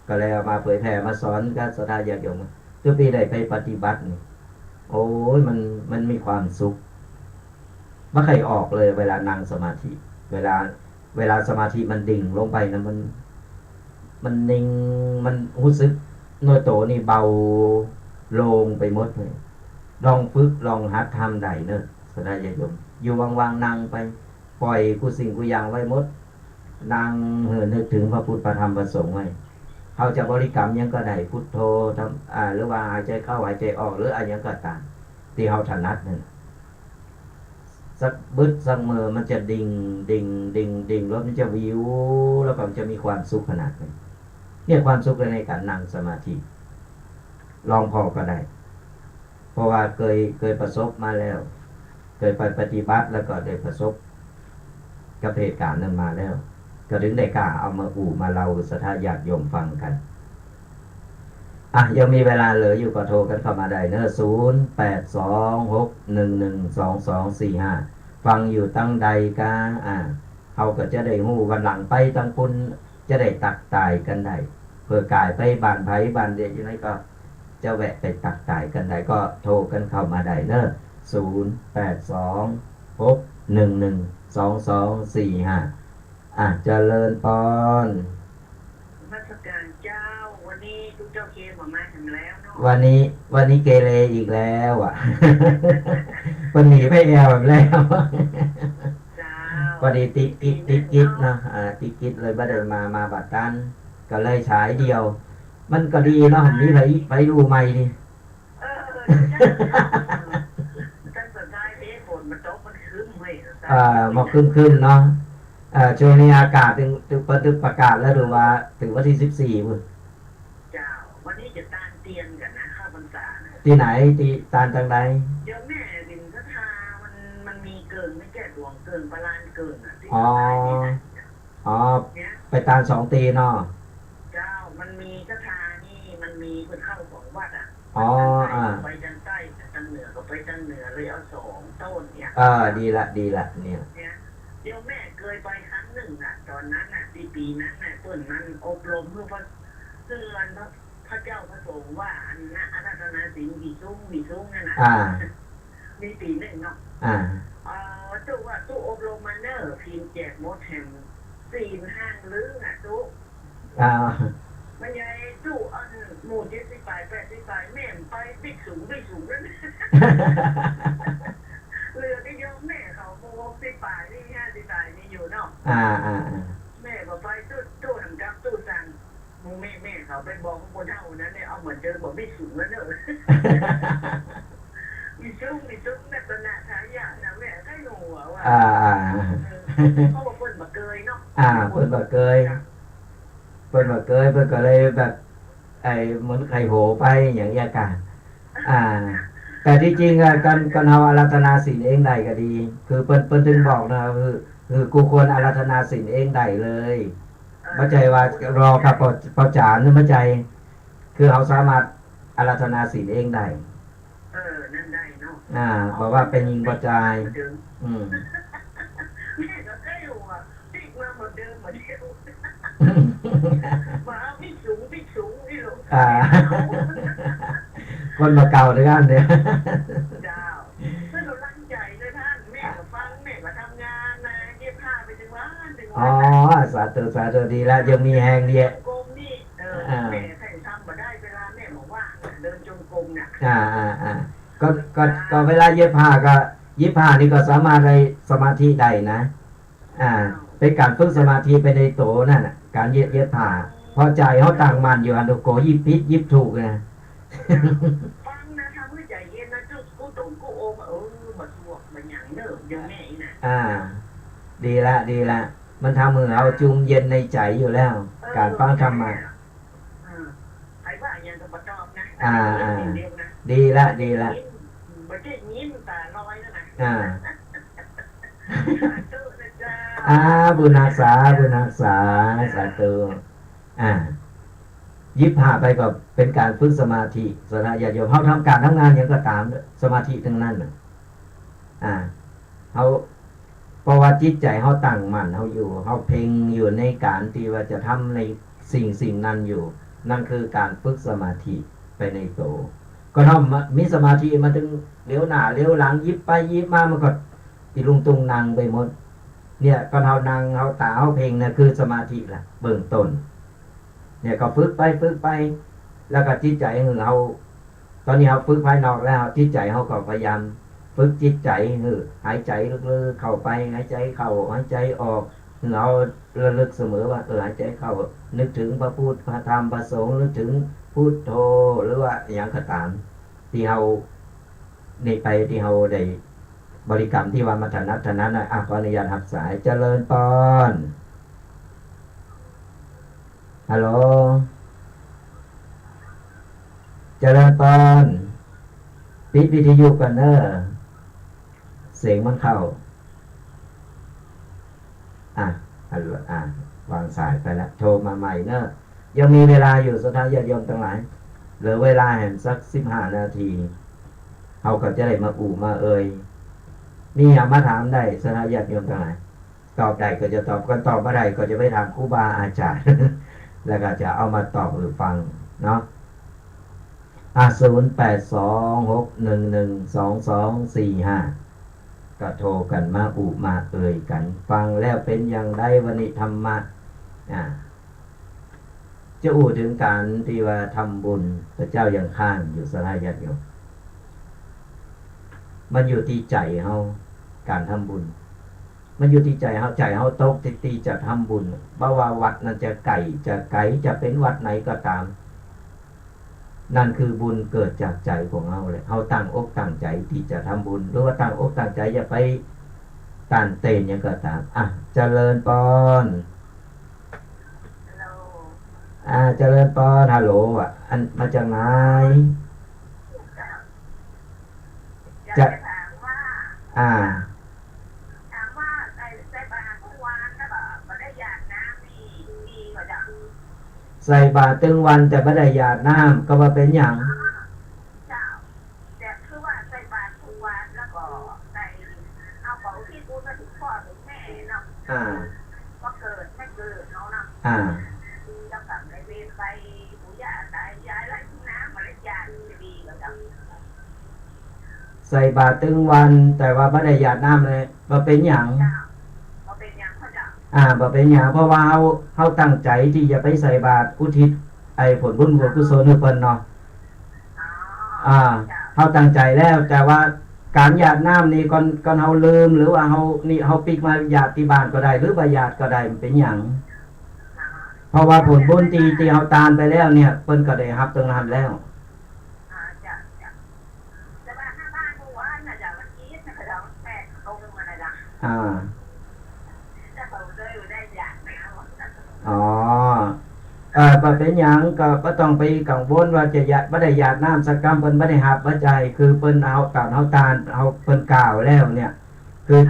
Speaker 1: ก็เลยเอามาเผยแผ่มาสอนกับศรัทธาญาติโยมทุกปีได้ไปปฏิบัตินี่โอ้ยมันมีความสุขไม่เคยออกเลยเวลานั่งสมาธิเวลาสมาธิมันดิ่งลงไปนะมันนิ่งมันรู้สึกโนโตนี่เบาลงไปหมดเลยลองฝึกลองหัดทำได้เนอะศรัทธาญาติโยมอยู่ว่างๆนั่งไปปล่อยกูสิ่งกูอย่างไว้หมดนั่งนึกถึงพระพุทธพระธรรมพระสงฆ์ไว้เขาจะบริกรรมยังก็ได้พุทโธทำหรือว่าหายใจเข้าหายใจออกหรืออะไรยังก็ตามที่เขาถนัดนั่นสักบึดสักมือมันจะดิ่งแล้วมันจะวิวแล้วก็จะมีความสุขขนาดนี้เนี่ยความสุขในการนั่งสมาธิลองพอก็ได้เพราะว่าเคยประสบมาแล้วเคยไปปฏิบัติแล้วก็ได้ประสบกับเหตุการณ์นั้นมาแล้วก็ถึงได้กล้าเอามาเล่าศรัทธาญาติโยมฟังกันยังมีเวลาเหลืออยู่ก็โทรกันเข้ามาได้เนอะ0826112245ฟังอยู่ตั้งใดกาเขาก็จะได้หู้วันหลังไปตั้งคุณจะได้ตักตายกันได้เพื่อกายไปบ้านไผบ้านเดียวอยู่ไหนก็จะแวะไปตักตายกันได้ก็โทรกันเข้ามาได้เนอะ0826112245เจริญปอน
Speaker 3: ราชการเจ้าวันนี้ทุกเจ้าเคมาถึงแล้วเนาะ
Speaker 1: วันนี้เกเรอีกแล้ววันหนีไปแอวแบบแล้วพอดีติดกิดเนาะติดกิดเลยบ่ได้มาบัดกันก็เลยฉายเดียวมันก็ดีเนาะนี่ไปดูใหม่ดิ
Speaker 3: ท่านสนใจเด้ฝนมันตกมันคืมเว้ย
Speaker 1: มาคืมเนาะช่วงนี้อากาศถึงประกาศแล้วหรือว่าถึงวันที่14พุ่น
Speaker 3: เจ้าวันนี้จะตั้งเตียนกันนะข้าพ รรษา
Speaker 1: ที่ไหนที่ตาลจังใด
Speaker 3: เดี๋ยวแม่ดินคาถามันมีเกินไม่แก่ดวงเกินประลานเกินอ่ะที่ตายนี่นะ
Speaker 1: อ๋อไปตาล2 ตีเนาะ
Speaker 3: เจ้ามันมีคาถานี่มันมีคนเข้า2 วัดอ่ะไปจันใต้จันเหนือก็ไปจันเหนือเลยเอา2 ต้นเนี่ย
Speaker 1: ดีละเนี่ย
Speaker 3: เดี๋ยวแม่เคยไปครั้งหนึ่งอ่ะตอนนั้นอ่ะปีนั้นน่ะต้นนั้นอบรมเพื่อพระเตือนพระเจ้าพระสงฆ์ว่าอันนะอาราธนาศีลวีซุ้งนั่นนะมีปีหนึ่งเนาะตู้อบรมมาเนอร์พิมพ์แจกมดแห่ง4 ห้างลึกอ่ะตู้มันใหญ่ตู้อันหมู่78 80แม่ไปบิ๊กสูงนั่นเรือที่ยกแม่เขาโม68นี่58นี่อยู่เนาะแม่ก็ไปตู้ทำกับตู้สั่งมูแม่เขาไปบอกคนเท่านั้นเนี่ยเอาเหมือนเจอบอกบิ๊กสูงแล้วเนอะมีซุ้งแบบนาทายานะแม่ได้หนูว่าเขาบอกเปิ้นบักเกยเนาะ
Speaker 1: เปิ้นบักเกยเปิ้นก็เลยแบบเหมือนไข่โหไปอย่างนี้กันแต่ที่จริงการเฮาอาราธนาศีลเองได้ก็ดีคือเปิ้นถึงบอกนะคือกูควรอาราธนาศีลเองได้เลยเข้าใจว่ารอกับปจานนึกเข้าใจคือเฮาสามารถอาราธนาศีลเองได้
Speaker 3: นั่นได้เนาะ
Speaker 1: บอกว่าเป็นยิงกระจาย
Speaker 3: แม่ก็ได้อยู่อ่ะติ๊กมาเหมือนเดิมเหมือนเดิมมาไม่สูงนี่ลูก
Speaker 1: คนมาเก่าด้วยกันเนี่ย
Speaker 3: เจ้าเพื่อนเราตั้งใจเลยท่านแม่ก็ฟังแม่ก็ทำงานนะเย็บผ้าไปถึงวัน
Speaker 1: สาธุดีแล้วยังมีแหงเดีย
Speaker 3: กรมนี่แม่ใส่ทำมาได้เวลาแม่บอกว่าเดินจงกรมเนี่ย
Speaker 1: ก็เวลาเย็บผ้านี่ก็สามารถได้สมาธิได้นะเป็นการฝึกสมาธิไปในโตนั่นน่ะการเย็บผ้าพอใจเขาต่างมันอยู่อันโดโกยิบพิษยิบถูกนะ
Speaker 3: ฟังนะทำให้ใจเย็นนะจุดกูตรงกูโอมามาสวกมาหยั่งเนิ่มยังแม่อีน่ะ
Speaker 1: ดีละมันทำให้เราจุ่มเย็นในใจอยู่แล้วการฟังธรรมะ
Speaker 3: ใครว่าอย่างกับประจอบนะ
Speaker 1: ดีละ
Speaker 3: ประเทศนี้มันตาลอยแล้ว
Speaker 1: นะบุญรักษาสาธุยิบผ่าไปก็เป็นการฝึกสมาธิสนะญาติโยมเขาทำการทำงานอย่างก็ตามสมาธิทั้งนั้นเขาเพราะว่าจิตใจเขาตั้งมั่นเขาอยู่เขาเพ่งอยู่ในการที่ว่าจะทำในสิ่งนั้นอยู่นั่นคือการฝึกสมาธิไปในโตก็ทำมีสมาธิมาถึงเลี้ยวหน้าเลี้ยวหลังยิบไปยิบมามันก็ติลุงตุงนางไปหมดเนี่ยก็เฮานางเฮาตาเฮาเพ่งเนี่ยคือสมาธิล่ะเบื้องต้นเนี่ยก็ฝึกไปแล้วก็จิตใจของเราตอนนี้เราฝึกภายนอกแล้วจิตใจเราก็พยายามฝึกจิตใจหายใจลึกๆเข้าไปหายใจเข้าหายใจออกเราระลึกเสมอว่าหายใจเข้านึกถึงพระพุทธพระธรรมพระสงฆ์นึกถึงพุทโธหรือว่าอย่างก็ตามที่เราในไปที่เราได้บริกรรมที่ว่ามัถนัดนะขออนุญาตรับสายเจริญปอนฮัลโหลเจริญปอนปิดวิทยุกันเนอะเสียงมันเข้าวางสายไปแล้วโทรมาใหม่เนอะยังมีเวลาอยู่สุดท้ายญาติโยมทั้งหลายเหลือเวลาแห่งสัก15 นาทีเขาก็จะได้มามานี่อยากมาถามได้สนะญาติโยมทั้งหลายตอบได้ก็จะตอบกันตอบไม่ได้ก็จะไปถามครูบาอาจารย์ แล้วก็จะเอามาตอบหรือฟังเนาะ0826112245ก็โทรกันมามากันฟังแล้วเป็นอย่างไรวันนี้ธรรมะจะถึงการที่ว่าทำบุญพระเจ้ายังข้างอยู่สลายญาติโยมมันอยู่ที่ใจเฮาการทำบุญมันอยู่ที่ใจเฮาตกตีจะทำบุญบ่ว่าวัดนั้นจะไกลจะเป็นวัดไหนก็ตามนั่นคือบุญเกิดจากใจของเฮาเลยเฮาตั้งอกตั้งใจที่จะทำบุญหรือว่าตั้งอกตั้งใจอย่าไปต้านเต้นอย่างก็ตามเจริญปอนเจริญปอนฮัลโหลอันมาจากไหน ใส่บาตรตึงวันแต่ไม่ได้หยาดน้ำก็ว่าเป็นอย่าง
Speaker 3: เจ้าแต่คือว่าใส่บาตรทุกวันแล้วก็ใส่เอาของที่บุญมาถึงพ่อถึงแม่เนาะก็เกิดไม่เกิดเนาะจะกลับในเวรไปปู่ย่าตายายไรที่น้ำอะไรยาจะดีก็จะ
Speaker 1: ใส่บาตรตึงวันแต่ว่าไม่ได้หยาดน้ำเลยว่าเป็นอย่าง
Speaker 3: ว่าเป็นอย่างเขาจะ
Speaker 1: ว่าเป็นอย่างเพราะว่าเขาตั้งใจที่จะไปใส่บาตรอุทิศไอ้ผลบุญกุศลให้เพิ่นเนาะเขาตั้งใจแล้วแต่ว่าการหยาดน้ำนี่ก่อนเขาลืมหรือว่าเขาปิกมาหยาดที่บ้านก็ได้หรือว่าหยาดก็ได้เป็นอย่างเพราะว่าผลบุญที่เขาตานไปแล้วเนี่ยเพิ่นก็ได้รับตรงนั้นแล้วเป็นอย่างก็ต้องไปกังวลว่าจะไม่ได้หยาดน้ำสักกรรมเพิ่นไม่ได้หับว่าใจคือเพิ่นเอาการเอาตาลเอาเพิ่นกล่าวแล้วเนี่ยคือ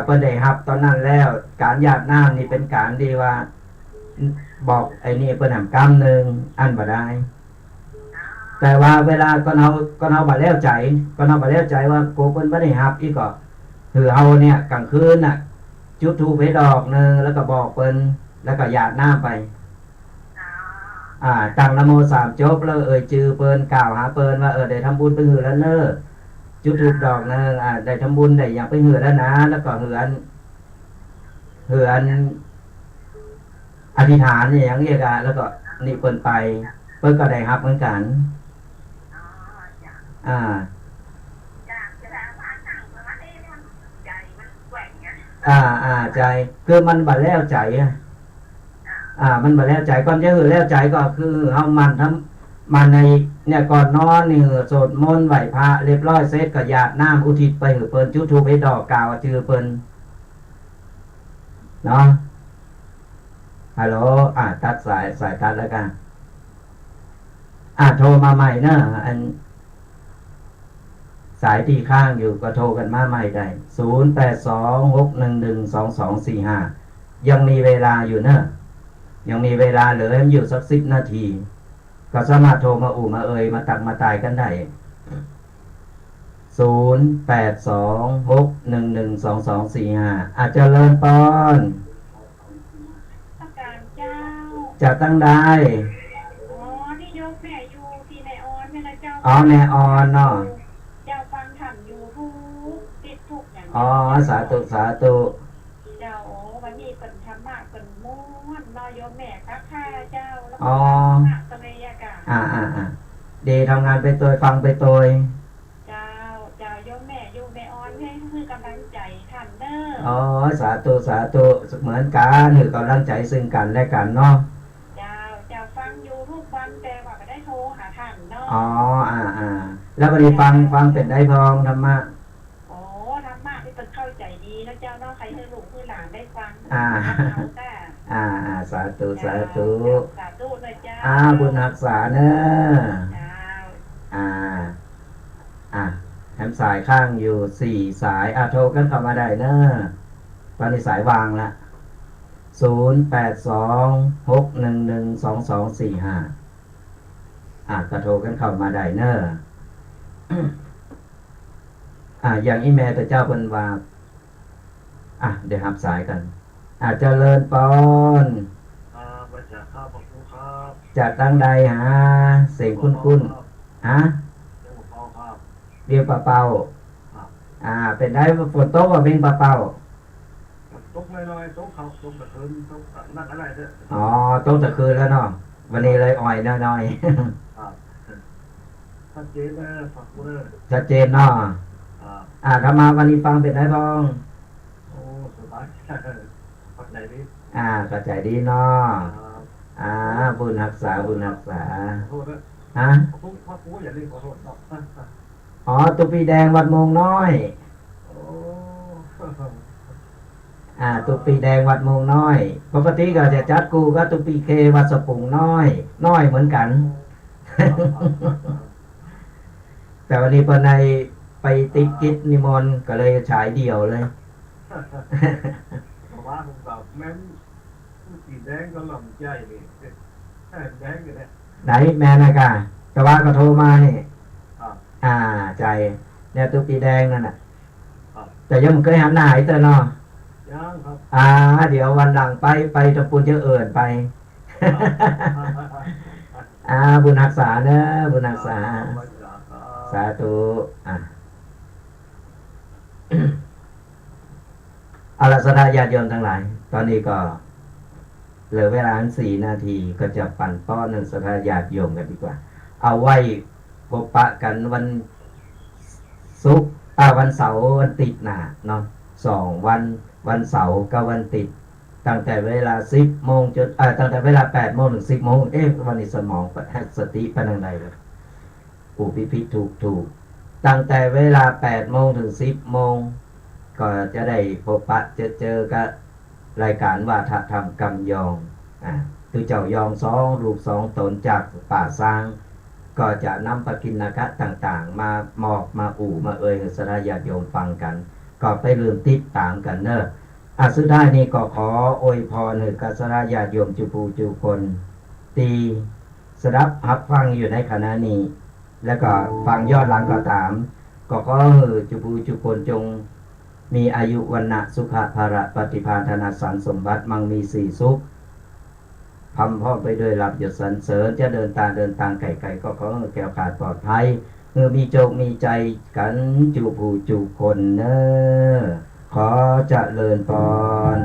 Speaker 1: เพิ่นได้หับตอนนั้นแล้วการหยาดน้ำนี่เป็นการดีว่าบอกไอ้นี่เพิ่นทำกรรมหนึ่งอันบ่ได้แต่ว่าเวลาก็เอาบ่แล้วใจว่าโกเพิ่นไม่ได้หับอีกก็คือเฮาเนี่ยกลางคืนน่ะจุดธูปให้ดอกนึงแล้วก็บอกเพิ่นแล้วก็หยาดน้ำไปตั้งนะโม3จบแล้วจือเปิ้นกล่าวหาเปิ้นว่าได้ทำบุญไปหือแล้วเน้อจุดธูปดอกนึงได้ทำบุญได้อย่างไปหือแล้วนะแล้วก็หืออันอธิษฐานอย่างนี้ก็แล้วก็นี่เปิ้นไปเปิ้นก็ได้รับเหมือนกันใจคือมันบัดแล้วใจมันมาแล้วใจก่อนจะหือแล้วใจก็คือเฮามันทำมันในเนี่ยก่อนนอนนี่สวดมนต์ไหว้พระเรียบร้อยเสร็จก็หยาดน้ำอุทิศไปหือเพิ่นจุดธูปให้ดอกกล่าวชื่อเพิ่นเนาะฮัลโหลตัดสายตัดแล้วกันโทรมาใหม่เนอะอันสายที่ข้างอยู่ก็โทรกันมาใหม่ได้0826112245ยังมีเวลาอยู่เนอะยังมีเวลาเหลืออยู่สัก10 นาทีก็สามารถโทรมามามาตักมาตายกันได้0826112245อาจจะเริ่มต้นจะตั้งได้
Speaker 3: นี่โยมแม่อยู่ที่ในออนแม่ละเจ้า
Speaker 1: ในออนเนาะ
Speaker 3: เจ้าฟังธรรมอยู่ทุกติดทุกอย่าง
Speaker 1: สาธุ
Speaker 3: เจ้าวันนี้เป็นธรรมะเป็นม้วนนอยโยมแม่ค่ะเจ้าแล้วก็ธรรมะตะเมยกา
Speaker 1: ดีทำงานไปตัวฟังไปตัว
Speaker 3: เจ้าโยมแม่อยู่แม่ออนให้คือกำลังใจท่านเด้
Speaker 1: อสาธุเหมือนกันคือกำลังใจซึ่งกันและกันเนาะ
Speaker 3: เจ้าฟังอยู่ทุกวันแต่ว่าไม่ได้โทรหาท่านเนา
Speaker 1: ะแล้ววันนี้ฟังเป็นได้พองธรรมะ
Speaker 3: ธรรมะที่เป็นเข้าใจดีนะเจ้าเนาะใครให้ลูกให้หลานได้ฟัง
Speaker 1: สาธุ
Speaker 3: สาธุนะเจ้า
Speaker 1: บุญรักษาเนอะแถมสายข้างอยู่4 สายโทรกันเข้ามาได้เนอะตอนนี้สายวางละ0826112245ก็โทรกันเข้ามาได้เนอะอย่างอีเมลแต่เจ้าเป็นว่าเดี๋ยวรับสายกันเจริญปอนจากตั้งใดเสียงคุ้นเบียร์เป่าเป็นได้ฝนตกว่าเป็นเป่า
Speaker 2: ตกน้อยๆตกเขาตกตะคืนตกนักอะไรเด้
Speaker 1: อตกตะคืนแล้วเนาะวันนี้เลยอ่อยน้อย
Speaker 2: ชัดเจนนะฝักเลย
Speaker 1: ชัดเจนเนาะถ้ามาวันนี้ฟังเป็นได้บ้าง
Speaker 2: สบายเข้าใจดี
Speaker 1: เข้าใจดีเนาะบุญรักษาโทษนะ
Speaker 2: พูดอย่าลืมขอโทษ
Speaker 1: ตุปีแดงวัดมงน้อยตุปีแดงวัดมงน้อยปกติก็จะจัดกูก็ตุปีเควัดสปุงน้อยเหมือนกัน แต่วันนี้ปนในไปติดกิจนิมนต์ก็เลยฉายเดี่ยวเลย
Speaker 2: เพราะว่าผมกับแม่ปีแดงก็หล่อมใจเลย แดงอยู่เนี่ย
Speaker 1: ไหนแม่นะกะกะว่าก็โทรมานี่ใจเนี่ยตุ๊กตีแดงนั่นน่ะแต่ยังไม่เคยหันหน้าให้เธอเนาะ
Speaker 2: ยังครับ
Speaker 1: เดี๋ยววันหลังไปตะปูนเยอะเอิ่นไป บุญรักษาเนอะบุญรักษาสาธุเอาละสดาญาติโยมทั้งหลายตอนนี้ก็เหลือเวลา4 นาทีก็จะปั่นป้อนสดาญาติโยมกันดีกว่าเอาไว้พบปะกันวันศุกร์วันเสาร์วันติดหนาเนาะวันเสาร์กับวันติดตั้งแต่เวลา10 โมงจนตั้งแต่เวลา8 โมงถึง10 โมงวันนี้สมองสติไปทางใดเลยพิถูกตั้งแต่เวลา8 โมงถึง10 โมงก็จะได้พบปะเจอกับรายการวาทธรรมกำยองคือเจ้ายอง2 รูป 2 ตนจากป่าสร้างก็จะนำปกิณกะต่างๆมาหมอกมามาให้สดาญาติโยมฟังกันก็ไปลืมติดตามกันเนอะสุดท้ายนี้ก็ขออวยพรให้กับสดาญาติโยมจุคนตีสดับรับฟังอยู่ในขณะนี้แล้วก็ฟังยอดหลังก็ตามก็ขอให้จุคนจงมีอายุวันนะสุขภาระปฏิภาณธนสารสมบัติมั่งมีสีสุขพำพ่อไปด้วยหลับหยุดสรรเสริญจะเดินทางไกลๆก็ขอให้แก้วขาดปลอดภัยมีโจกมีใจกันจุคนเนอขอเจริญพร